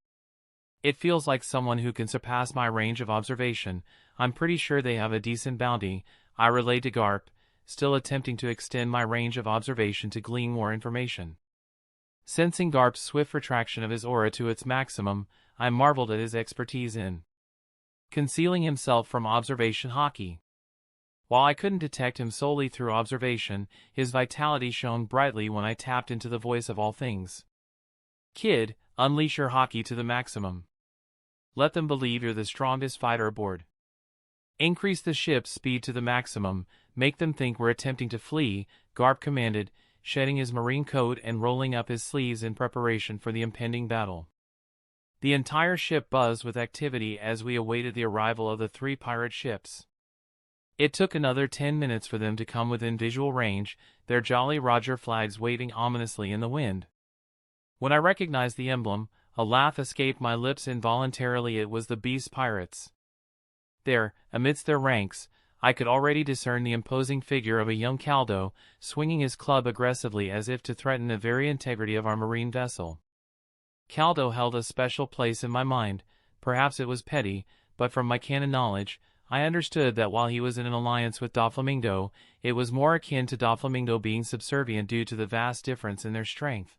It feels like someone who can surpass my range of observation. I'm pretty sure they have a decent bounty, I relayed to Garp, still attempting to extend my range of observation to glean more information. Sensing Garp's swift retraction of his aura to its maximum, I marveled at his expertise in concealing himself from observation Haki. While I couldn't detect him solely through observation, his vitality shone brightly when I tapped into the voice of all things. Kid, unleash your Haki to the maximum. Let them believe you're the strongest fighter aboard. Increase the ship's speed to the maximum, make them think we're attempting to flee, Garp commanded, shedding his marine coat and rolling up his sleeves in preparation for the impending battle. The entire ship buzzed with activity as we awaited the arrival of the 3 pirate ships. It took another 10 minutes for them to come within visual range, their Jolly Roger flags waving ominously in the wind. When I recognized the emblem, a laugh escaped my lips involuntarily. It was the Beast Pirates. There, amidst their ranks, I could already discern the imposing figure of a young Kaido, swinging his club aggressively as if to threaten the very integrity of our marine vessel. Kaido held a special place in my mind. Perhaps it was petty, but from my canon knowledge, I understood that while he was in an alliance with Doflamingo, it was more akin to Doflamingo being subservient due to the vast difference in their strength.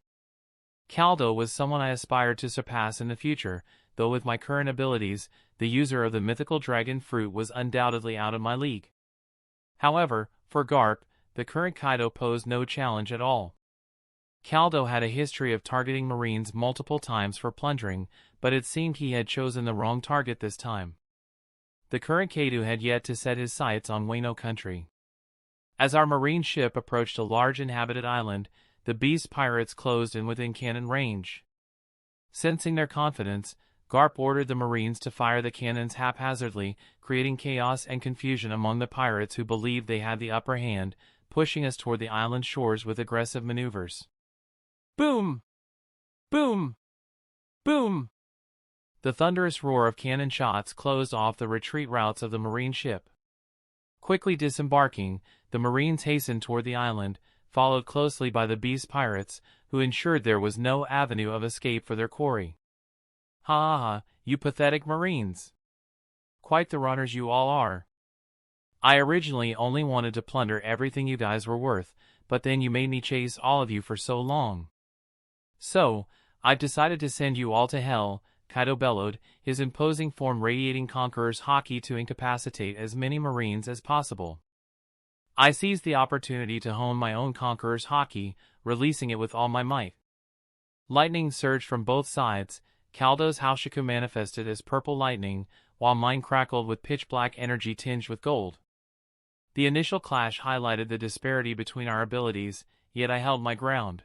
Kaido was someone I aspired to surpass in the future, though with my current abilities, the user of the mythical dragon fruit was undoubtedly out of my league. However, for Garp, the current Kaido posed no challenge at all. Kaido had a history of targeting Marines multiple times for plundering, but it seemed he had chosen the wrong target this time. The current Kaido had yet to set his sights on Wano country. As our Marine ship approached a large inhabited island, the beast pirates closed in within cannon range. Sensing their confidence, Garp ordered the Marines to fire the cannons haphazardly, creating chaos and confusion among the pirates who believed they had the upper hand, pushing us toward the island shores with aggressive maneuvers. Boom! Boom! Boom! The thunderous roar of cannon shots closed off the retreat routes of the Marine ship. Quickly disembarking, the Marines hastened toward the island, followed closely by the beast pirates, who ensured there was no avenue of escape for their quarry. Ha ha ha, you pathetic Marines! Quite the runners you all are. I originally only wanted to plunder everything you guys were worth, but then you made me chase all of you for so long. So, I've decided to send you all to hell, Kaido bellowed, his imposing form radiating Conqueror's Haki to incapacitate as many Marines as possible. I seized the opportunity to hone my own Conqueror's Haki, releasing it with all my might. Lightning surged from both sides. Kaido's Haushiku manifested as purple lightning, while mine crackled with pitch-black energy tinged with gold. The initial clash highlighted the disparity between our abilities, yet I held my ground.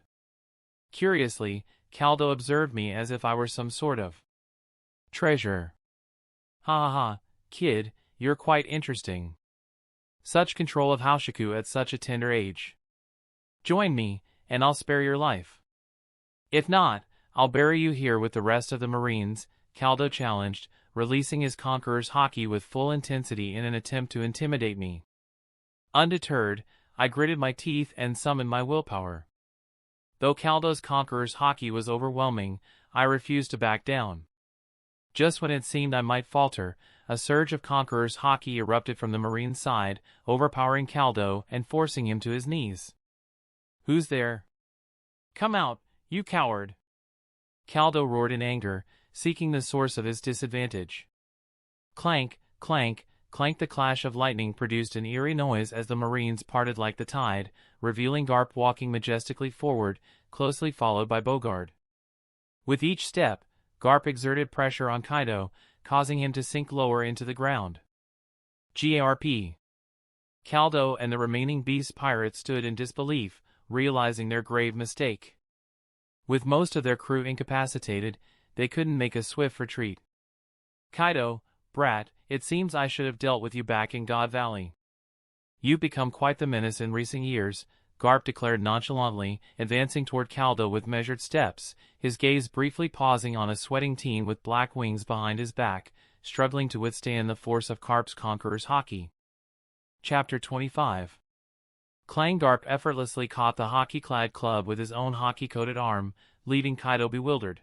Curiously, Kaido observed me as if I were some sort of treasure. Ha ha ha, kid, you're quite interesting. Such control of Haushiku at such a tender age. Join me, and I'll spare your life. If not, I'll bury you here with the rest of the Marines, Kaido challenged, releasing his Conqueror's Haki with full intensity in an attempt to intimidate me. Undeterred, I gritted my teeth and summoned my willpower. Though Kaido's Conqueror's Haki was overwhelming, I refused to back down. Just when it seemed I might falter, a surge of Conqueror's Haki erupted from the Marine side, overpowering Kaido and forcing him to his knees. Who's there? Come out, you coward! Kaido roared in anger, seeking the source of his disadvantage. Clank, clank, clank. The clash of lightning produced an eerie noise as the Marines parted like the tide, revealing Garp walking majestically forward, closely followed by Bogard. With each step, Garp exerted pressure on Kaido, causing him to sink lower into the ground. Garp. Kaido and the remaining beast pirates stood in disbelief, realizing their grave mistake. With most of their crew incapacitated, they couldn't make a swift retreat. Kaido, brat, it seems I should have dealt with you back in God Valley. You've become quite the menace in recent years, Garp declared nonchalantly, advancing toward Kaido with measured steps, his gaze briefly pausing on a sweating teen with black wings behind his back, struggling to withstand the force of Garp's Conqueror's Haki. Chapter 25. Clang. Garp effortlessly caught the Haki-clad club with his own Haki-coated arm, leaving Kaido bewildered.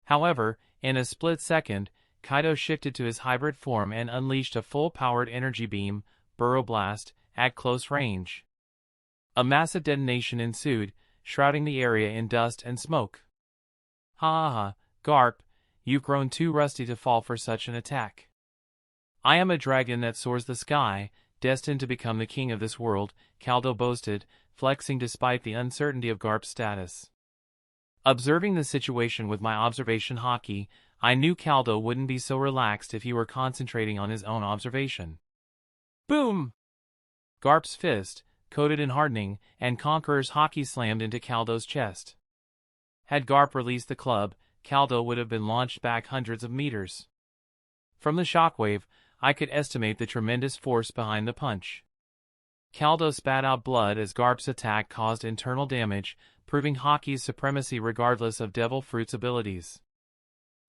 However, in a split second, Kaido shifted to his hybrid form and unleashed a full-powered energy beam, Burrow Blast, at close range. A massive detonation ensued, shrouding the area in dust and smoke. Ha ha ha, Garp, you've grown too rusty to fall for such an attack. I am a dragon that soars the sky, destined to become the king of this world, Kaido boasted, flexing despite the uncertainty of Garp's status. Observing the situation with my observation Haki, I knew Kaido wouldn't be so relaxed if he were concentrating on his own observation. Boom! Garp's fist, coated in hardening, and Conqueror's Haki slammed into Kaido's chest. Had Garp released the club, Kaido would have been launched back hundreds of meters. From the shockwave, I could estimate the tremendous force behind the punch. Kaido spat out blood as Garp's attack caused internal damage, proving Haki's supremacy regardless of Devil Fruit's abilities.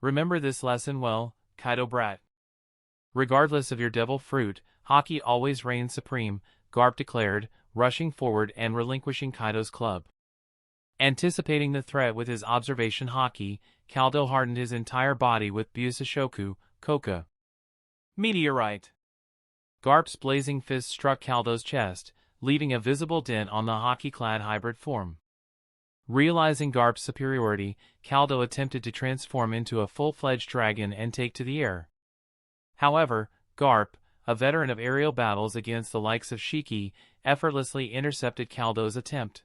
Remember this lesson well, Kaido brat. Regardless of your Devil Fruit, Haki always reigns supreme, Garp declared, rushing forward and relinquishing Kaido's club. Anticipating the threat with his observation Haki, Kaido hardened his entire body with Busashoku, Koka. Meteorite. Garp's blazing fist struck Kaido's chest, leaving a visible dent on the Haki-clad hybrid form. Realizing Garp's superiority, Kaido attempted to transform into a full-fledged dragon and take to the air. However, Garp, a veteran of aerial battles against the likes of Haki, effortlessly intercepted Kaido's attempt.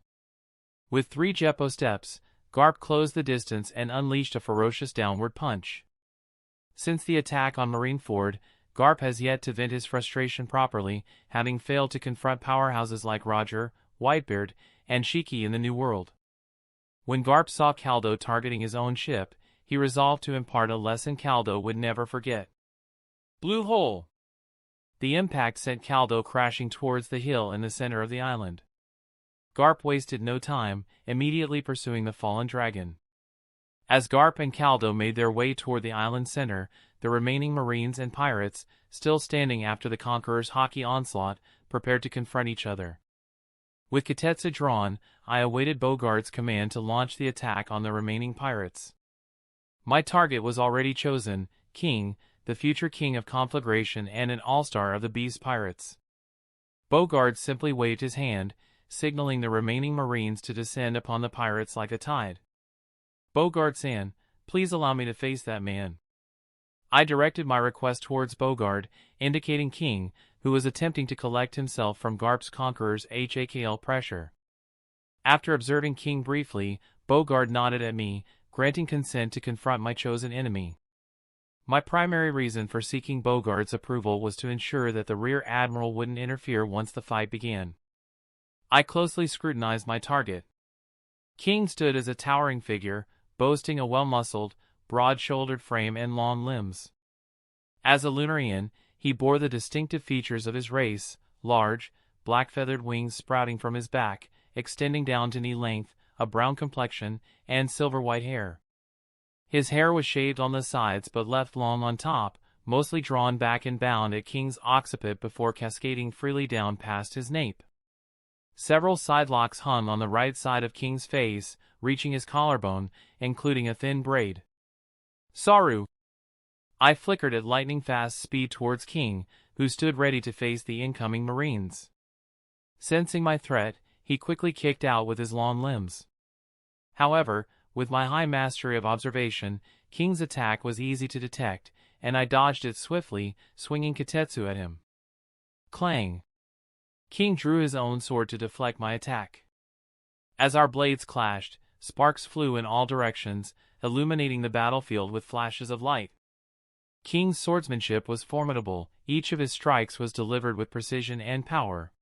With 3 Jeppo steps, Garp closed the distance and unleashed a ferocious downward punch. Since the attack on Marineford, Garp has yet to vent his frustration properly, having failed to confront powerhouses like Roger, Whitebeard, and Haki in the New World. When Garp saw Kaido targeting his own ship, he resolved to impart a lesson Kaido would never forget. Blue hole! The impact sent Kaido crashing towards the hill in the center of the island. Garp wasted no time, immediately pursuing the fallen dragon. As Garp and Kaido made their way toward the island center, the remaining marines and pirates, still standing after the conqueror's Haki onslaught, prepared to confront each other. With Kitetsu drawn, I awaited Bogart's command to launch the attack on the remaining pirates. My target was already chosen, King, the future king of conflagration and an all-star of the Beast Pirates. Bogart simply waved his hand, signaling the remaining marines to descend upon the pirates like a tide. Bogart-san, please allow me to face that man. I directed my request towards Bogart, indicating King, who was attempting to collect himself from Garp's conqueror's HAKL pressure. After observing King briefly, Bogart nodded at me, granting consent to confront my chosen enemy. My primary reason for seeking Bogart's approval was to ensure that the Rear Admiral wouldn't interfere once the fight began. I closely scrutinized my target. King stood as a towering figure, boasting a well-muscled, broad-shouldered frame and long limbs. As a Lunarian, he bore the distinctive features of his race, large, black-feathered wings sprouting from his back, extending down to knee length, a brown complexion, and silver-white hair. His hair was shaved on the sides but left long on top, mostly drawn back and bound at King's occiput before cascading freely down past his nape. Several sidelocks hung on the right side of King's face, reaching his collarbone, including a thin braid. Saru! I flickered at lightning-fast speed towards King, who stood ready to face the incoming marines. Sensing my threat, he quickly kicked out with his long limbs. However, with my high mastery of observation, King's attack was easy to detect, and I dodged it swiftly, swinging Kitetsu at him. Clang! King drew his own sword to deflect my attack. As our blades clashed, sparks flew in all directions, illuminating the battlefield with flashes of light. King's swordsmanship was formidable, each of his strikes was delivered with precision and power.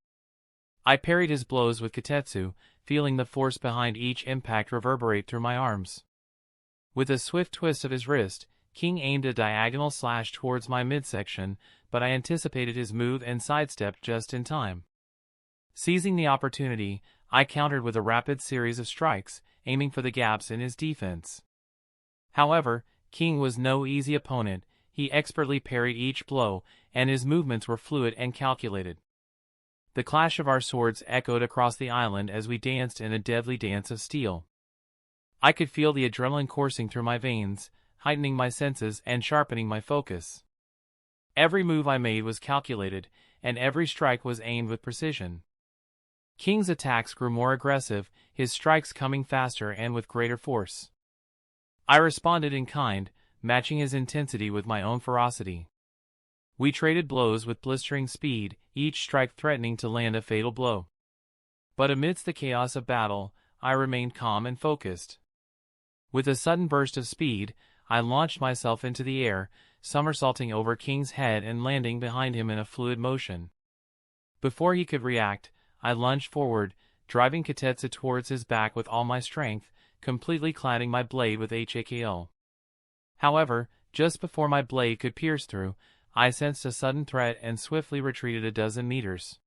I parried his blows with Kitetsu, feeling the force behind each impact reverberate through my arms. With a swift twist of his wrist, King aimed a diagonal slash towards my midsection, but I anticipated his move and sidestepped just in time. Seizing the opportunity, I countered with a rapid series of strikes, aiming for the gaps in his defense. However, King was no easy opponent, he expertly parried each blow, and his movements were fluid and calculated. The clash of our swords echoed across the island as we danced in a deadly dance of steel. I could feel the adrenaline coursing through my veins, heightening my senses and sharpening my focus. Every move I made was calculated, and every strike was aimed with precision. King's attacks grew more aggressive, his strikes coming faster and with greater force. I responded in kind, matching his intensity with my own ferocity. We traded blows with blistering speed, each strike threatening to land a fatal blow. But amidst the chaos of battle, I remained calm and focused. With a sudden burst of speed, I launched myself into the air, somersaulting over King's head and landing behind him in a fluid motion. Before he could react, I lunged forward, driving Kitetsu towards his back with all my strength, completely cladding my blade with HAKL. However, just before my blade could pierce through, I sensed a sudden threat and swiftly retreated a dozen meters.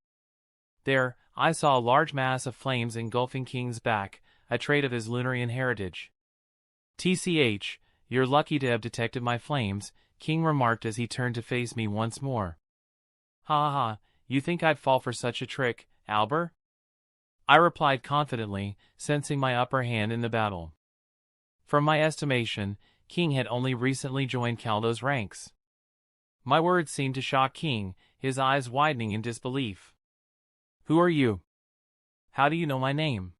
There, I saw a large mass of flames engulfing King's back, a trait of his Lunarian heritage. "TCH, you're lucky to have detected my flames," King remarked as he turned to face me once more. "Ha ha, you think I'd fall for such a trick, Albert?" I replied confidently, sensing my upper hand in the battle. From my estimation, King had only recently joined Kaido's ranks. My words seemed to shock King, his eyes widening in disbelief. "Who are you? How do you know my name?"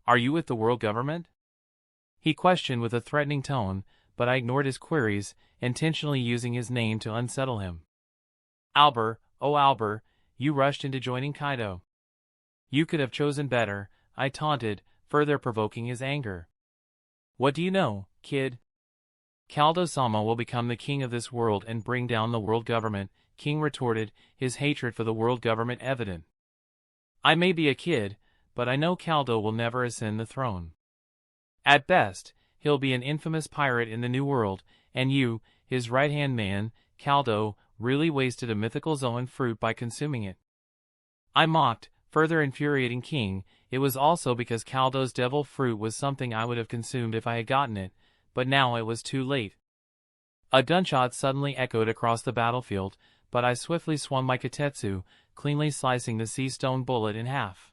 Are you with the world government? He questioned with a threatening tone, but I ignored his queries, intentionally using his name to unsettle him. Albert, oh Albert, you rushed into joining Kaido. You could have chosen better, I taunted, further provoking his anger. What do you know, kid? Kaido-sama will become the king of this world and bring down the world government, King retorted, his hatred for the world government evident. I may be a kid, but I know Kaido will never ascend the throne. At best, he'll be an infamous pirate in the New World, and you, his right-hand man, Kaido, really wasted a mythical Zoan fruit by consuming it. I mocked, further infuriating King. It was also because Kaido's devil fruit was something I would have consumed if I had gotten it, but now it was too late. A gunshot suddenly echoed across the battlefield, but I swiftly swung my kitetsu, cleanly slicing the sea stone bullet in half.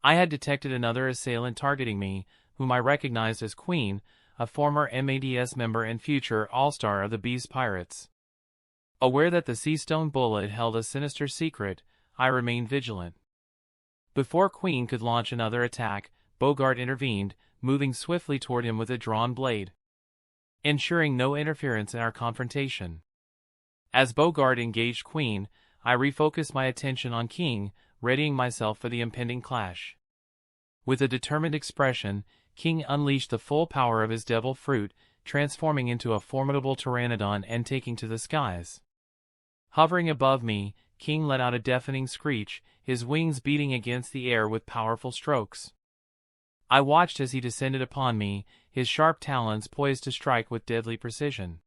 I had detected another assailant targeting me, whom I recognized as Queen, a former MADS member and future all-star of the Beast Pirates. Aware that the sea stone bullet held a sinister secret, I remained vigilant. Before Queen could launch another attack, Bogart intervened, moving swiftly toward him with a drawn blade, ensuring no interference in our confrontation. As Bogart engaged Queen, I refocused my attention on King, readying myself for the impending clash. With a determined expression, King unleashed the full power of his devil fruit, transforming into a formidable pteranodon and taking to the skies. Hovering above me, King let out a deafening screech, his wings beating against the air with powerful strokes. I watched as he descended upon me, his sharp talons poised to strike with deadly precision.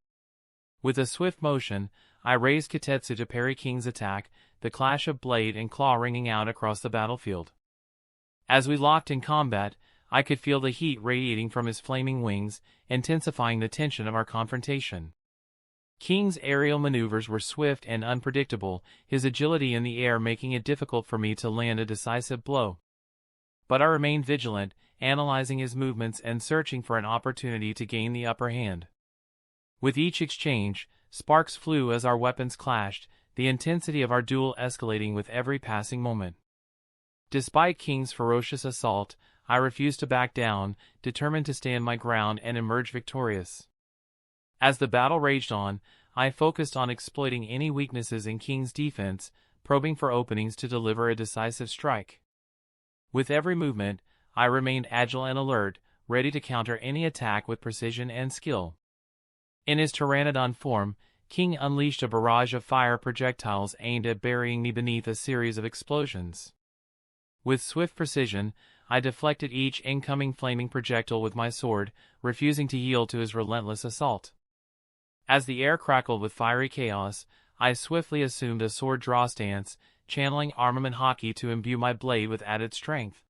With a swift motion, I raised Kitetsu to parry King's attack, the clash of blade and claw ringing out across the battlefield. As we locked in combat, I could feel the heat radiating from his flaming wings, intensifying the tension of our confrontation. King's aerial maneuvers were swift and unpredictable, his agility in the air making it difficult for me to land a decisive blow. But I remained vigilant, analyzing his movements and searching for an opportunity to gain the upper hand. With each exchange, sparks flew as our weapons clashed, the intensity of our duel escalating with every passing moment. Despite King's ferocious assault, I refused to back down, determined to stand my ground and emerge victorious. As the battle raged on, I focused on exploiting any weaknesses in King's defense, probing for openings to deliver a decisive strike. With every movement, I remained agile and alert, ready to counter any attack with precision and skill. In his pteranodon form, King unleashed a barrage of fire projectiles aimed at burying me beneath a series of explosions. With swift precision, I deflected each incoming flaming projectile with my sword, refusing to yield to his relentless assault. As the air crackled with fiery chaos, I swiftly assumed a sword draw stance, channeling armament Haki to imbue my blade with added strength.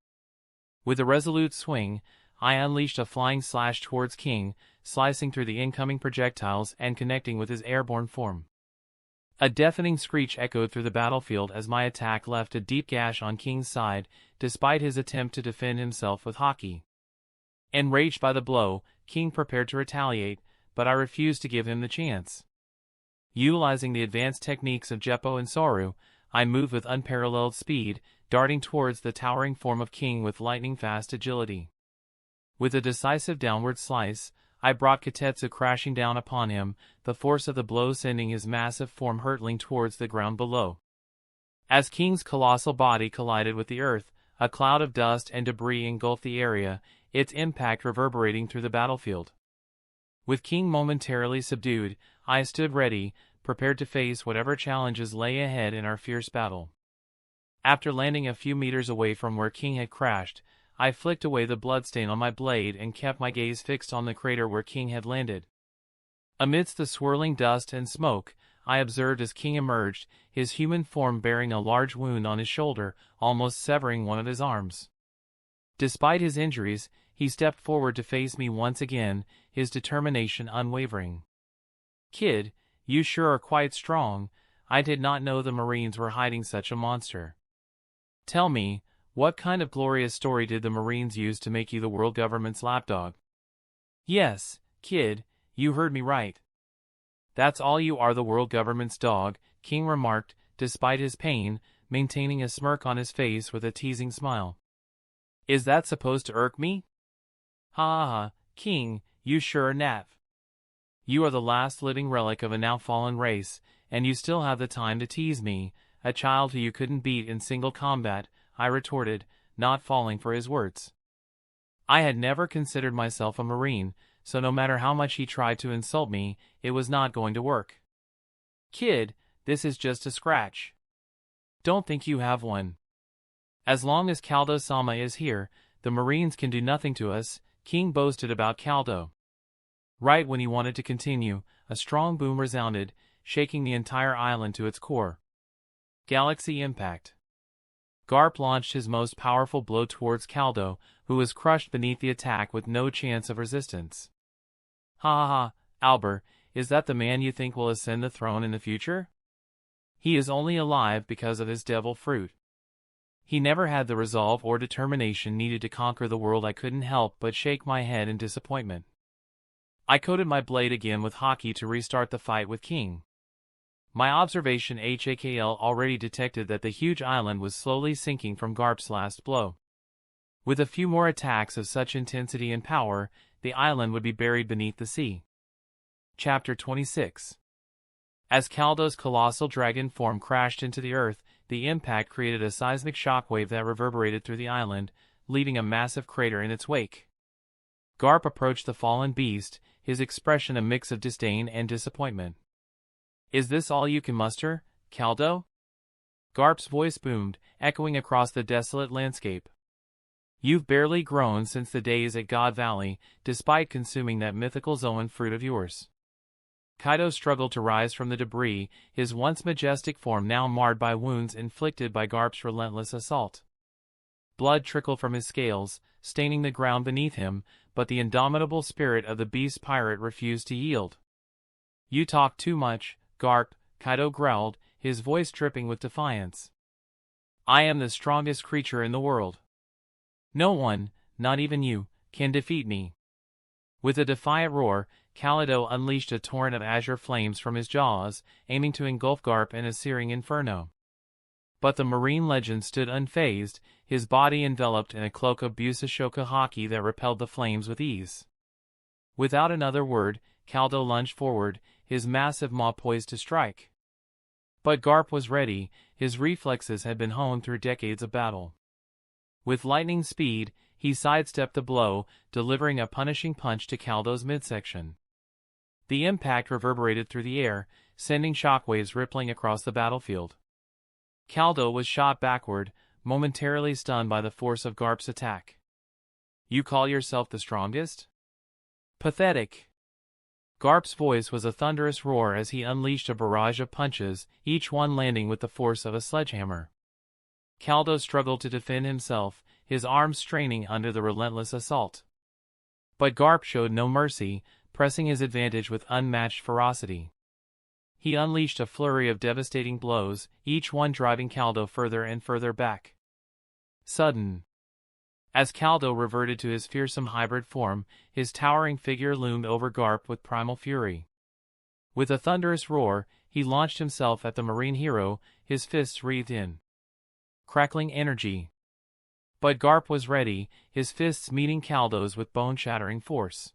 With a resolute swing, I unleashed a flying slash towards King, slicing through the incoming projectiles and connecting with his airborne form. A deafening screech echoed through the battlefield as my attack left a deep gash on King's side, despite his attempt to defend himself with Haki. Enraged by the blow, King prepared to retaliate, but I refused to give him the chance. Utilizing the advanced techniques of Jeppo and Soru, I moved with unparalleled speed, darting towards the towering form of King with lightning-fast agility. With a decisive downward slice, I brought Kitetsu crashing down upon him, the force of the blow sending his massive form hurtling towards the ground below. As King's colossal body collided with the earth, a cloud of dust and debris engulfed the area, its impact reverberating through the battlefield. With King momentarily subdued, I stood ready, prepared to face whatever challenges lay ahead in our fierce battle. After landing a few meters away from where King had crashed, I flicked away the bloodstain on my blade and kept my gaze fixed on the crater where King had landed. Amidst the swirling dust and smoke, I observed as King emerged, his human form bearing a large wound on his shoulder, almost severing one of his arms. Despite his injuries, he stepped forward to face me once again, his determination unwavering. "Kid, you sure are quite strong. I did not know the Marines were hiding such a monster. Tell me, what kind of glorious story did the Marines use to make you the world government's lapdog?" "Yes, kid, you heard me right. That's all you are, the world government's dog," King remarked, despite his pain, maintaining a smirk on his face with a teasing smile. Is that supposed to irk me? Ha ha ha, King, you sure are Nav. You are the last living relic of a now fallen race, and you still have the time to tease me, a child who you couldn't beat in single combat, I retorted, not falling for his words. I had never considered myself a Marine, so no matter how much he tried to insult me, it was not going to work. Kid, this is just a scratch. Don't think you have one. As long as Kaido-sama is here, the Marines can do nothing to us, King boasted about Kaido. Right when he wanted to continue, a strong boom resounded, shaking the entire island to its core. Galaxy impact. Garp launched his most powerful blow towards Kaido, who was crushed beneath the attack with no chance of resistance. Ha ha ha, Albert, is that the man you think will ascend the throne in the future? He is only alive because of his devil fruit. He never had the resolve or determination needed to conquer the world. I couldn't help but shake my head in disappointment. I coated my blade again with Haki to restart the fight with King. My observation HAKL already detected that the huge island was slowly sinking from Garp's last blow. With a few more attacks of such intensity and power, the island would be buried beneath the sea. Chapter 26. As Kaido's colossal dragon form crashed into the earth, the impact created a seismic shockwave that reverberated through the island, leaving a massive crater in its wake. Garp approached the fallen beast, his expression a mix of disdain and disappointment. Is this all you can muster, Kaido? Garp's voice boomed, echoing across the desolate landscape. You've barely grown since the days at God Valley, despite consuming that mythical Zoan fruit of yours. Kaido struggled to rise from the debris, his once majestic form now marred by wounds inflicted by Garp's relentless assault. Blood trickled from his scales, staining the ground beneath him, but the indomitable spirit of the beast pirate refused to yield. You talk too much, Garp, Kaido growled, his voice dripping with defiance. I am the strongest creature in the world. No one, not even you, can defeat me. With a defiant roar, Kaido unleashed a torrent of azure flames from his jaws, aiming to engulf Garp in a searing inferno. But the marine legend stood unfazed, his body enveloped in a cloak of Busashoka Haki that repelled the flames with ease. Without another word, Kaido lunged forward, his massive maw poised to strike. But Garp was ready, his reflexes had been honed through decades of battle. With lightning speed, he sidestepped the blow, delivering a punishing punch to Kaido's midsection. The impact reverberated through the air, sending shockwaves rippling across the battlefield. Kaido was shot backward, momentarily stunned by the force of Garp's attack. You call yourself the strongest? Pathetic. Garp's voice was a thunderous roar as he unleashed a barrage of punches, each one landing with the force of a sledgehammer. Kaido struggled to defend himself, his arms straining under the relentless assault. But Garp showed no mercy, pressing his advantage with unmatched ferocity. He unleashed a flurry of devastating blows, each one driving Kaido further and further back. Sudden. As Kaido reverted to his fearsome hybrid form, his towering figure loomed over Garp with primal fury. With a thunderous roar, he launched himself at the marine hero, his fists wreathed in crackling energy. But Garp was ready, his fists meeting Kaido's with bone-shattering force.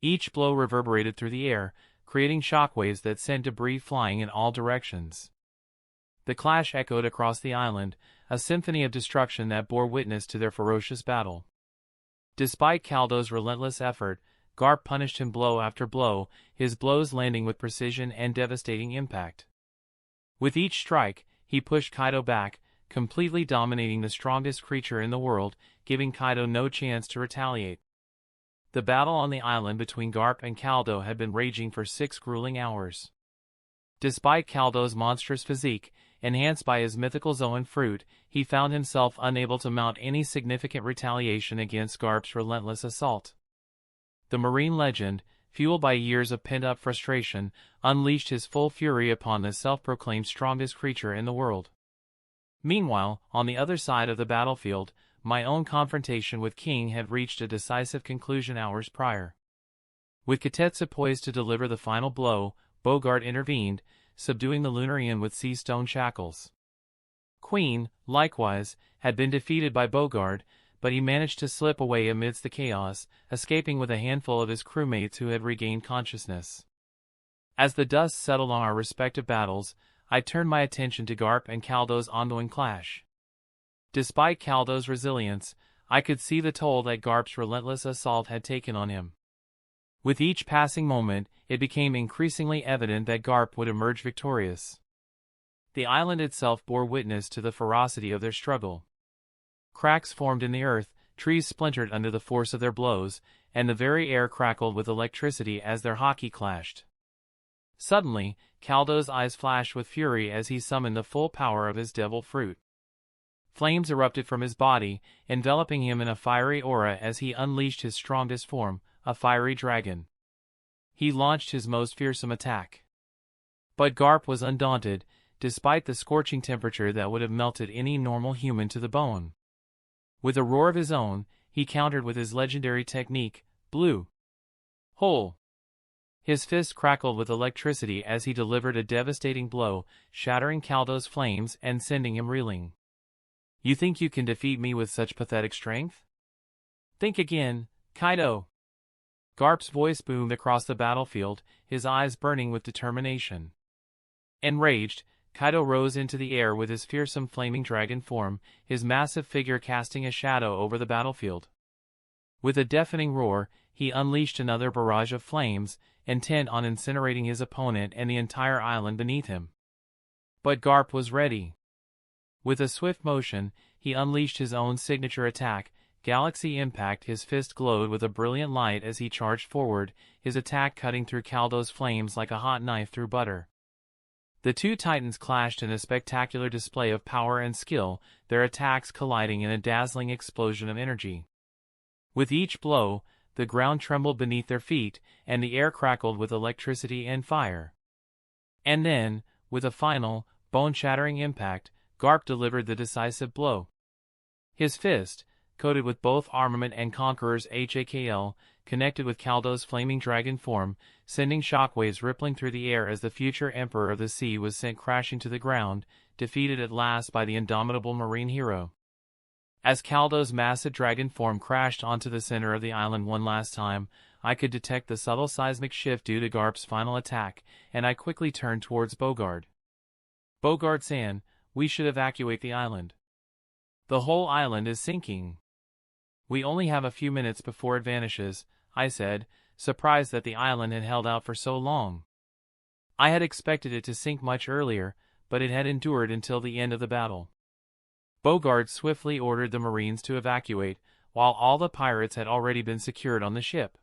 Each blow reverberated through the air, creating shockwaves that sent debris flying in all directions. The clash echoed across the island, a symphony of destruction that bore witness to their ferocious battle. Despite Kaido's relentless effort, Garp punished him blow after blow, his blows landing with precision and devastating impact. With each strike, he pushed Kaido back, completely dominating the strongest creature in the world, giving Kaido no chance to retaliate. The battle on the island between Garp and Kaido had been raging for 6 grueling hours. Despite Kaido's monstrous physique, enhanced by his mythical Zoan fruit, he found himself unable to mount any significant retaliation against Garp's relentless assault. The marine legend, fueled by years of pent-up frustration, unleashed his full fury upon the self-proclaimed strongest creature in the world. Meanwhile, on the other side of the battlefield, my own confrontation with King had reached a decisive conclusion hours prior. With Katetsu poised to deliver the final blow, Bogart intervened, subduing the Lunarian with sea stone shackles. Queen, likewise, had been defeated by Bogart, but he managed to slip away amidst the chaos, escaping with a handful of his crewmates who had regained consciousness. As the dust settled on our respective battles, I turned my attention to Garp and Kaido's ongoing clash. Despite Kaido's resilience, I could see the toll that Garp's relentless assault had taken on him. With each passing moment, it became increasingly evident that Garp would emerge victorious. The island itself bore witness to the ferocity of their struggle. Cracks formed in the earth, trees splintered under the force of their blows, and the very air crackled with electricity as their Haki clashed. Suddenly, Kaido's eyes flashed with fury as he summoned the full power of his devil fruit. Flames erupted from his body, enveloping him in a fiery aura as he unleashed his strongest form, a fiery dragon. He launched his most fearsome attack. But Garp was undaunted, despite the scorching temperature that would have melted any normal human to the bone. With a roar of his own, he countered with his legendary technique, Blue Hole. His fist crackled with electricity as he delivered a devastating blow, shattering Kaido's flames and sending him reeling. You think you can defeat me with such pathetic strength? Think again, Kaido. Garp's voice boomed across the battlefield, his eyes burning with determination. Enraged, Kaido rose into the air with his fearsome flaming dragon form, his massive figure casting a shadow over the battlefield. With a deafening roar, he unleashed another barrage of flames, intent on incinerating his opponent and the entire island beneath him. But Garp was ready. With a swift motion, he unleashed his own signature attack, Galaxy Impact. His fist glowed with a brilliant light as he charged forward, his attack cutting through Kaido's flames like a hot knife through butter. The two titans clashed in a spectacular display of power and skill, their attacks colliding in a dazzling explosion of energy. With each blow, the ground trembled beneath their feet, and the air crackled with electricity and fire. And then, with a final, bone-shattering impact, Garp delivered the decisive blow. His fist, coated with both armament and Conqueror's HAKL, connected with Kaido's flaming dragon form, sending shockwaves rippling through the air as the future Emperor of the Sea was sent crashing to the ground, defeated at last by the indomitable marine hero. As Kaido's massive dragon form crashed onto the center of the island one last time, I could detect the subtle seismic shift due to Garp's final attack, and I quickly turned towards Bogard. Bogard-san, we should evacuate the island. The whole island is sinking. We only have a few minutes before it vanishes, I said, surprised that the island had held out for so long. I had expected it to sink much earlier, but it had endured until the end of the battle. Bogard swiftly ordered the Marines to evacuate, while all the pirates had already been secured on the ship.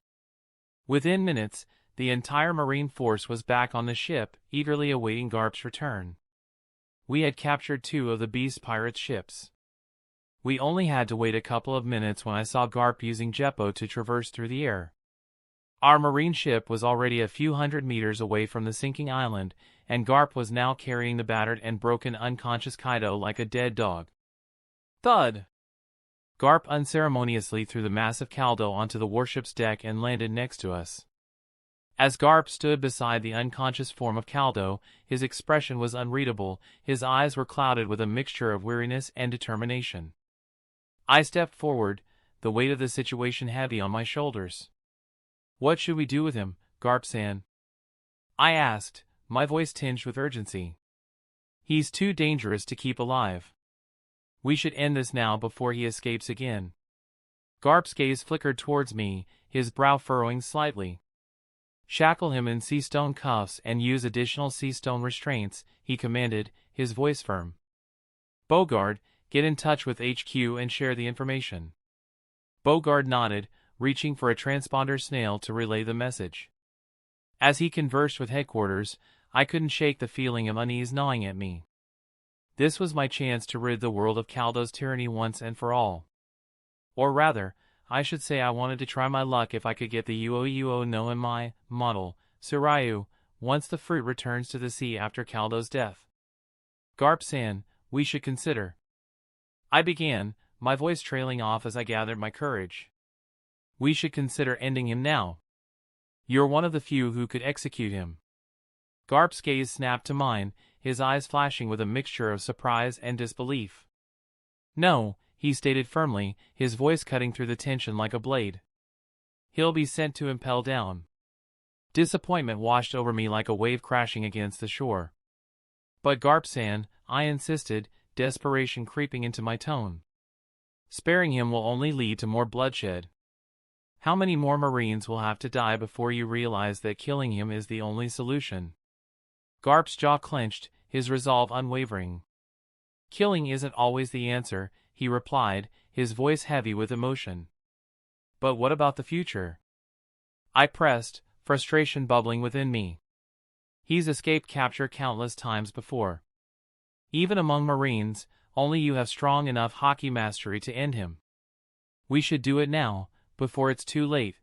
Within minutes, the entire Marine force was back on the ship, eagerly awaiting Garp's return. We had captured 2 of the Beast Pirates' ships. We only had to wait a couple of minutes when I saw Garp using Jeppo to traverse through the air. Our Marine ship was already a few hundred meters away from the sinking island, and Garp was now carrying the battered and broken unconscious Kaido like a dead dog. Thud! Garp unceremoniously threw the massive Kaido onto the warship's deck and landed next to us. As Garp stood beside the unconscious form of Kaido, his expression was unreadable, his eyes were clouded with a mixture of weariness and determination. I stepped forward, the weight of the situation heavy on my shoulders. What should we do with him, Garp-san? I asked, my voice tinged with urgency. He's too dangerous to keep alive. We should end this now before he escapes again. Garp's gaze flickered towards me, his brow furrowing slightly. Shackle him in sea stone cuffs and use additional sea stone restraints, he commanded, his voice firm. Bogard, get in touch with HQ and share the information. Bogard nodded, reaching for a transponder snail to relay the message. As he conversed with headquarters, I couldn't shake the feeling of unease gnawing at me. This was my chance to rid the world of Kaido's tyranny once and for all. Or rather, I should say I wanted to try my luck if I could get the Uo no Mai model, Tsuryu, once the fruit returns to the sea after Kaido's death. Garp-san, we should consider. I began, my voice trailing off as I gathered my courage. We should consider ending him now. You're one of the few who could execute him. Garp's gaze snapped to mine, his eyes flashing with a mixture of surprise and disbelief. No, he stated firmly, his voice cutting through the tension like a blade. He'll be sent to impel down. Disappointment washed over me like a wave crashing against the shore. But Garp-san, I insisted, desperation creeping into my tone. Sparing him will only lead to more bloodshed. How many more Marines will have to die before you realize that killing him is the only solution? Garp's jaw clenched, his resolve unwavering. Killing isn't always the answer, he replied, his voice heavy with emotion. But what about the future? I pressed, frustration bubbling within me. He's escaped capture countless times before. Even among Marines, only you have strong enough Haki mastery to end him. We should do it now, before it's too late.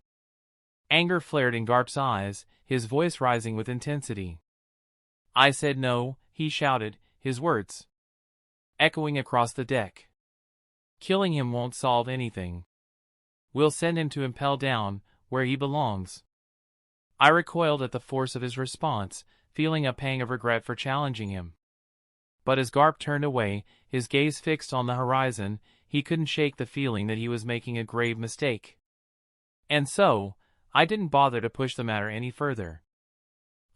Anger flared in Garp's eyes, his voice rising with intensity. I said no, he shouted, his words echoing across the deck. Killing him won't solve anything. We'll send him to impel down, where he belongs. I recoiled at the force of his response, feeling a pang of regret for challenging him. But as Garp turned away, his gaze fixed on the horizon, he couldn't shake the feeling that he was making a grave mistake. And so, I didn't bother to push the matter any further.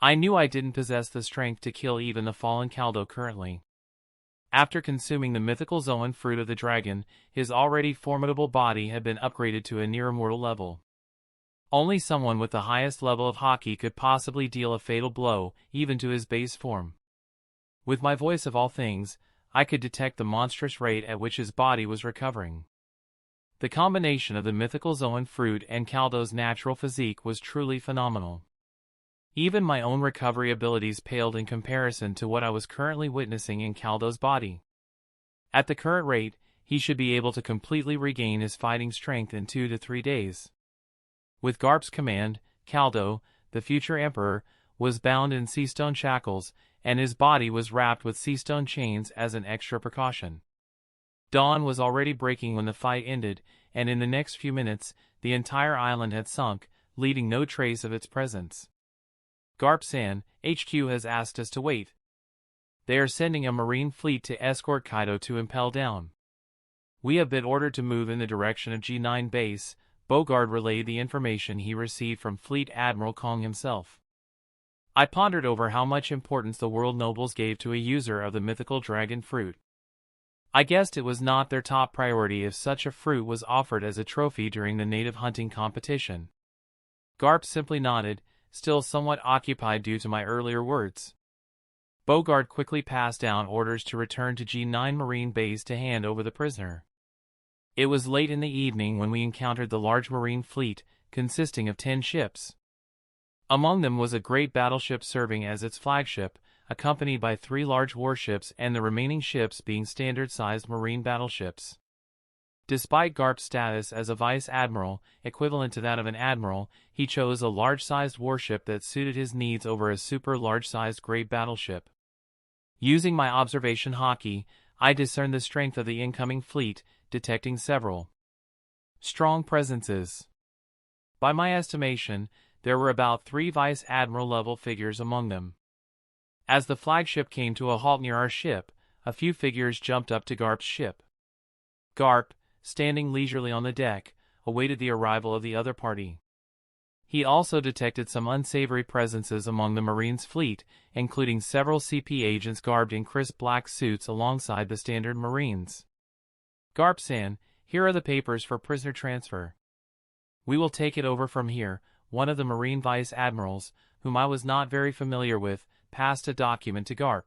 I knew I didn't possess the strength to kill even the fallen Kaido currently. After consuming the mythical Zoan fruit of the dragon, his already formidable body had been upgraded to a near-immortal level. Only someone with the highest level of Haki could possibly deal a fatal blow, even to his base form. With my voice of all things, I could detect the monstrous rate at which his body was recovering. The combination of the mythical Zoan fruit and Kaido's natural physique was truly phenomenal. Even my own recovery abilities paled in comparison to what I was currently witnessing in Kaido's body. At the current rate, he should be able to completely regain his fighting strength in 2 to 3 days. With Garp's command, Kaido, the future emperor, was bound in seastone shackles, and his body was wrapped with seastone chains as an extra precaution. Dawn was already breaking when the fight ended, and in the next few minutes, the entire island had sunk, leaving no trace of its presence. Garp-san, HQ has asked us to wait. They are sending a marine fleet to escort Kaido to impel down. We have been ordered to move in the direction of G9 base. Bogard relayed the information he received from Fleet Admiral Kong himself. I pondered over how much importance the world nobles gave to a user of the mythical dragon fruit. I guessed it was not their top priority if such a fruit was offered as a trophy during the native hunting competition. Garp simply nodded, still somewhat occupied due to my earlier words. Bogard quickly passed down orders to return to G9 Marine Base to hand over the prisoner. It was late in the evening when we encountered the large marine fleet, consisting of 10 ships. Among them was a great battleship serving as its flagship, accompanied by 3 large warships and the remaining ships being standard-sized marine battleships. Despite Garp's status as a vice admiral, equivalent to that of an admiral, he chose a large-sized warship that suited his needs over a super large-sized great battleship. Using my observation Haki, I discerned the strength of the incoming fleet, detecting several strong presences. By my estimation, there were about 3 vice admiral level figures among them. As the flagship came to a halt near our ship, a few figures jumped up to Garp's ship. Garp, standing leisurely on the deck, awaited the arrival of the other party. He also detected some unsavory presences among the Marines' fleet, including several CP agents garbed in crisp black suits alongside the standard Marines. Garp-san, here are the papers for prisoner transfer. We will take it over from here. One of the Marine Vice Admirals, whom I was not very familiar with, passed a document to Garp.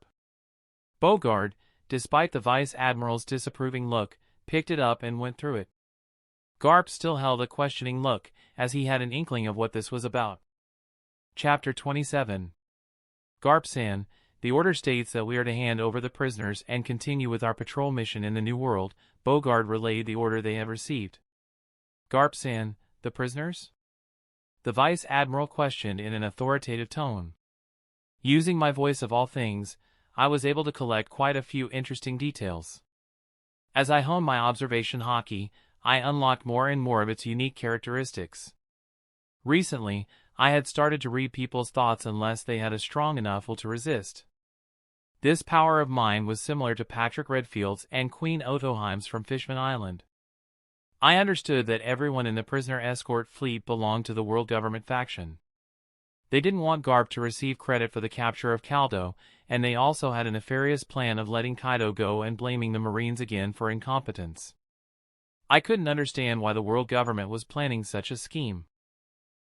Bogard, despite the Vice Admiral's disapproving look, picked it up and went through it. Garp still held a questioning look, as he had an inkling of what this was about. Chapter 27. Garp-san, the order states that we are to hand over the prisoners and continue with our patrol mission in the New World. Bogard relayed the order they have received. Garp-san, the prisoners? The Vice Admiral questioned in an authoritative tone. Using my voice of all things, I was able to collect quite a few interesting details. As I honed my observation Haki, I unlocked more and more of its unique characteristics. Recently, I had started to read people's thoughts unless they had a strong enough will to resist. This power of mine was similar to Patrick Redfield's and Queen Otoheim's from Fishman Island. I understood that everyone in the prisoner escort fleet belonged to the world government faction. They didn't want Garp to receive credit for the capture of Kaido, and they also had a nefarious plan of letting Kaido go and blaming the Marines again for incompetence. I couldn't understand why the world government was planning such a scheme.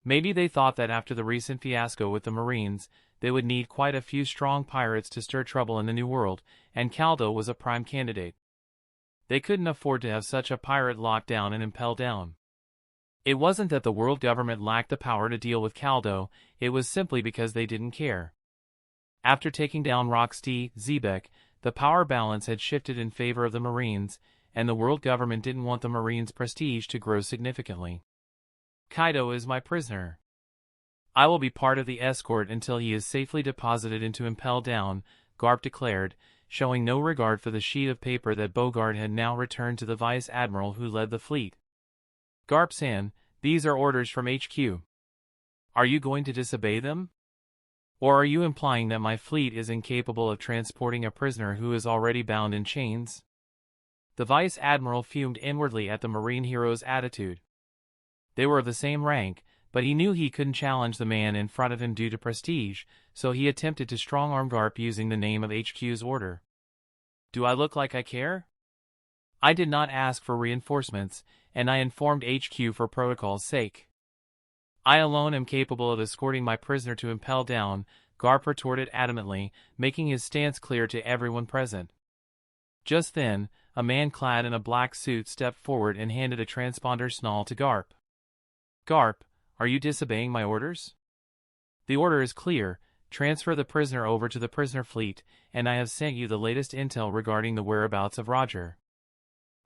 Maybe they thought that after the recent fiasco with the Marines, they would need quite a few strong pirates to stir trouble in the New World, and Kaido was a prime candidate. They couldn't afford to have such a pirate locked down and impelled down. It wasn't that the world government lacked the power to deal with Kaido, it was simply because they didn't care. After taking down Roxy Zebek, the power balance had shifted in favor of the Marines, and the world government didn't want the Marines' prestige to grow significantly. Kaido is my prisoner. I will be part of the escort until he is safely deposited into Impel Down, Garp declared, showing no regard for the sheet of paper that Bogart had now returned to the vice admiral who led the fleet. Garp-san, these are orders from HQ. Are you going to disobey them? Or are you implying that my fleet is incapable of transporting a prisoner who is already bound in chains? The vice admiral fumed inwardly at the marine hero's attitude. They were of the same rank, but he knew he couldn't challenge the man in front of him due to prestige, so he attempted to strong-arm Garp using the name of HQ's order. Do I look like I care? I did not ask for reinforcements, and I informed HQ for protocol's sake. I alone am capable of escorting my prisoner to Impel Down, Garp retorted adamantly, making his stance clear to everyone present. Just then, a man clad in a black suit stepped forward and handed a transponder snall to Garp. Garp, are you disobeying my orders? The order is clear, transfer the prisoner over to the prisoner fleet, and I have sent you the latest intel regarding the whereabouts of Roger.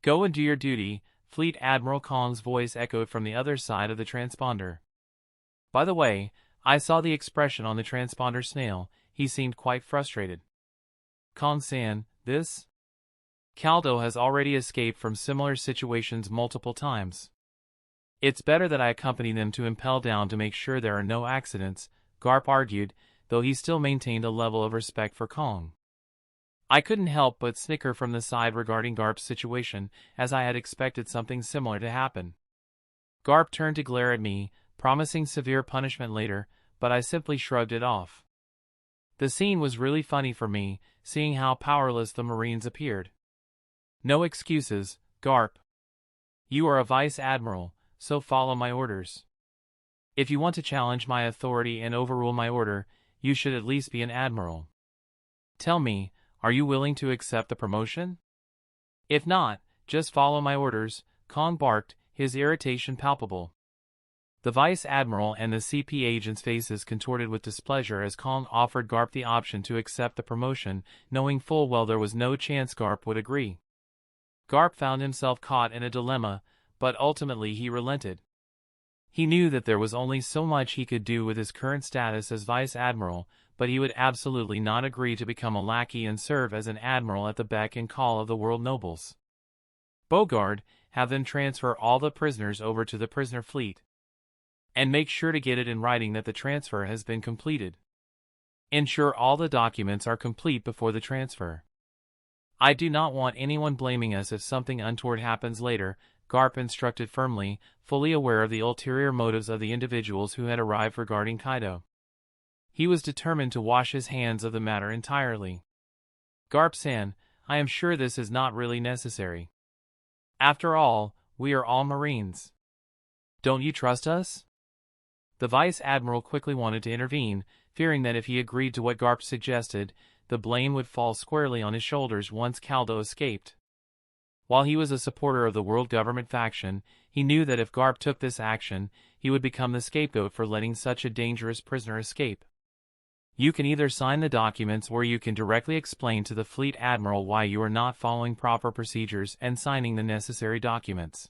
Go and do your duty, Fleet Admiral Kong's voice echoed from the other side of the transponder. By the way, I saw the expression on the transponder snail, he seemed quite frustrated. Kong-san, this? Kaido has already escaped from similar situations multiple times. It's better that I accompany them to Impel Down to make sure there are no accidents, Garp argued, though he still maintained a level of respect for Kong. I couldn't help but snicker from the side regarding Garp's situation, as I had expected something similar to happen. Garp turned to glare at me, promising severe punishment later, but I simply shrugged it off. The scene was really funny for me, seeing how powerless the Marines appeared. No excuses, Garp. You are a vice admiral, so follow my orders. If you want to challenge my authority and overrule my order, you should at least be an admiral. Tell me, are you willing to accept the promotion? If not, just follow my orders, Kong barked, his irritation palpable. The vice admiral and the CP agent's faces contorted with displeasure as Kong offered Garp the option to accept the promotion, knowing full well there was no chance Garp would agree. Garp found himself caught in a dilemma, but ultimately he relented. He knew that there was only so much he could do with his current status as vice admiral, but he would absolutely not agree to become a lackey and serve as an admiral at the beck and call of the world nobles. Bogart, have them transfer all the prisoners over to the prisoner fleet. And make sure to get it in writing that the transfer has been completed. Ensure all the documents are complete before the transfer. I do not want anyone blaming us if something untoward happens later, Garp instructed firmly, fully aware of the ulterior motives of the individuals who had arrived regarding Kaido. He was determined to wash his hands of the matter entirely. Garp-san, I am sure this is not really necessary. After all, we are all Marines. Don't you trust us? The Vice Admiral quickly wanted to intervene, fearing that if he agreed to what Garp suggested, the blame would fall squarely on his shoulders once Kaido escaped. While he was a supporter of the world government faction, he knew that if Garp took this action, he would become the scapegoat for letting such a dangerous prisoner escape. You can either sign the documents or you can directly explain to the Fleet Admiral why you are not following proper procedures and signing the necessary documents.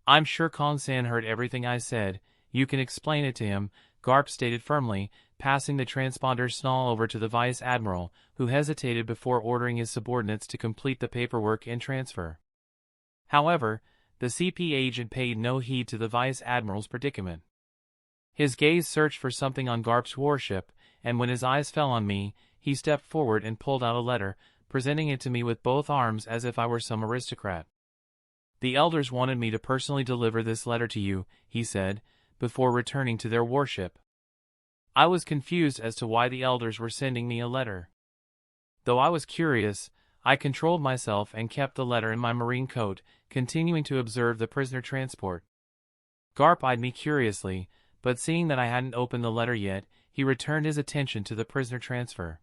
I'm sure Kong-san heard everything I said, you can explain it to him, Garp stated firmly, passing the transponder snall over to the Vice Admiral, who hesitated before ordering his subordinates to complete the paperwork and transfer. However, the CP agent paid no heed to the Vice Admiral's predicament. His gaze searched for something on Garp's warship, and when his eyes fell on me, he stepped forward and pulled out a letter, presenting it to me with both arms as if I were some aristocrat. "The elders wanted me to personally deliver this letter to you," he said, before returning to their warship. I was confused as to why the elders were sending me a letter. Though I was curious, I controlled myself and kept the letter in my marine coat, continuing to observe the prisoner transport. Garp eyed me curiously, but seeing that I hadn't opened the letter yet, he returned his attention to the prisoner transfer.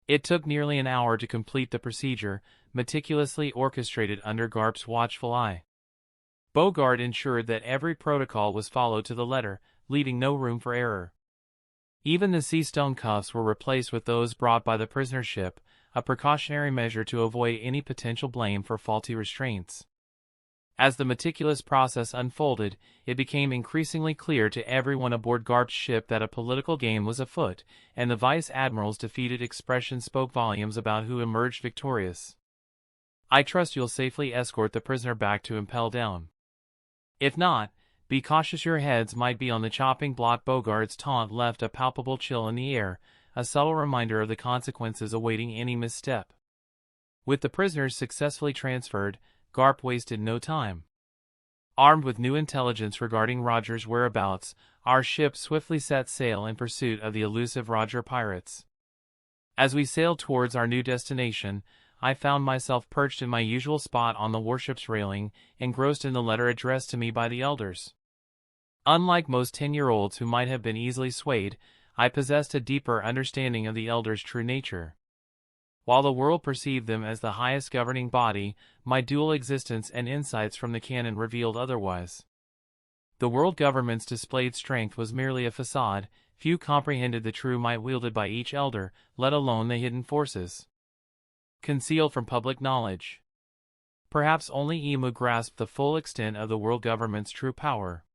It took nearly an hour to complete the procedure, meticulously orchestrated under Garp's watchful eye. Bogard ensured that every protocol was followed to the letter, leaving no room for error. Even the sea stone cuffs were replaced with those brought by the prisoner ship, a precautionary measure to avoid any potential blame for faulty restraints. As the meticulous process unfolded, it became increasingly clear to everyone aboard Garp's ship that a political game was afoot, and the Vice Admiral's defeated expression spoke volumes about who emerged victorious. "I trust you'll safely escort the prisoner back to Impel Down. If not, be cautious, your heads might be on the chopping block." Bogard's taunt left a palpable chill in the air, a subtle reminder of the consequences awaiting any misstep. With the prisoners successfully transferred, Garp wasted no time. Armed with new intelligence regarding Roger's whereabouts, our ship swiftly set sail in pursuit of the elusive Roger pirates. As we sailed towards our new destination, I found myself perched in my usual spot on the warship's railing, engrossed in the letter addressed to me by the elders. Unlike most 10-year-olds who might have been easily swayed, I possessed a deeper understanding of the elders' true nature. While the world perceived them as the highest governing body, my dual existence and insights from the canon revealed otherwise. The world government's displayed strength was merely a facade. Few comprehended the true might wielded by each elder, let alone the hidden forces concealed from public knowledge. Perhaps only Emu grasped the full extent of the world government's true power.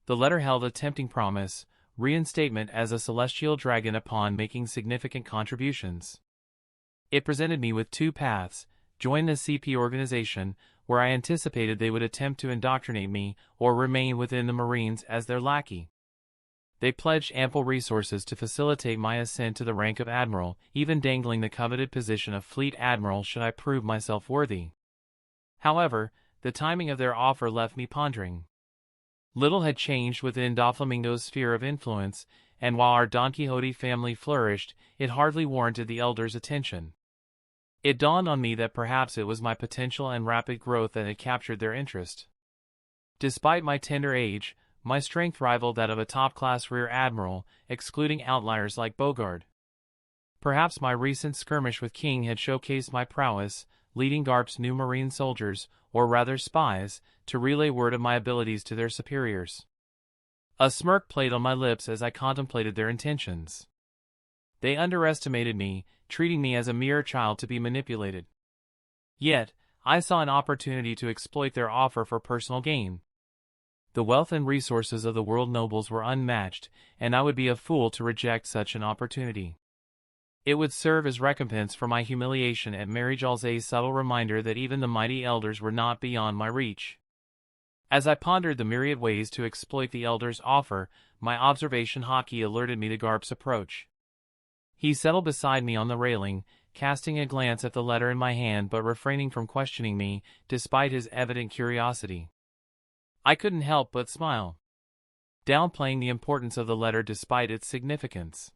The letter held a tempting promise: reinstatement as a celestial dragon upon making significant contributions. It presented me with two paths: join the CP organization, where I anticipated they would attempt to indoctrinate me, or remain within the Marines as their lackey. They pledged ample resources to facilitate my ascent to the rank of Admiral, even dangling the coveted position of Fleet Admiral should I prove myself worthy. However, the timing of their offer left me pondering. Little had changed within Doflamingo's sphere of influence, and while our Donquixote family flourished, it hardly warranted the elders' attention. It dawned on me that perhaps it was my potential and rapid growth that had captured their interest. Despite my tender age, my strength rivaled that of a top-class rear admiral, excluding outliers like Bogard. Perhaps my recent skirmish with King had showcased my prowess, leading Garp's new marine soldiers, or rather spies, to relay word of my abilities to their superiors. A smirk played on my lips as I contemplated their intentions. They underestimated me, treating me as a mere child to be manipulated. Yet, I saw an opportunity to exploit their offer for personal gain. The wealth and resources of the world nobles were unmatched, and I would be a fool to reject such an opportunity. It would serve as recompense for my humiliation at Marijal's subtle reminder that even the mighty elders were not beyond my reach. As I pondered the myriad ways to exploit the elders' offer, my observation Haki alerted me to Garp's approach. He settled beside me on the railing, casting a glance at the letter in my hand but refraining from questioning me, despite his evident curiosity. I couldn't help but smile, downplaying the importance of the letter despite its significance.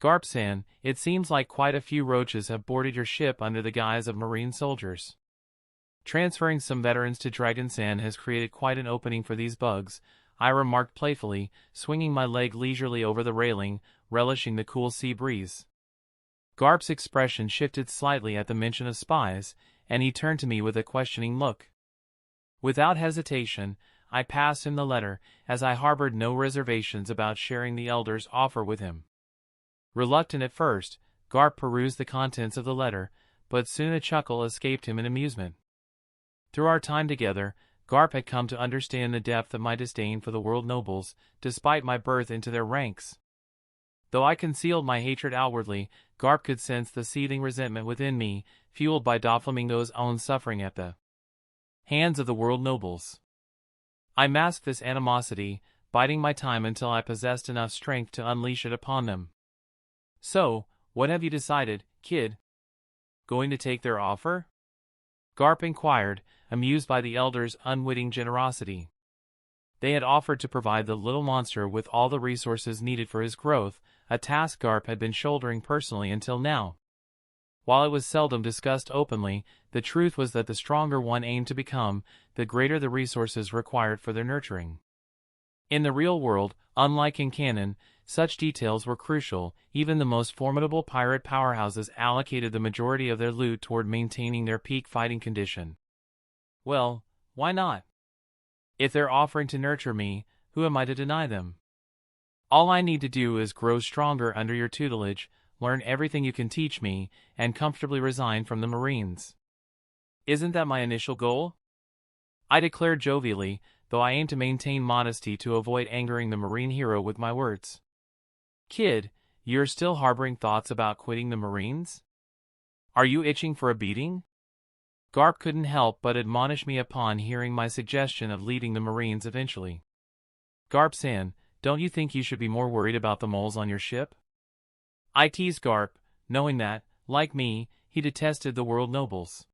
"Garp-san, it seems like quite a few roaches have boarded your ship under the guise of marine soldiers. Transferring some veterans to Dragon-san has created quite an opening for these bugs," I remarked playfully, swinging my leg leisurely over the railing, relishing the cool sea breeze. Garp's expression shifted slightly at the mention of spies, and he turned to me with a questioning look. Without hesitation, I passed him the letter, as I harbored no reservations about sharing the elder's offer with him. Reluctant at first, Garp perused the contents of the letter, but soon a chuckle escaped him in amusement. Through our time together, Garp had come to understand the depth of my disdain for the world nobles, despite my birth into their ranks. Though I concealed my hatred outwardly, Garp could sense the seething resentment within me, fueled by Doflamingo's own suffering at the hands of the world nobles. I masked this animosity, biding my time until I possessed enough strength to unleash it upon them. So, What have you decided, kid? Going to take their offer? Garp inquired, amused by the elder's unwitting generosity. They had offered to provide the little monster with all the resources needed for his growth, a task Garp had been shouldering personally until now. While it was seldom discussed openly, the truth was that the stronger one aimed to become, the greater the resources required for their nurturing. In the real world, unlike in canon, such details were crucial. Even the most formidable pirate powerhouses allocated the majority of their loot toward maintaining their peak fighting condition. Well, why not? If they're offering to nurture me, who am I to deny them? All I need to do is grow stronger under your tutelage, learn everything you can teach me, and comfortably resign from the Marines. Isn't that my initial goal? I declared jovially, though I aim to maintain modesty to avoid angering the Marine hero with my words. Kid, you're still harboring thoughts about quitting the Marines? Are you itching for a beating? Garp couldn't help but admonish me upon hearing my suggestion of leaving the Marines eventually. Garp-san, don't you think you should be more worried about the moles on your ship? I teased Garp, knowing that, like me, he detested the world nobles.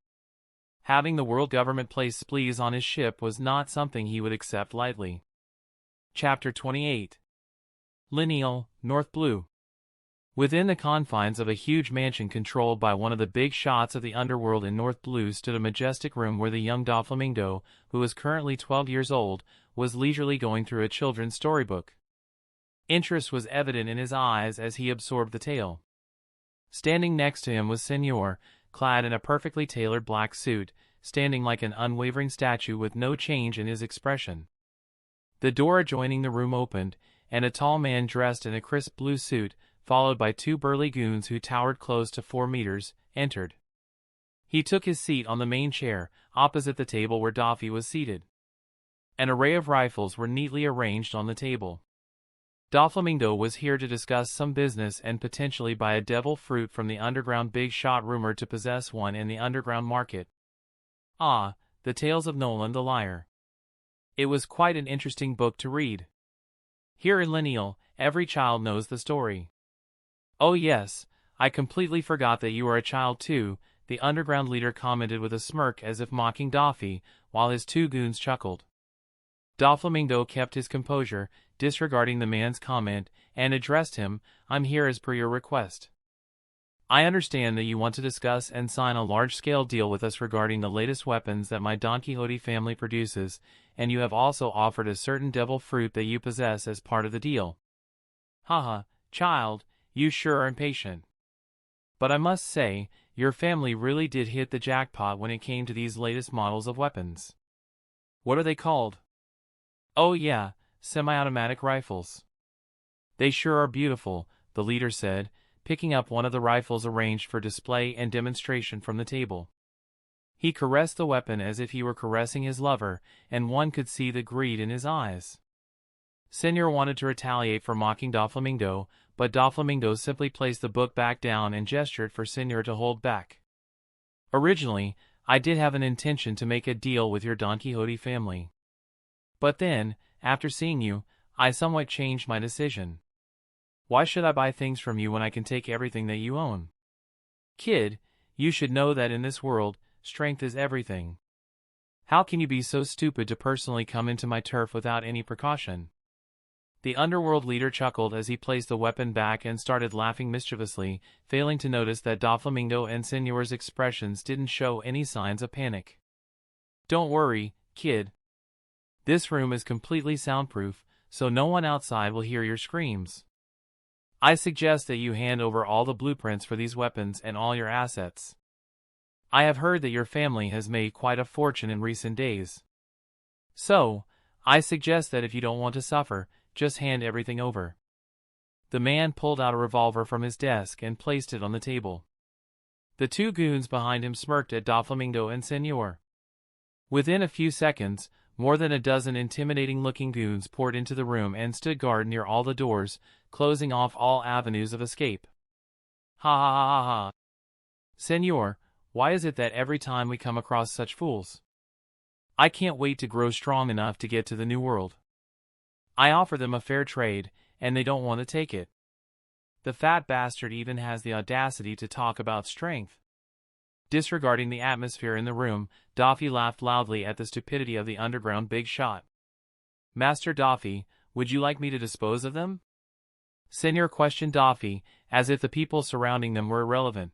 Having the world government place splees on his ship was not something he would accept lightly. Chapter 28. Lineal, North Blue. Within the confines of a huge mansion controlled by one of the big shots of the underworld in North Blue stood a majestic room where the young Doflamingo, who was currently 12 years old, was leisurely going through a children's storybook. Interest was evident in his eyes as he absorbed the tale. Standing next to him was Senor, clad in a perfectly tailored black suit, standing like an unwavering statue with no change in his expression. The door adjoining the room opened, and a tall man dressed in a crisp blue suit, followed by two burly goons who towered close to 4 meters, entered. He took his seat on the main chair, opposite the table where Doffy was seated. An array of rifles were neatly arranged on the table. Doflamingo was here to discuss some business and potentially buy a devil fruit from the underground big shot rumored to possess one in the underground market. Ah, the Tales of Nolan the Liar. It was quite an interesting book to read. Here in Lineal, every child knows the story. Oh yes, I completely forgot that you are a child too, the underground leader commented with a smirk as if mocking Doffy, while his two goons chuckled. Doflamingo kept his composure, disregarding the man's comment, and addressed him, I'm here as per your request. I understand that you want to discuss and sign a large-scale deal with us regarding the latest weapons that my Donquixote family produces, and you have also offered a certain devil fruit that you possess as part of the deal. Haha, child, you sure are impatient. But I must say, your family really did hit the jackpot when it came to these latest models of weapons. What are they called? Oh yeah, semi-automatic rifles. They sure are beautiful, the leader said, picking up one of the rifles arranged for display and demonstration from the table. He caressed the weapon as if he were caressing his lover, and one could see the greed in his eyes. Senor wanted to retaliate for mocking Doflamingo, but Doflamingo simply placed the book back down and gestured for Senor to hold back. Originally, I did have an intention to make a deal with your Donquixote family. But then, after seeing you, I somewhat changed my decision. Why should I buy things from you when I can take everything that you own? Kid, you should know that in this world, strength is everything. How can you be so stupid to personally come into my turf without any precaution? The underworld leader chuckled as he placed the weapon back and started laughing mischievously, failing to notice that Doflamingo and Senor's expressions didn't show any signs of panic. Don't worry, kid. This room is completely soundproof, so no one outside will hear your screams. I suggest that you hand over all the blueprints for these weapons and all your assets. I have heard that your family has made quite a fortune in recent days. So, I suggest that if you don't want to suffer, just hand everything over. The man pulled out a revolver from his desk and placed it on the table. The two goons behind him smirked at Doflamingo and Senor. Within a few seconds, more than a dozen intimidating-looking goons poured into the room and stood guard near all the doors, closing off all avenues of escape. Ha ha ha ha ha. Senor, why is it that every time we come across such fools? I can't wait to grow strong enough to get to the New World. I offer them a fair trade, and they don't want to take it. The fat bastard even has the audacity to talk about strength. Disregarding the atmosphere in the room, Doffy laughed loudly at the stupidity of the underground big shot. Master Doffy, would you like me to dispose of them? Senor questioned Doffy, as if the people surrounding them were irrelevant.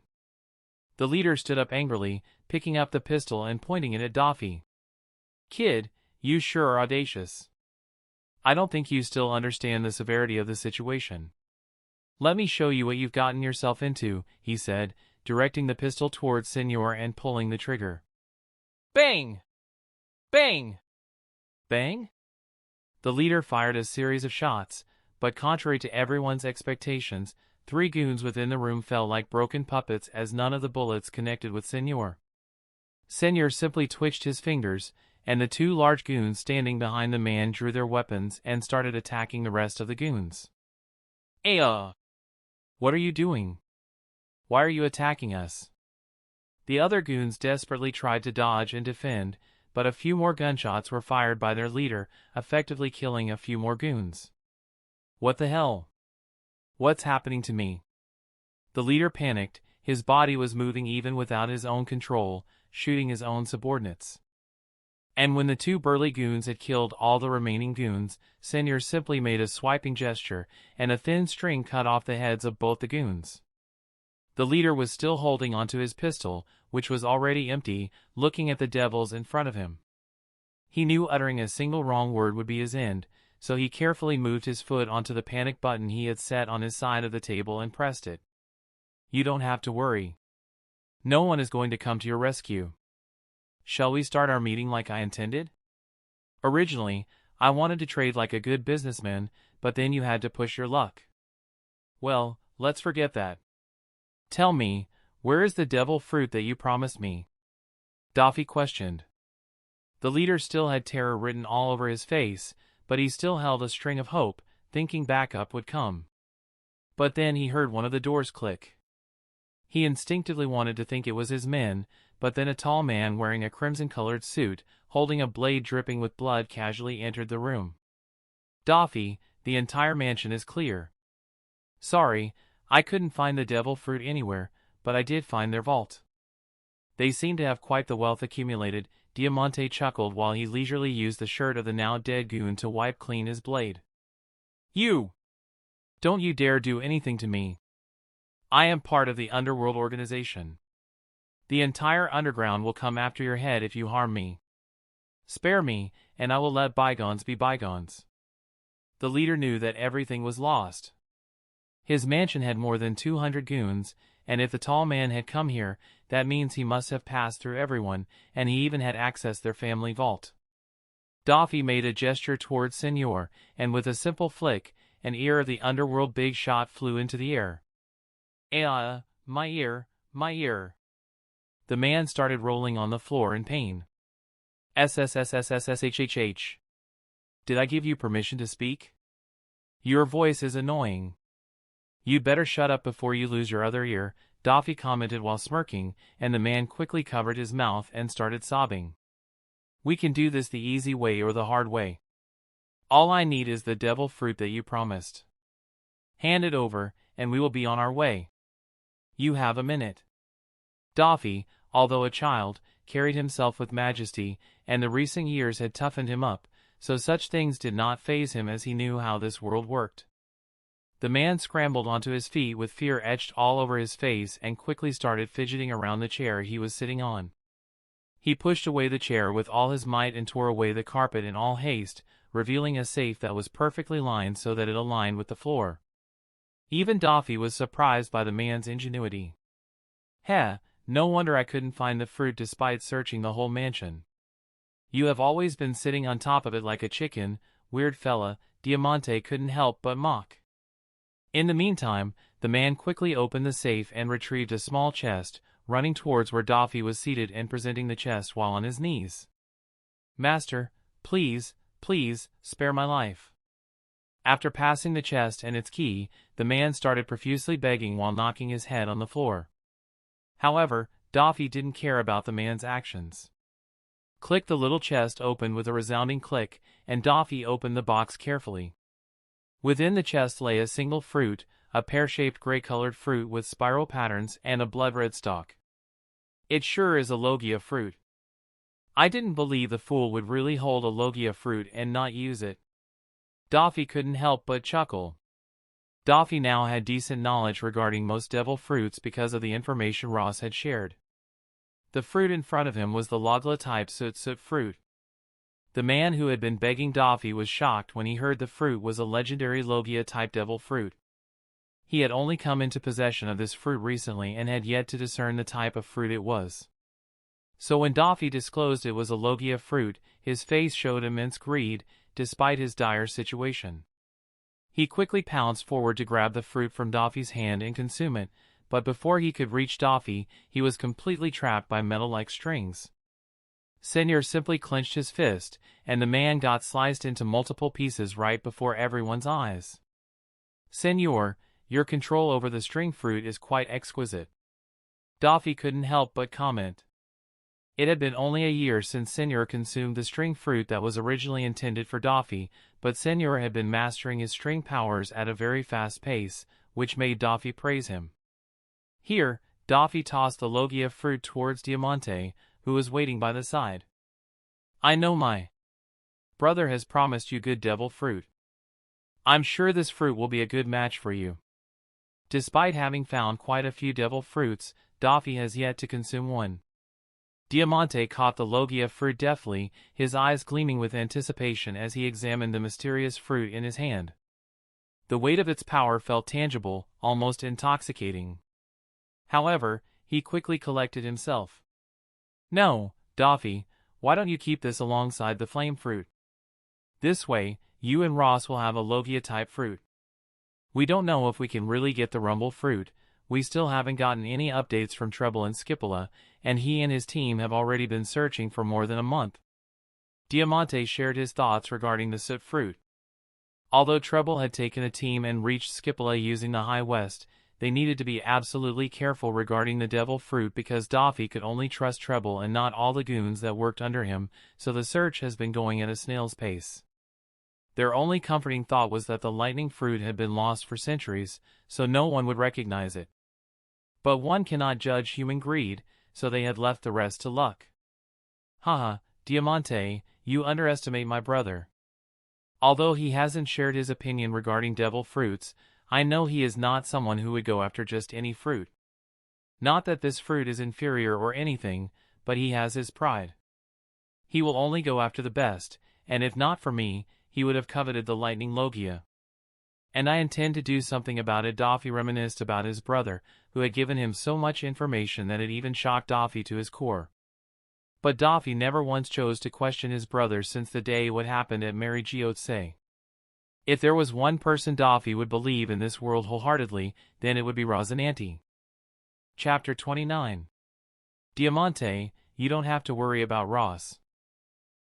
The leader stood up angrily, picking up the pistol and pointing it at Doffy. Kid, you sure are audacious. I don't think you still understand the severity of the situation. Let me show you what you've gotten yourself into, he said, directing the pistol towards Senor and pulling the trigger. Bang! Bang! Bang? The leader fired a series of shots, but contrary to everyone's expectations, 3 goons within the room fell like broken puppets as none of the bullets connected with Senor. Senor simply twitched his fingers, and the 2 large goons standing behind the man drew their weapons and started attacking the rest of the goons. What are you doing? Why are you attacking us? The other goons desperately tried to dodge and defend, but a few more gunshots were fired by their leader, effectively killing a few more goons. What the hell? What's happening to me? The leader panicked. His body was moving even without his own control, shooting his own subordinates. And when the 2 burly goons had killed all the remaining goons, Senor simply made a swiping gesture, and a thin string cut off the heads of both the goons. The leader was still holding onto his pistol, which was already empty, looking at the devils in front of him. He knew uttering a single wrong word would be his end, so he carefully moved his foot onto the panic button he had set on his side of the table and pressed it. You don't have to worry. No one is going to come to your rescue. Shall we start our meeting like I intended? Originally, I wanted to trade like a good businessman, but then you had to push your luck. Well, let's forget that. Tell me, where is the devil fruit that you promised me? Doffy questioned. The leader still had terror written all over his face, but he still held a string of hope, thinking backup would come. But then he heard one of the doors click. He instinctively wanted to think it was his men, but then a tall man wearing a crimson-colored suit, holding a blade dripping with blood, casually entered the room. Doffy, the entire mansion is clear. Sorry, I couldn't find the devil fruit anywhere, but I did find their vault. They seem to have quite the wealth accumulated, Diamante chuckled while he leisurely used the shirt of the now-dead goon to wipe clean his blade. You! Don't you dare do anything to me. I am part of the underworld organization. The entire underground will come after your head if you harm me. Spare me, and I will let bygones be bygones. The leader knew that everything was lost. His mansion had more than 200 goons, and if the tall man had come here, that means he must have passed through everyone, and he even had accessed their family vault. Doffy made a gesture towards Senor, and with a simple flick, an ear of the underworld big shot flew into the air. My ear, my ear. The man started rolling on the floor in pain. SSSSSSHHH. Did I give you permission to speak? Your voice is annoying. You'd better shut up before you lose your other ear, Doffy commented while smirking, and the man quickly covered his mouth and started sobbing. We can do this the easy way or the hard way. All I need is the devil fruit that you promised. Hand it over, and we will be on our way. You have a minute. Doffy, although a child, carried himself with majesty, and the recent years had toughened him up, so such things did not faze him as he knew how this world worked. The man scrambled onto his feet with fear etched all over his face and quickly started fidgeting around the chair he was sitting on. He pushed away the chair with all his might and tore away the carpet in all haste, revealing a safe that was perfectly lined so that it aligned with the floor. Even Doffy was surprised by the man's ingenuity. No wonder I couldn't find the fruit despite searching the whole mansion. You have always been sitting on top of it like a chicken, weird fella, Diamante couldn't help but mock. In the meantime, the man quickly opened the safe and retrieved a small chest, running towards where Doffy was seated and presenting the chest while on his knees. Master, please, spare my life. After passing the chest and its key, the man started profusely begging while knocking his head on the floor. However, Doffy didn't care about the man's actions. Click. The little chest opened with a resounding click, and Doffy opened the box carefully. Within the chest lay a single fruit, a pear-shaped gray-colored fruit with spiral patterns and a blood-red stalk. It sure is a Logia fruit. I didn't believe the fool would really hold a Logia fruit and not use it. Doffy couldn't help but chuckle. Doffy now had decent knowledge regarding most devil fruits because of the information Ross had shared. The fruit in front of him was the Logla-type soot fruit. The man who had been begging Doffy was shocked when he heard the fruit was a legendary Logia-type devil fruit. He had only come into possession of this fruit recently and had yet to discern the type of fruit it was. So when Doffy disclosed it was a Logia fruit, his face showed immense greed, despite his dire situation. He quickly pounced forward to grab the fruit from Doffy's hand and consume it, but before he could reach Doffy, he was completely trapped by metal-like strings. Senor simply clenched his fist, and the man got sliced into multiple pieces right before everyone's eyes. Senor, your control over the string fruit is quite exquisite. Doffy couldn't help but comment. It had been only a year since Senor consumed the string fruit that was originally intended for Doffy, but Senor had been mastering his string powers at a very fast pace, which made Doffy praise him. Here, Doffy tossed the Logia fruit towards Diamante, who was waiting by the side. I know my brother has promised you good devil fruit. I'm sure this fruit will be a good match for you. Despite having found quite a few devil fruits, Doffy has yet to consume one. Diamante caught the Logia fruit deftly, his eyes gleaming with anticipation as he examined the mysterious fruit in his hand. The weight of its power felt tangible, almost intoxicating. However, he quickly collected himself. No, Doffy, why don't you keep this alongside the flame fruit? This way, you and Ross will have a Logia-type fruit. We don't know if we can really get the Rumble fruit. We still haven't gotten any updates from Treble and Scipola, and he and his team have already been searching for more than a month. Diamante shared his thoughts regarding the soot fruit. Although Treble had taken a team and reached Scipola using the High West, they needed to be absolutely careful regarding the devil fruit because Doffy could only trust Treble and not all the goons that worked under him, so the search has been going at a snail's pace. Their only comforting thought was that the lightning fruit had been lost for centuries, so no one would recognize it. But one cannot judge human greed, so they had left the rest to luck. Haha, Diamante, you underestimate my brother. Although he hasn't shared his opinion regarding devil fruits, I know he is not someone who would go after just any fruit. Not that this fruit is inferior or anything, but he has his pride. He will only go after the best, and if not for me, he would have coveted the lightning Logia. And I intend to do something about it. Doffy reminisced about his brother, who had given him so much information that it even shocked Doffy to his core. But Doffy never once chose to question his brother since the day what happened at Marigiotsei. If there was one person Doffy would believe in this world wholeheartedly, then it would be Rosinante. Chapter 29. Diamante, you don't have to worry about Ross.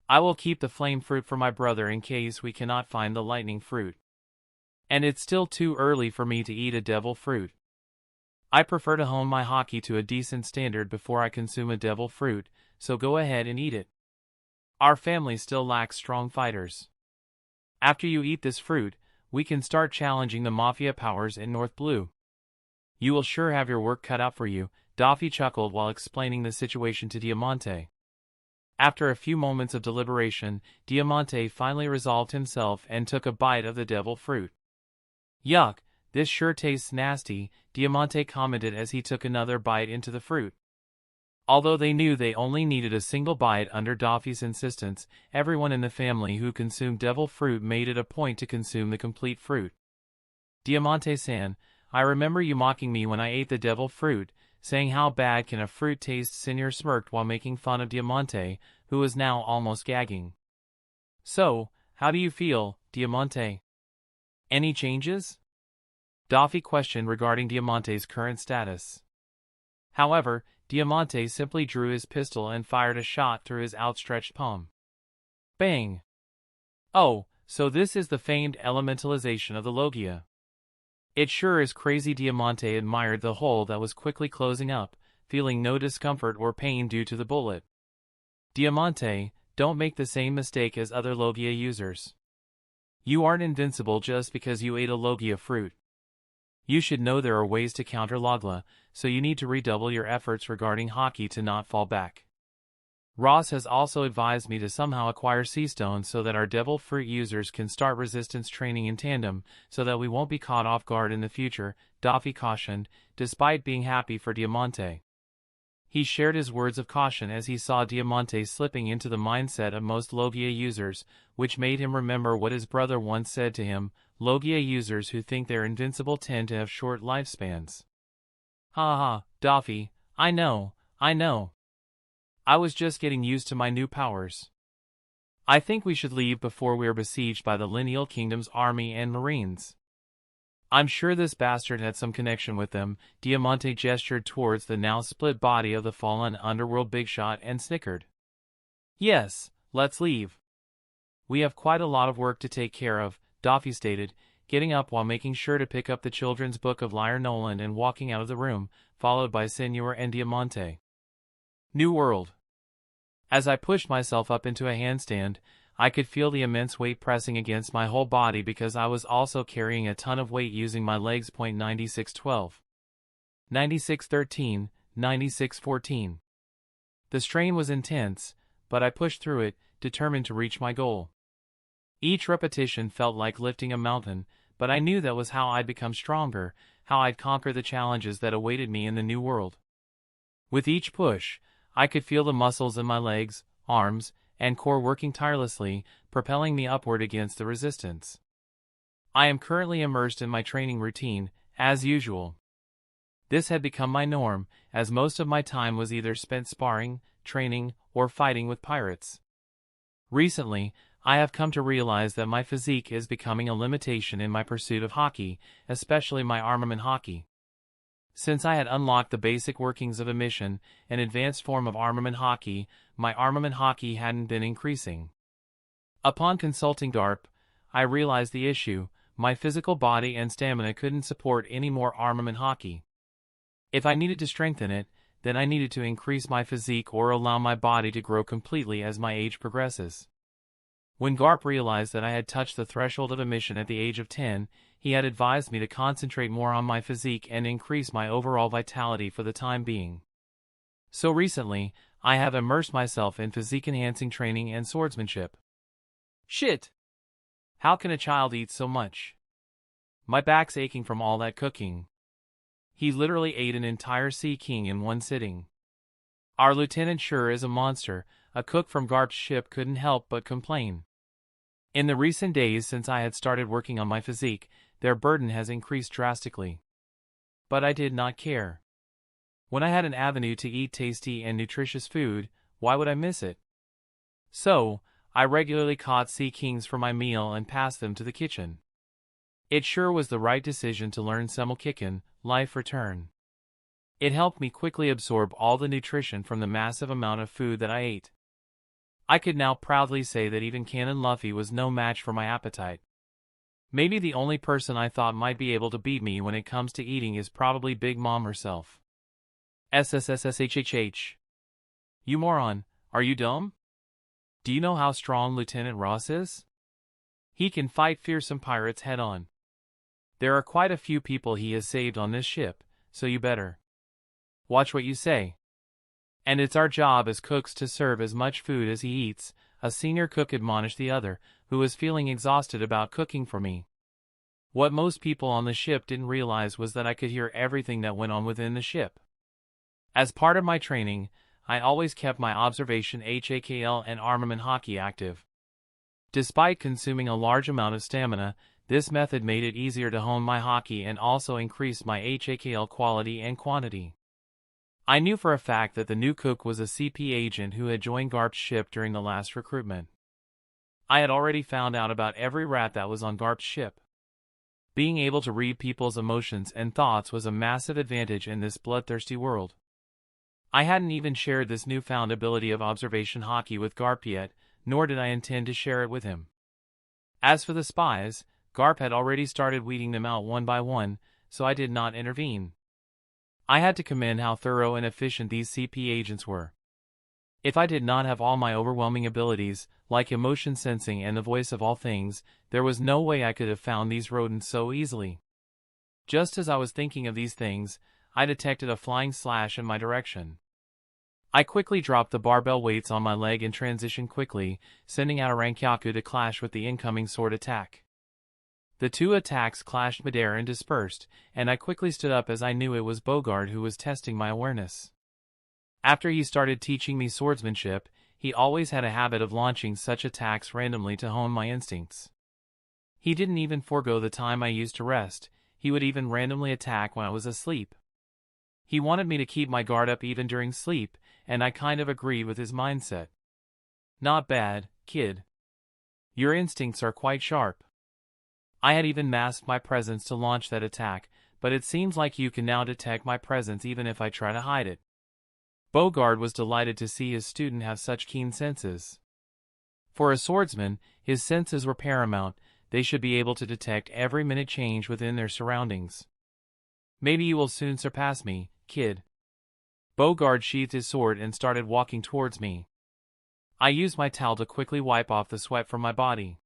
I will keep the flame fruit for my brother in case we cannot find the lightning fruit. And it's still too early for me to eat a devil fruit. I prefer to hone my Haki to a decent standard before I consume a devil fruit, so go ahead and eat it. Our family still lacks strong fighters. After you eat this fruit, we can start challenging the mafia powers in North Blue. You will sure have your work cut out for you, Doffy chuckled while explaining the situation to Diamante. After a few moments of deliberation, Diamante finally resolved himself and took a bite of the devil fruit. Yuck, this sure tastes nasty, Diamante commented as he took another bite into the fruit. Although they knew they only needed a single bite under Doffy's insistence, everyone in the family who consumed devil fruit made it a point to consume the complete fruit. Diamante-san, I remember you mocking me when I ate the devil fruit, saying how bad can a fruit taste. Senor smirked while making fun of Diamante, who was now almost gagging. So, how do you feel, Diamante? Any changes? Doffy questioned regarding Diamante's current status. However, Diamante simply drew his pistol and fired a shot through his outstretched palm. Bang! Oh, so this is the famed elementalization of the Logia. It sure is crazy. Diamante admired the hole that was quickly closing up, feeling no discomfort or pain due to the bullet. Diamante, don't make the same mistake as other Logia users. You aren't invincible just because you ate a Logia fruit. You should know there are ways to counter Logla, so you need to redouble your efforts regarding Haki to not fall back. Ross has also advised me to somehow acquire Sea Stone so that our Devil Fruit users can start resistance training in tandem, so that we won't be caught off guard in the future, Doffy cautioned, despite being happy for Diamante. He shared his words of caution as he saw Diamante slipping into the mindset of most Logia users, which made him remember what his brother once said to him: Logia users who think they're invincible tend to have short lifespans. Ha ha, Doffy, I know. I was just getting used to my new powers. I think we should leave before we are besieged by the Lineal Kingdom's army and marines. I'm sure this bastard had some connection with them. Diamante gestured towards the now split body of the fallen underworld big shot and snickered. Yes, let's leave. We have quite a lot of work to take care of, Doffy stated, getting up while making sure to pick up the children's book of Lyre Noland and walking out of the room, followed by Senor and Diamante. New World. As I pushed myself up into a handstand, I could feel the immense weight pressing against my whole body because I was also carrying a ton of weight using my legs. 9612, 9613, 9614. The strain was intense, but I pushed through it, determined to reach my goal. Each repetition felt like lifting a mountain, but I knew that was how I'd become stronger, how I'd conquer the challenges that awaited me in the new world. With each push, I could feel the muscles in my legs, arms, and core working tirelessly, propelling me upward against the resistance. I am currently immersed in my training routine, as usual. This had become my norm, as most of my time was either spent sparring, training, or fighting with pirates. Recently, I have come to realize that my physique is becoming a limitation in my pursuit of Haki, especially my armament Haki. Since I had unlocked the basic workings of emission, an advanced form of armament Haki, my armament Haki hadn't been increasing. Upon consulting Garp, I realized the issue: my physical body and stamina couldn't support any more armament Haki. If I needed to strengthen it, then I needed to increase my physique or allow my body to grow completely as my age progresses. When Garp realized that I had touched the threshold of emission at the age of 10, he had advised me to concentrate more on my physique and increase my overall vitality for the time being. So recently, I have immersed myself in physique-enhancing training and swordsmanship. Shit! How can a child eat so much? My back's aching from all that cooking. He literally ate an entire Sea King in one sitting. Our lieutenant sure is a monster. A cook from Garp's ship couldn't help but complain. In the recent days since I had started working on my physique, their burden has increased drastically. But I did not care. When I had an avenue to eat tasty and nutritious food, why would I miss it? So, I regularly caught Sea Kings for my meal and passed them to the kitchen. It sure was the right decision to learn Semmelkicken, life return. It helped me quickly absorb all the nutrition from the massive amount of food that I ate. I could now proudly say that even Canon Luffy was no match for my appetite. Maybe the only person I thought might be able to beat me when it comes to eating is probably Big Mom herself. SSSSHHH. You moron, are you dumb? Do you know how strong Lieutenant Ross is? He can fight fearsome pirates head-on. There are quite a few people he has saved on this ship, so you better watch what you say. And it's our job as cooks to serve as much food as he eats, a senior cook admonished the other, who was feeling exhausted about cooking for me. What most people on the ship didn't realize was that I could hear everything that went on within the ship. As part of my training, I always kept my observation HAKL and armament Haki active. Despite consuming a large amount of stamina, this method made it easier to hone my Haki and also increased my HAKL quality and quantity. I knew for a fact that the new cook was a CP agent who had joined Garp's ship during the last recruitment. I had already found out about every rat that was on Garp's ship. Being able to read people's emotions and thoughts was a massive advantage in this bloodthirsty world. I hadn't even shared this newfound ability of observation Haki with Garp yet, nor did I intend to share it with him. As for the spies, Garp had already started weeding them out one by one, so I did not intervene. I had to commend how thorough and efficient these CP agents were. If I did not have all my overwhelming abilities, like emotion sensing and the voice of all things, there was no way I could have found these rodents so easily. Just as I was thinking of these things, I detected a flying slash in my direction. I quickly dropped the barbell weights on my leg and transitioned quickly, sending out a Rankyaku to clash with the incoming sword attack. The two attacks clashed midair and dispersed, and I quickly stood up as I knew it was Bogard who was testing my awareness. After he started teaching me swordsmanship, he always had a habit of launching such attacks randomly to hone my instincts. He didn't even forego the time I used to rest, he would even randomly attack when I was asleep. He wanted me to keep my guard up even during sleep, and I kind of agreed with his mindset. Not bad, kid. Your instincts are quite sharp. I had even masked my presence to launch that attack, but it seems like you can now detect my presence even if I try to hide it. Bogard was delighted to see his student have such keen senses. For a swordsman, his senses were paramount, they should be able to detect every minute change within their surroundings. Maybe you will soon surpass me, kid. Bogard sheathed his sword and started walking towards me. I used my towel to quickly wipe off the sweat from my body.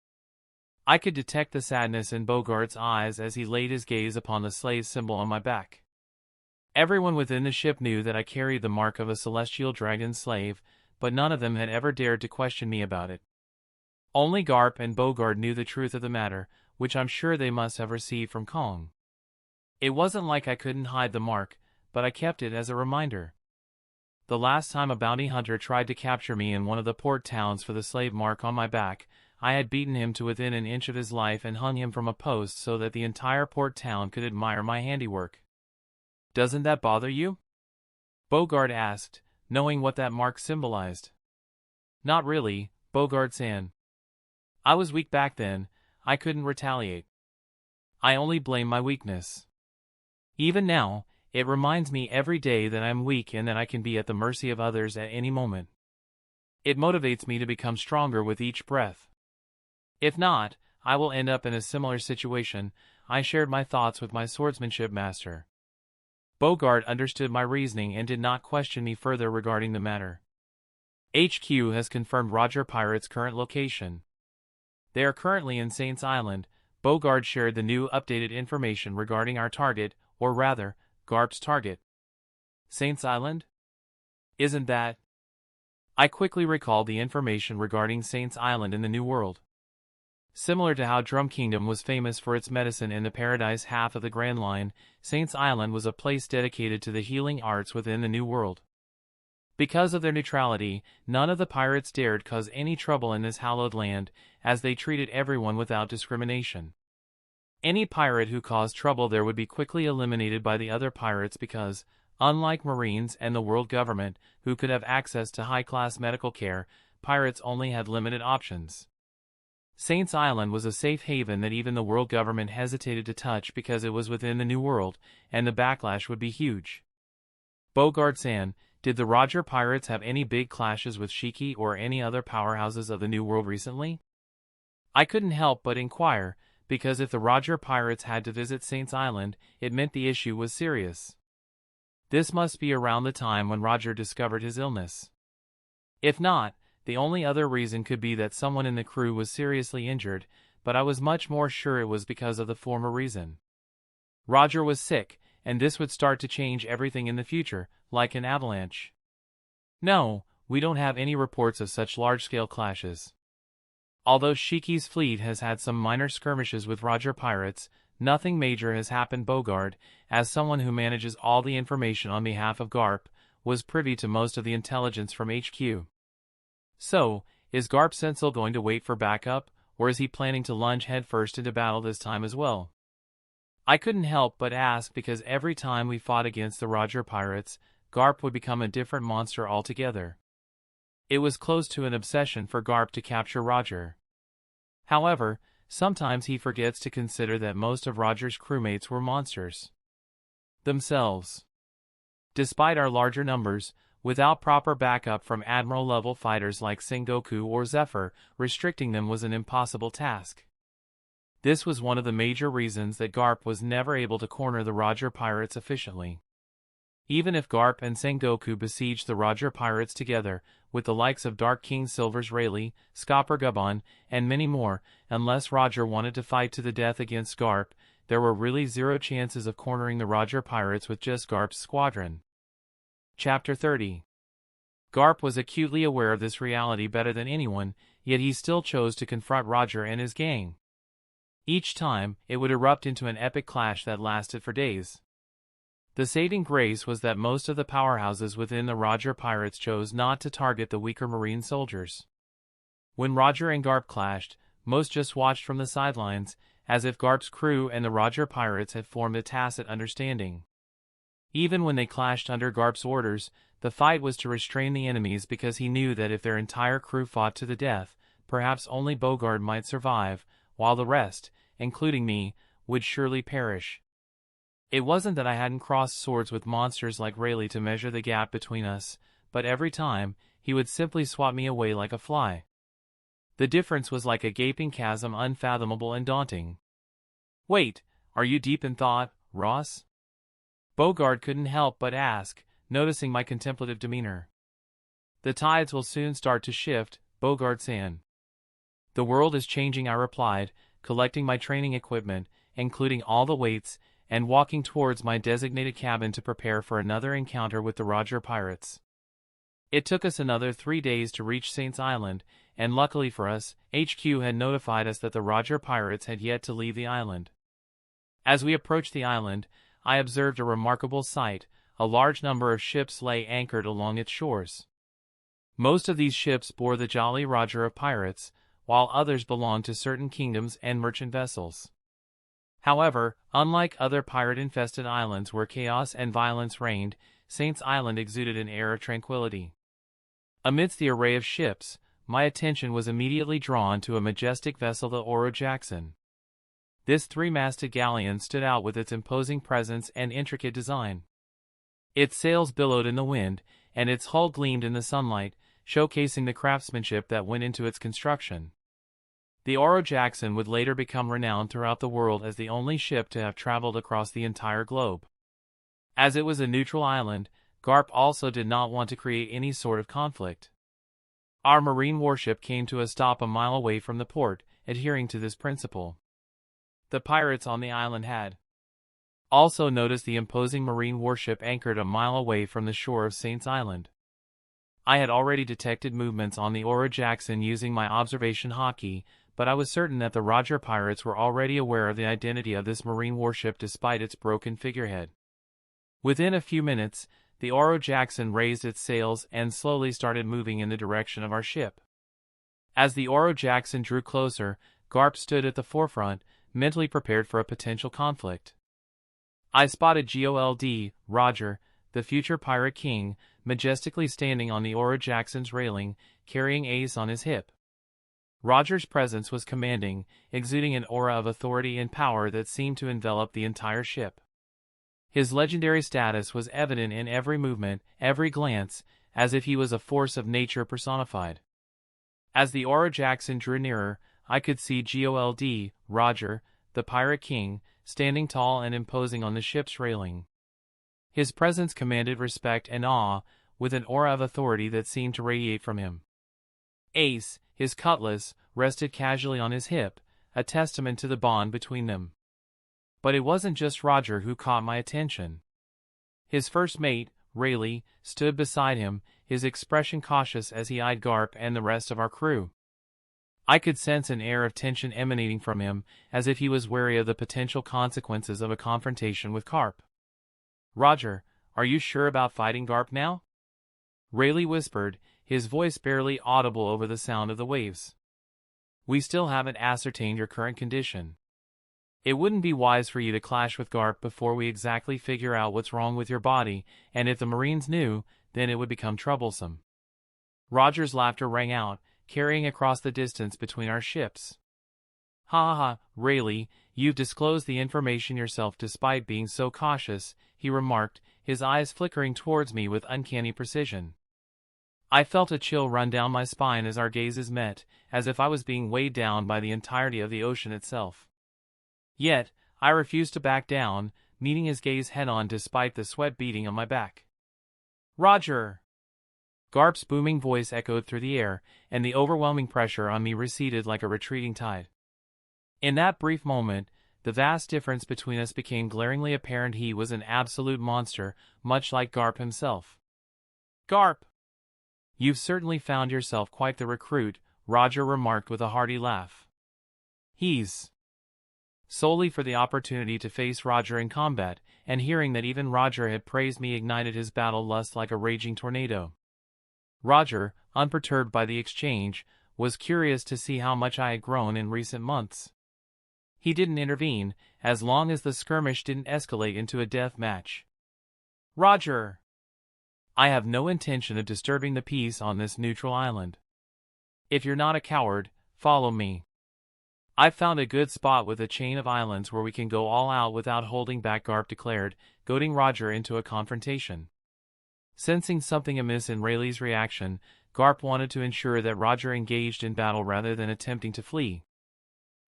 I could detect the sadness in Bogard's eyes as he laid his gaze upon the slave symbol on my back. Everyone within the ship knew that I carried the mark of a celestial dragon slave, but none of them had ever dared to question me about it. Only Garp and Bogard knew the truth of the matter, which I'm sure they must have received from Kong. It wasn't like I couldn't hide the mark, but I kept it as a reminder. The last time a bounty hunter tried to capture me in one of the port towns for the slave mark on my back, I had beaten him to within an inch of his life and hung him from a post so that the entire port town could admire my handiwork. Doesn't that bother you? Bogard asked, knowing what that mark symbolized. Not really, Bogard-san. I was weak back then, I couldn't retaliate. I only blame my weakness. Even now, it reminds me every day that I'm weak and that I can be at the mercy of others at any moment. It motivates me to become stronger with each breath. If not, I will end up in a similar situation. I shared my thoughts with my swordsmanship master. Bogard understood my reasoning and did not question me further regarding the matter. HQ has confirmed Roger Pirate's current location. They are currently in Saints Island. Bogard shared the new updated information regarding our target, or rather, Garp's target. Saints Island? Isn't that? I quickly recalled the information regarding Saints Island in the New World. Similar to how Drum Kingdom was famous for its medicine in the Paradise half of the Grand Line, Saints Island was a place dedicated to the healing arts within the New World. Because of their neutrality, none of the pirates dared cause any trouble in this hallowed land, as they treated everyone without discrimination. Any pirate who caused trouble there would be quickly eliminated by the other pirates because, unlike Marines and the world government, who could have access to high-class medical care, pirates only had limited options. Saints Island was a safe haven that even the world government hesitated to touch because it was within the New World, and the backlash would be huge. Bogard-san, did the Roger Pirates have any big clashes with Shiki or any other powerhouses of the New World recently? I couldn't help but inquire, because if the Roger Pirates had to visit Saints Island, it meant the issue was serious. This must be around the time when Roger discovered his illness. If not, the only other reason could be that someone in the crew was seriously injured, but I was much more sure it was because of the former reason. Roger was sick, and this would start to change everything in the future, like an avalanche. No, we don't have any reports of such large-scale clashes. Although Shiki's fleet has had some minor skirmishes with Roger Pirates, nothing major has happened. Bogard, as someone who manages all the information on behalf of Garp, was privy to most of the intelligence from HQ. So, is Garp Sensel going to wait for backup, or is he planning to lunge headfirst into battle this time as well? I couldn't help but ask because every time we fought against the Roger Pirates, Garp would become a different monster altogether. It was close to an obsession for Garp to capture Roger. However, sometimes he forgets to consider that most of Roger's crewmates were monsters themselves. Despite our larger numbers, without proper backup from Admiral-level fighters like Sengoku or Zephyr, restricting them was an impossible task. This was one of the major reasons that Garp was never able to corner the Roger Pirates efficiently. Even if Garp and Sengoku besieged the Roger Pirates together, with the likes of Dark King Silver's Rayleigh, Scopper Gubon, and many more, unless Roger wanted to fight to the death against Garp, there were really zero chances of cornering the Roger pirates with just Garp's squadron. Chapter 30. Garp was acutely aware of this reality better than anyone, yet he still chose to confront Roger and his gang. Each time, it would erupt into an epic clash that lasted for days. The saving grace was that most of the powerhouses within the Roger pirates chose not to target the weaker marine soldiers. When Roger and Garp clashed, most just watched from the sidelines, as if Garp's crew and the Roger pirates had formed a tacit understanding. Even when they clashed under Garp's orders, the fight was to restrain the enemies because he knew that if their entire crew fought to the death, perhaps only Bogard might survive, while the rest, including me, would surely perish. It wasn't that I hadn't crossed swords with monsters like Rayleigh to measure the gap between us, but every time, he would simply swat me away like a fly. The difference was like a gaping chasm, unfathomable and daunting. "Wait, are you deep in thought, Ross?" Bogard couldn't help but ask, noticing my contemplative demeanor. "The tides will soon start to shift, Bogard-san." "The world is changing," I replied, collecting my training equipment, including all the weights, and walking towards my designated cabin to prepare for another encounter with the Roger pirates. It took us another 3 days to reach Saint's Island, and luckily for us, HQ had notified us that the Roger pirates had yet to leave the island. As we approached the island, I observed a remarkable sight. A large number of ships lay anchored along its shores. Most of these ships bore the Jolly Roger of pirates, while others belonged to certain kingdoms and merchant vessels. However, unlike other pirate-infested islands where chaos and violence reigned, Saint's Island exuded an air of tranquility. Amidst the array of ships, my attention was immediately drawn to a majestic vessel, the Oro Jackson. This three-masted galleon stood out with its imposing presence and intricate design. Its sails billowed in the wind, and its hull gleamed in the sunlight, showcasing the craftsmanship that went into its construction. The Oro Jackson would later become renowned throughout the world as the only ship to have traveled across the entire globe. As it was a neutral island, Garp also did not want to create any sort of conflict. Our marine warship came to a stop a mile away from the port, adhering to this principle. The pirates on the island had also noticed the imposing marine warship anchored a mile away from the shore of Saint's Island. I had already detected movements on the Oro Jackson using my observation Haki, but I was certain that the Roger pirates were already aware of the identity of this marine warship despite its broken figurehead. Within a few minutes, the Oro Jackson raised its sails and slowly started moving in the direction of our ship. As the Oro Jackson drew closer, Garp stood at the forefront, mentally prepared for a potential conflict. I spotted Gold, Roger, the future pirate king, majestically standing on the Oro Jackson's railing, carrying Ace on his hip. Roger's presence was commanding, exuding an aura of authority and power that seemed to envelop the entire ship. His legendary status was evident in every movement, every glance, as if he was a force of nature personified. As the Oro Jackson drew nearer, I could see Gold, Roger, the pirate king, standing tall and imposing on the ship's railing. His presence commanded respect and awe, with an aura of authority that seemed to radiate from him. Ace, his cutlass, rested casually on his hip, a testament to the bond between them. But it wasn't just Roger who caught my attention. His first mate, Rayleigh, stood beside him, his expression cautious as he eyed Garp and the rest of our crew. I could sense an air of tension emanating from him, as if he was wary of the potential consequences of a confrontation with Garp. "Roger, are you sure about fighting Garp now?" Rayleigh whispered, his voice barely audible over the sound of the waves. "We still haven't ascertained your current condition. It wouldn't be wise for you to clash with Garp before we exactly figure out what's wrong with your body, and if the Marines knew, then it would become troublesome." Roger's laughter rang out, carrying across the distance between our ships. "Ha ha ha, Rayleigh, you've disclosed the information yourself despite being so cautious," he remarked, his eyes flickering towards me with uncanny precision. I felt a chill run down my spine as our gazes met, as if I was being weighed down by the entirety of the ocean itself. Yet, I refused to back down, meeting his gaze head-on despite the sweat beading on my back. "Roger!" Garp's booming voice echoed through the air, and the overwhelming pressure on me receded like a retreating tide. In that brief moment, the vast difference between us became glaringly apparent. He was an absolute monster, much like Garp himself. "Garp! You've certainly found yourself quite the recruit," Roger remarked with a hearty laugh. He's solely for the opportunity to face Roger in combat, and hearing that even Roger had praised me ignited his battle lust like a raging tornado. Roger, unperturbed by the exchange, was curious to see how much I had grown in recent months. He didn't intervene, as long as the skirmish didn't escalate into a death match. "Roger! I have no intention of disturbing the peace on this neutral island. If you're not a coward, follow me. I've found a good spot with a chain of islands where we can go all out without holding back," Garp declared, goading Roger into a confrontation. Sensing something amiss in Rayleigh's reaction, Garp wanted to ensure that Roger engaged in battle rather than attempting to flee.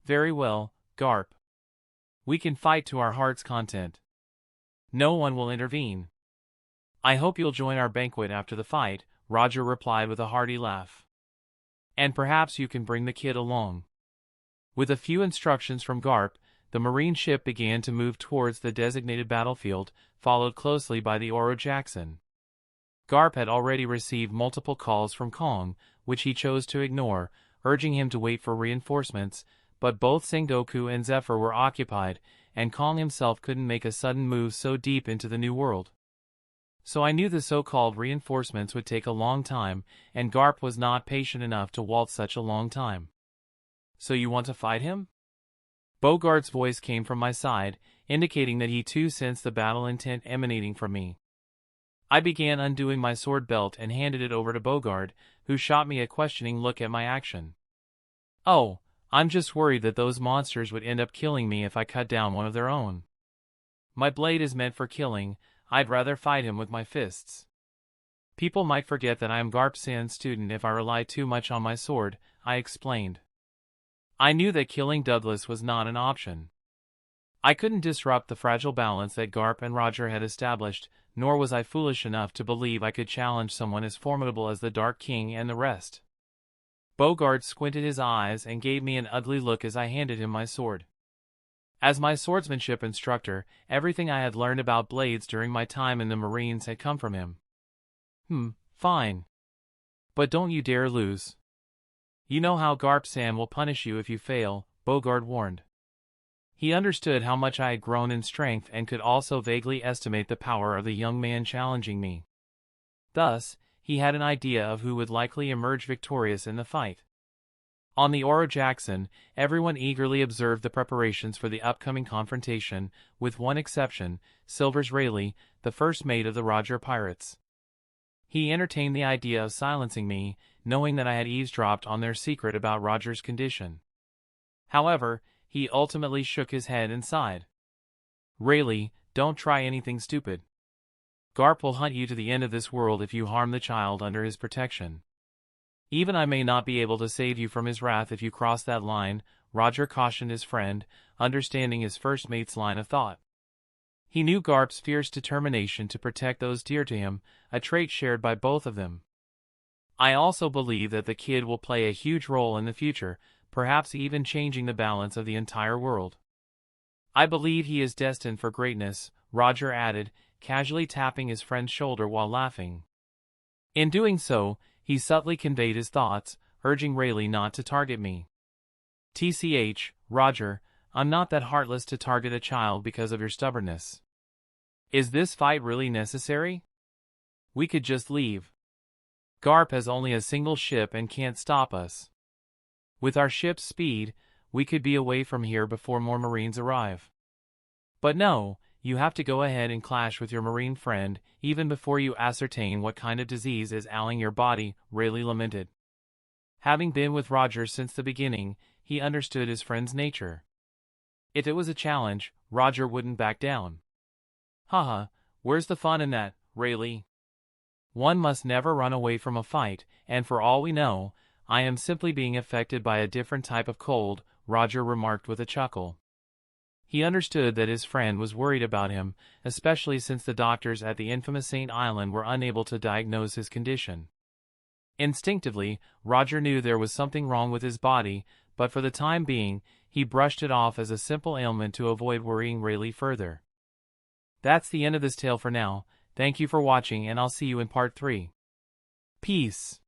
"Very well, Garp. We can fight to our heart's content. No one will intervene. I hope you'll join our banquet after the fight," Roger replied with a hearty laugh. "And perhaps you can bring the kid along." With a few instructions from Garp, the marine ship began to move towards the designated battlefield, followed closely by the Oro Jackson. Garp had already received multiple calls from Kong, which he chose to ignore, urging him to wait for reinforcements, but both Sengoku and Zephyr were occupied, and Kong himself couldn't make a sudden move so deep into the new world. So I knew the so-called reinforcements would take a long time, and Garp was not patient enough to waltz such a long time. "So you want to fight him?" Bogart's voice came from my side, indicating that he too sensed the battle intent emanating from me. I began undoing my sword belt and handed it over to Bogart, who shot me a questioning look at my action. "Oh, I'm just worried that those monsters would end up killing me if I cut down one of their own. My blade is meant for killing, I'd rather fight him with my fists. People might forget that I am Garp San's student if I rely too much on my sword," I explained. I knew that killing Douglas was not an option. I couldn't disrupt the fragile balance that Garp and Roger had established, nor was I foolish enough to believe I could challenge someone as formidable as the Dark King and the rest. Bogart squinted his eyes and gave me an ugly look as I handed him my sword. As my swordsmanship instructor, everything I had learned about blades during my time in the Marines had come from him. Fine. But don't you dare lose. You know how Garp-san will punish you if you fail, Bogart warned. He understood how much I had grown in strength and could also vaguely estimate the power of the young man challenging me. Thus, he had an idea of who would likely emerge victorious in the fight. On the Oro Jackson, everyone eagerly observed the preparations for the upcoming confrontation, with one exception, Silver's Rayleigh, the first mate of the Roger pirates. He entertained the idea of silencing me, knowing that I had eavesdropped on their secret about Roger's condition. However, he ultimately shook his head and sighed. "Rayleigh, don't try anything stupid. Garp will hunt you to the end of this world if you harm the child under his protection. Even I may not be able to save you from his wrath if you cross that line," Roger cautioned his friend, understanding his first mate's line of thought. He knew Garp's fierce determination to protect those dear to him, a trait shared by both of them. "I also believe that the kid will play a huge role in the future, perhaps even changing the balance of the entire world. I believe he is destined for greatness," Roger added, casually tapping his friend's shoulder while laughing. In doing so, he subtly conveyed his thoughts, urging Rayleigh not to target me. "TCH, Roger, I'm not that heartless to target a child because of your stubbornness. Is this fight really necessary? We could just leave. Garp has only a single ship and can't stop us. With our ship's speed, we could be away from here before more Marines arrive. But no, you have to go ahead and clash with your Marine friend, even before you ascertain what kind of disease is ailing your body," Rayleigh lamented. Having been with Roger since the beginning, he understood his friend's nature. If it was a challenge, Roger wouldn't back down. "Haha, where's the fun in that, Rayleigh? One must never run away from a fight, and for all we know, I am simply being affected by a different type of cold," Roger remarked with a chuckle. He understood that his friend was worried about him, especially since the doctors at the infamous Saint Island were unable to diagnose his condition. Instinctively, Roger knew there was something wrong with his body, but for the time being, He brushed it off as a simple ailment to avoid worrying Rayleigh further. That's the end of this tale for now. Thank you for watching, and I'll see you in part 3. Peace.